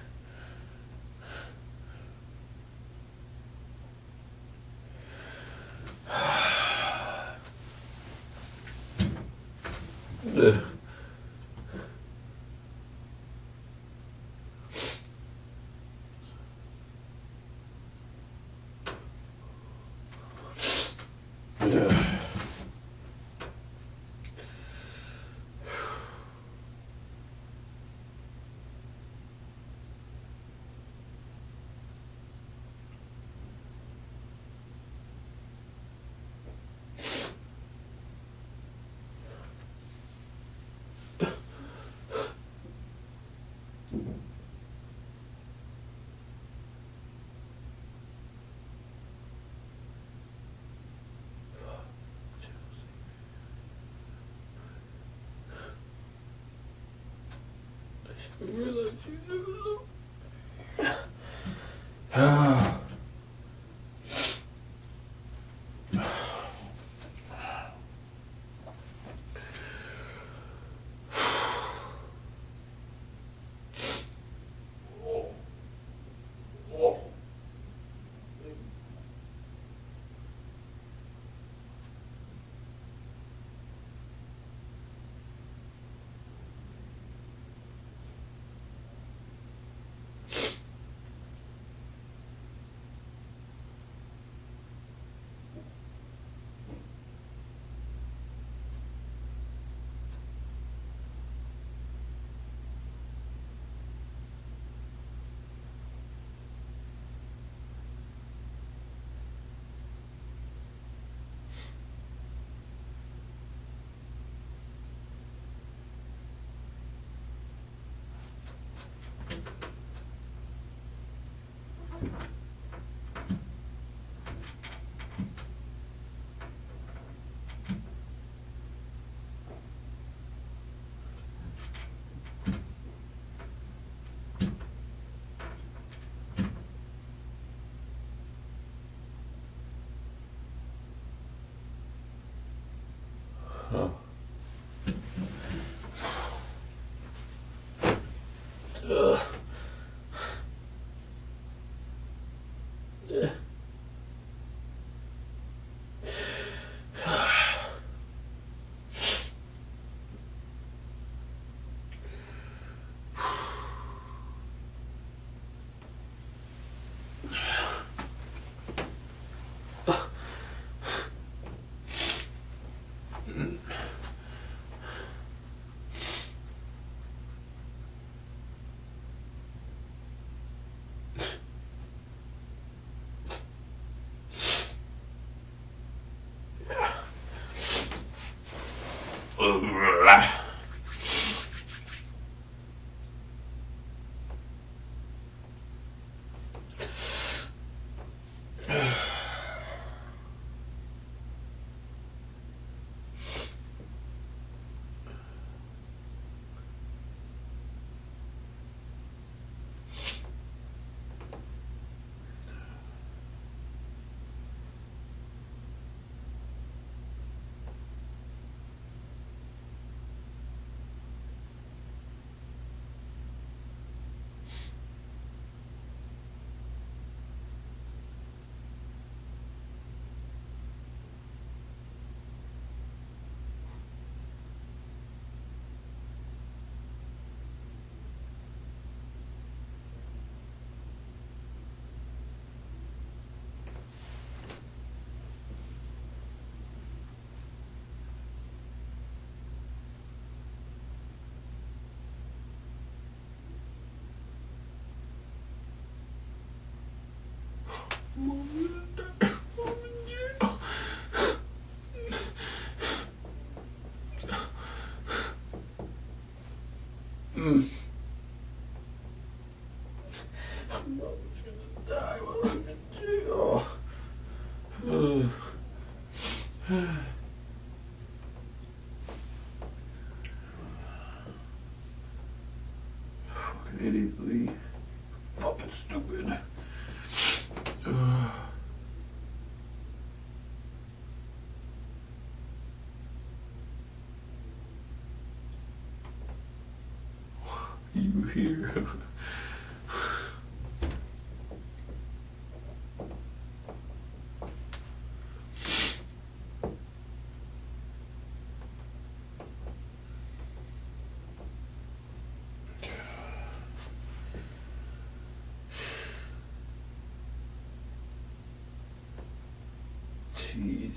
Fucking idiot, Lee. Fucking stupid. You here? Jeez.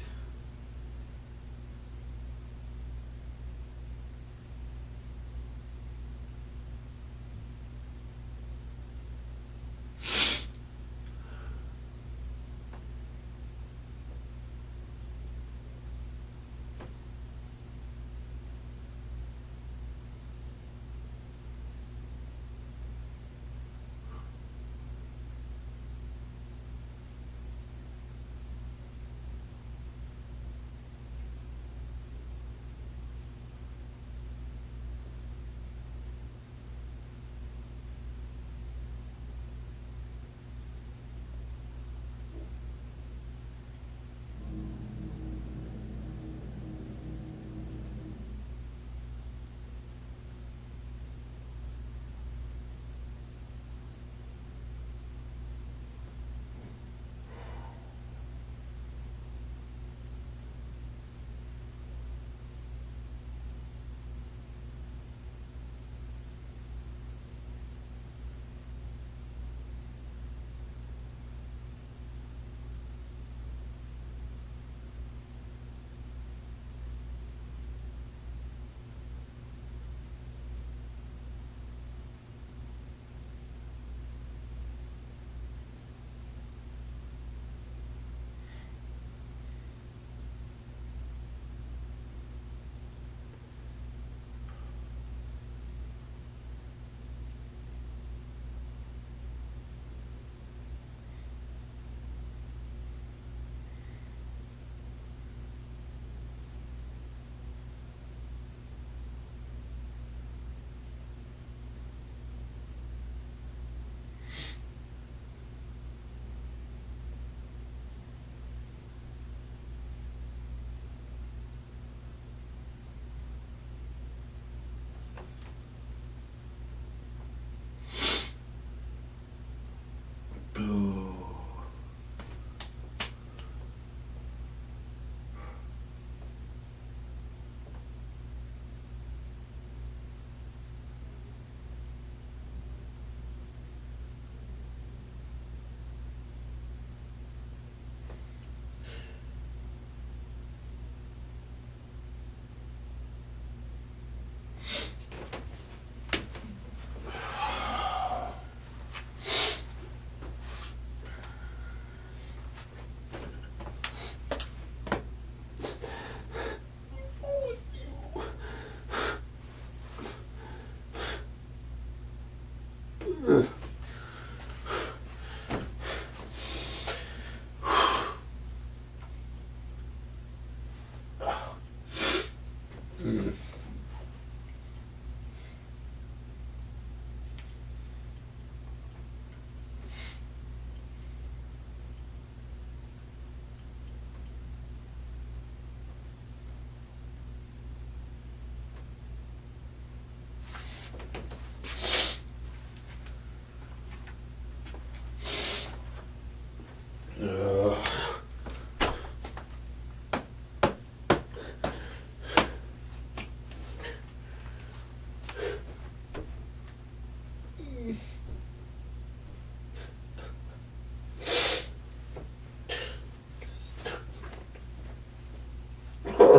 Boo.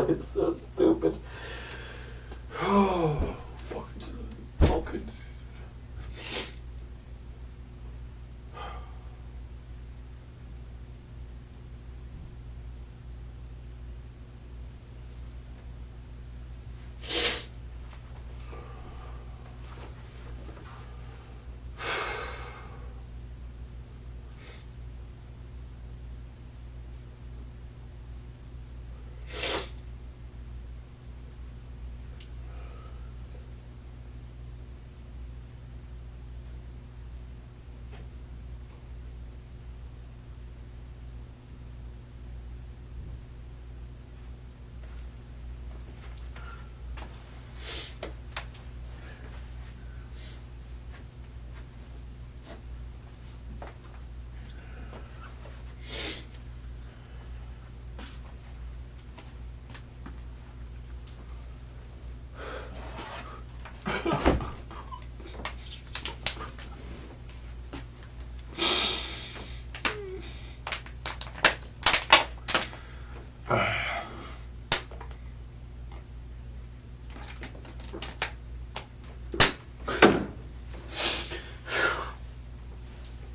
It's so stupid. Oh, fucking.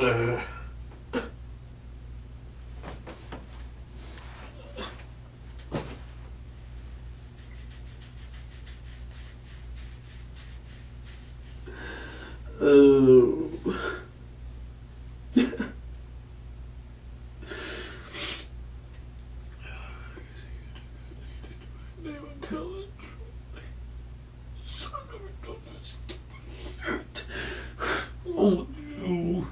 Oh, you.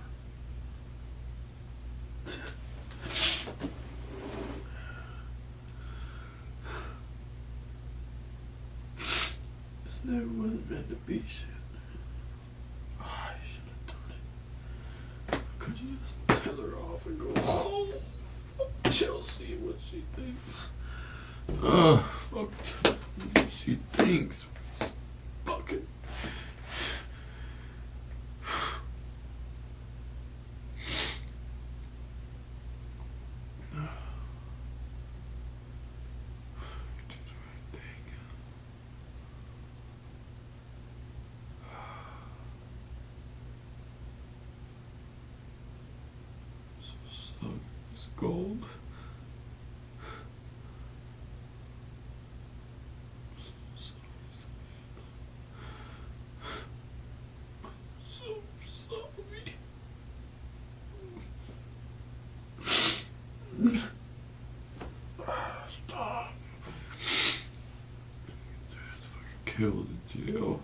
This never was meant to be shit. Oh, I should have done it. Could you just tell her off and go home? Fuck Chelsea, what she thinks. Fuck what she thinks. Fucking. It's gold. So sorry. Stop. Dad's fucking killed in jail.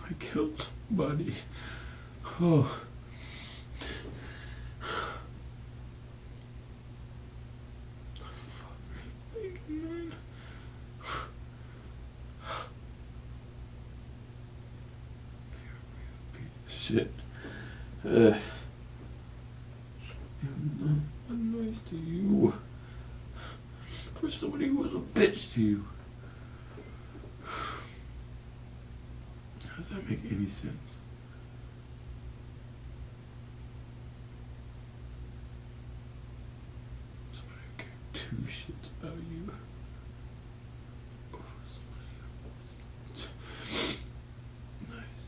I killed somebody. Oh. Shit. I'm not nice to you. For somebody who was a bitch to you. How does that make any sense? Somebody who cared two shits about you. Over somebody else. Nice.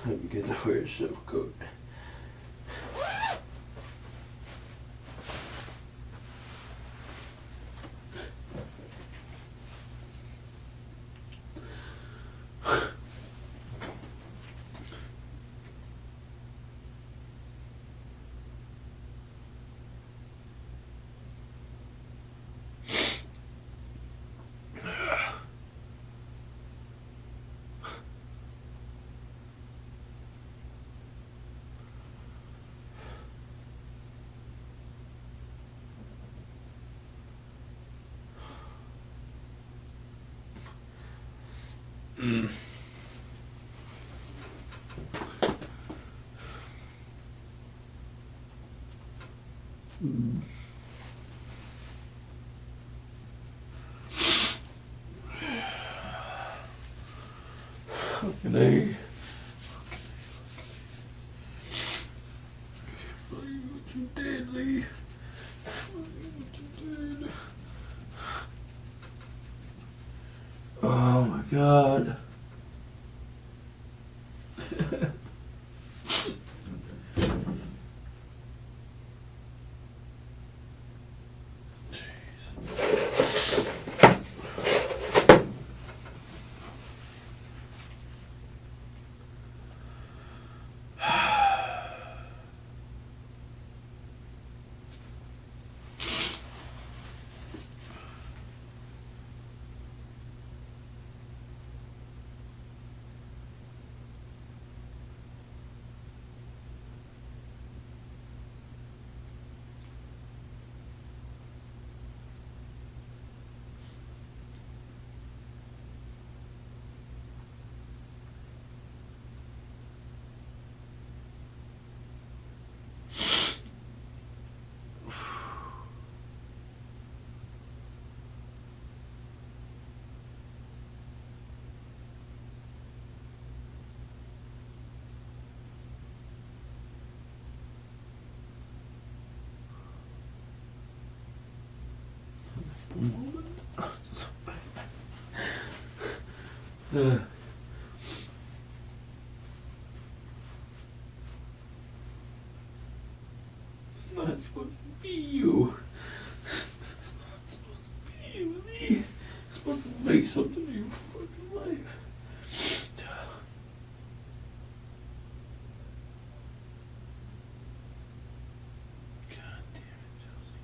Time you get to wear a chef coat. Fucking A. What you did, Lee. What you did. Oh my God. Not supposed to be you. This is not supposed to be you, Lee. It's supposed to make something of your fucking life. God damn it, Chelsea.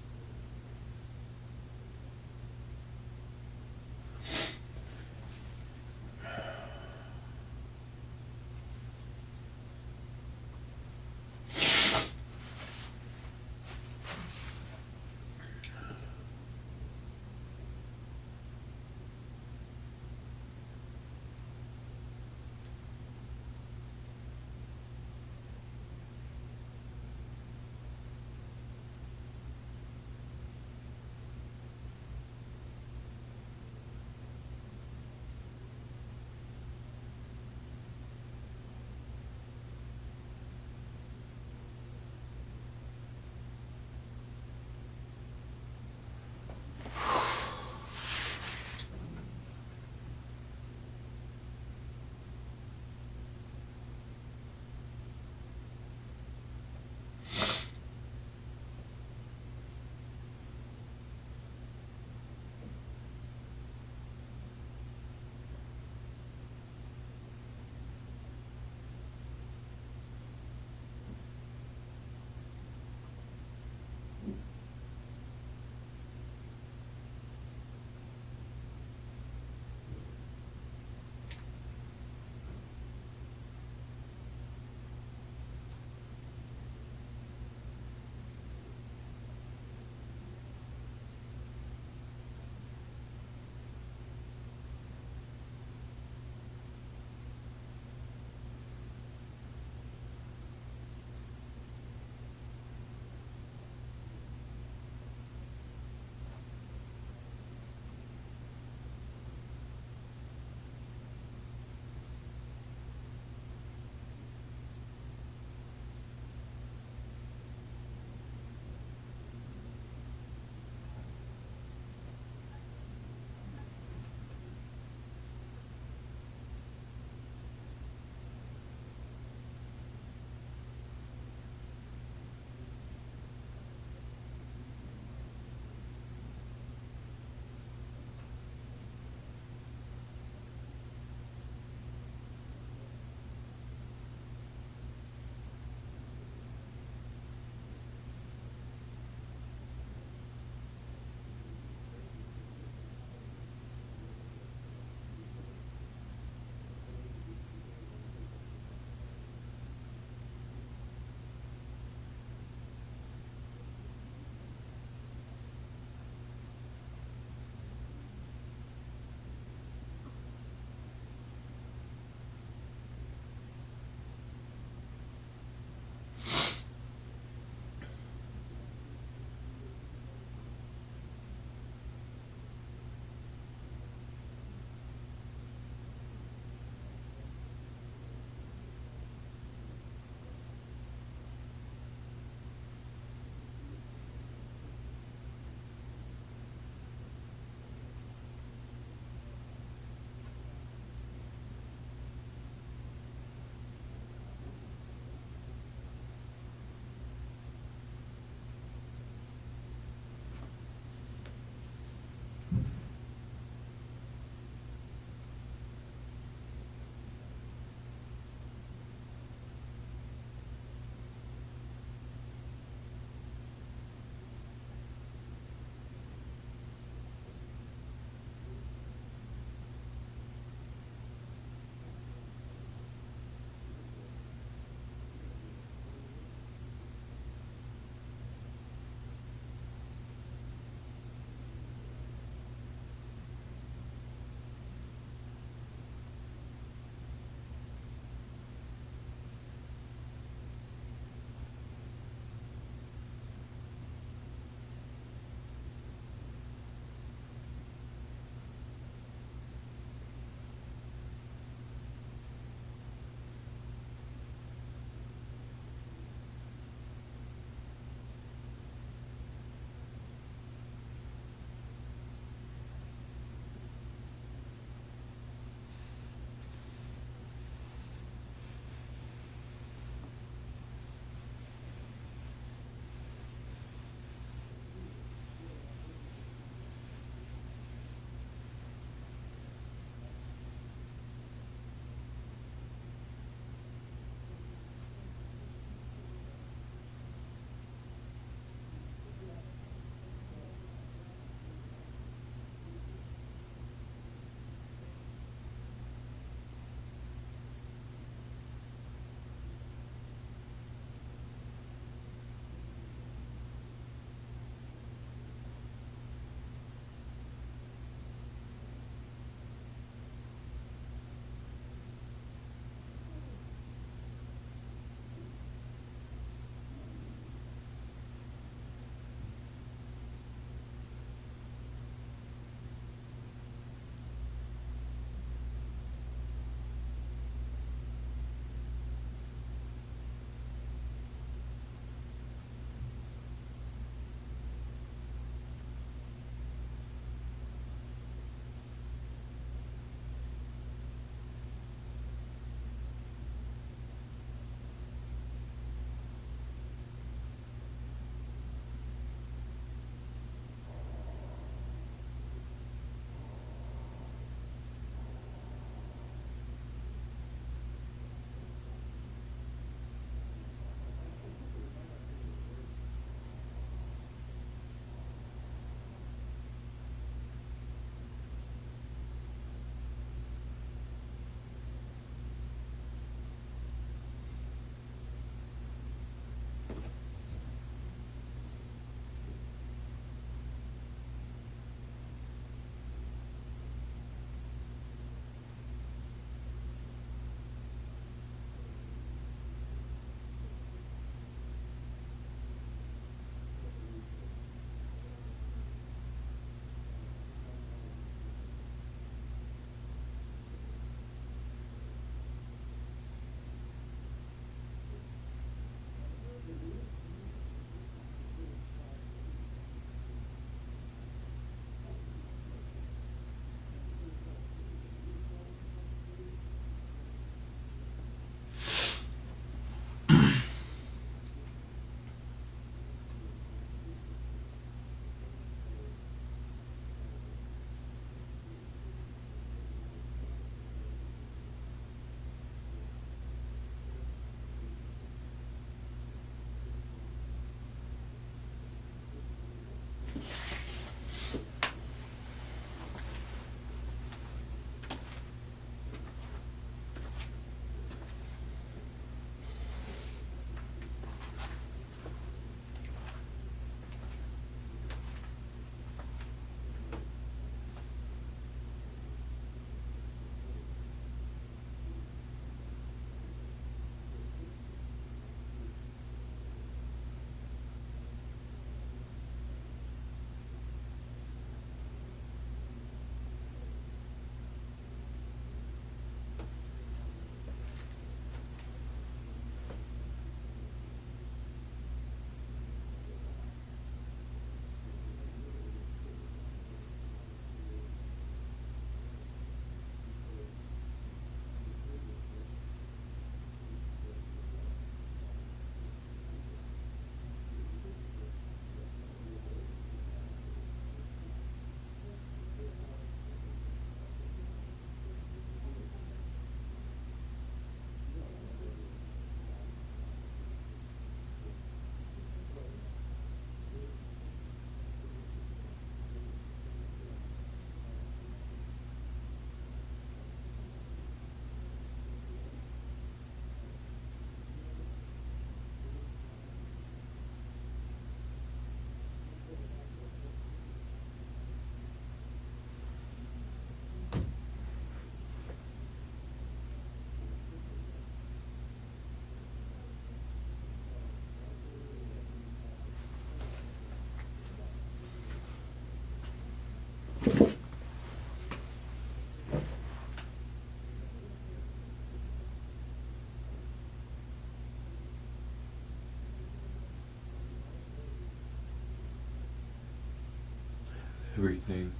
everything.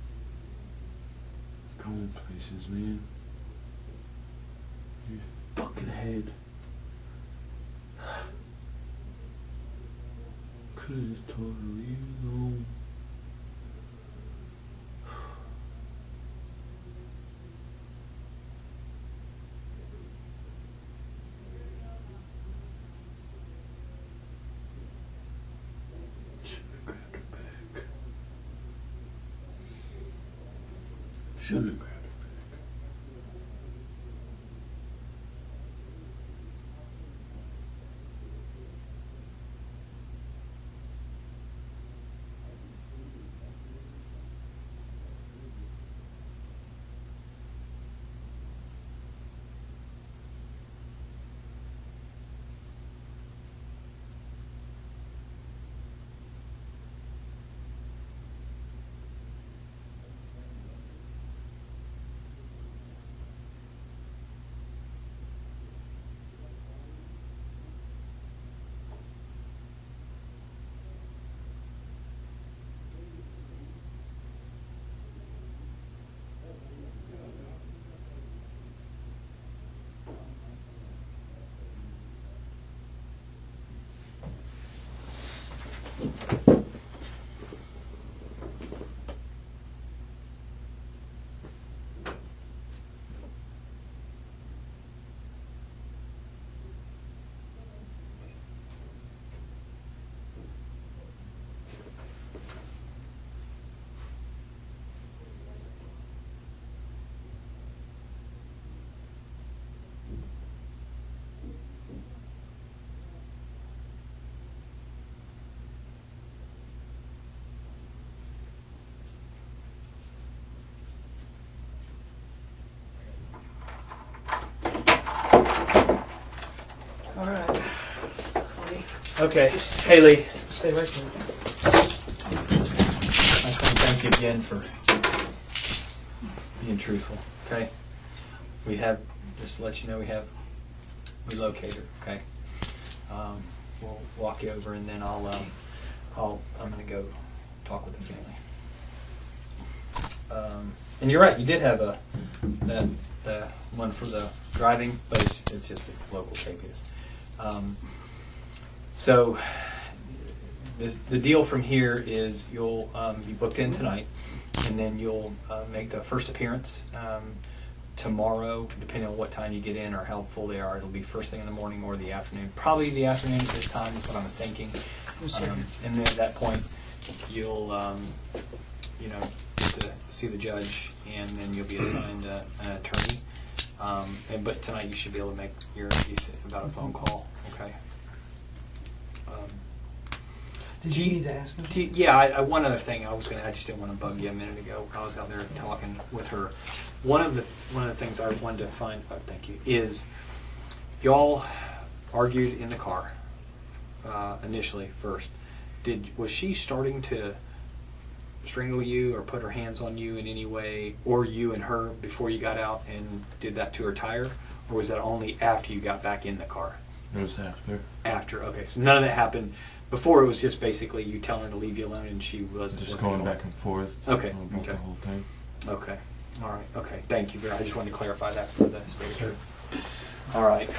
Going places, man. Your fucking head. Could've just told her to leave it alone. Should've grabbed her back. Should've grabbed her back. All right. Okay, Haley, Stay right there. I just want to thank you again for being truthful, okay? We have, just to let you know, we located her, okay? We'll walk you over and then I'm gonna go talk with the family. And you're right, you did have the one for the driving, but it's just a local KPS. So the deal from here is you'll be booked in tonight, and then you'll make the first appearance tomorrow, depending on what time you get in or how full they are. It'll be first thing in the morning or the afternoon. Probably the afternoon at this time is what I'm thinking. And then at that point, you'll get to see the judge, and then you'll be assigned an attorney. But tonight you should be able to make your piece about a phone call. Okay. Did you need to ask him? Yeah, one other thing I just didn't want to bug you a minute ago. I was out there talking with her. One of the things I wanted to find, thank you, is y'all argued in the car initially first. Was she starting to strangle you or put her hands on you in any way, or you and her, before you got out and did that to her tire, or was that only after you got back in the car? It was after. After, okay. So none of that happened. Before, it was just basically you telling her to leave you alone, and she wasn't going back and forth. Okay. About Okay. the whole thing. Okay. All right. Okay. Thank you. I just wanted to clarify that for the state. Sure. All right.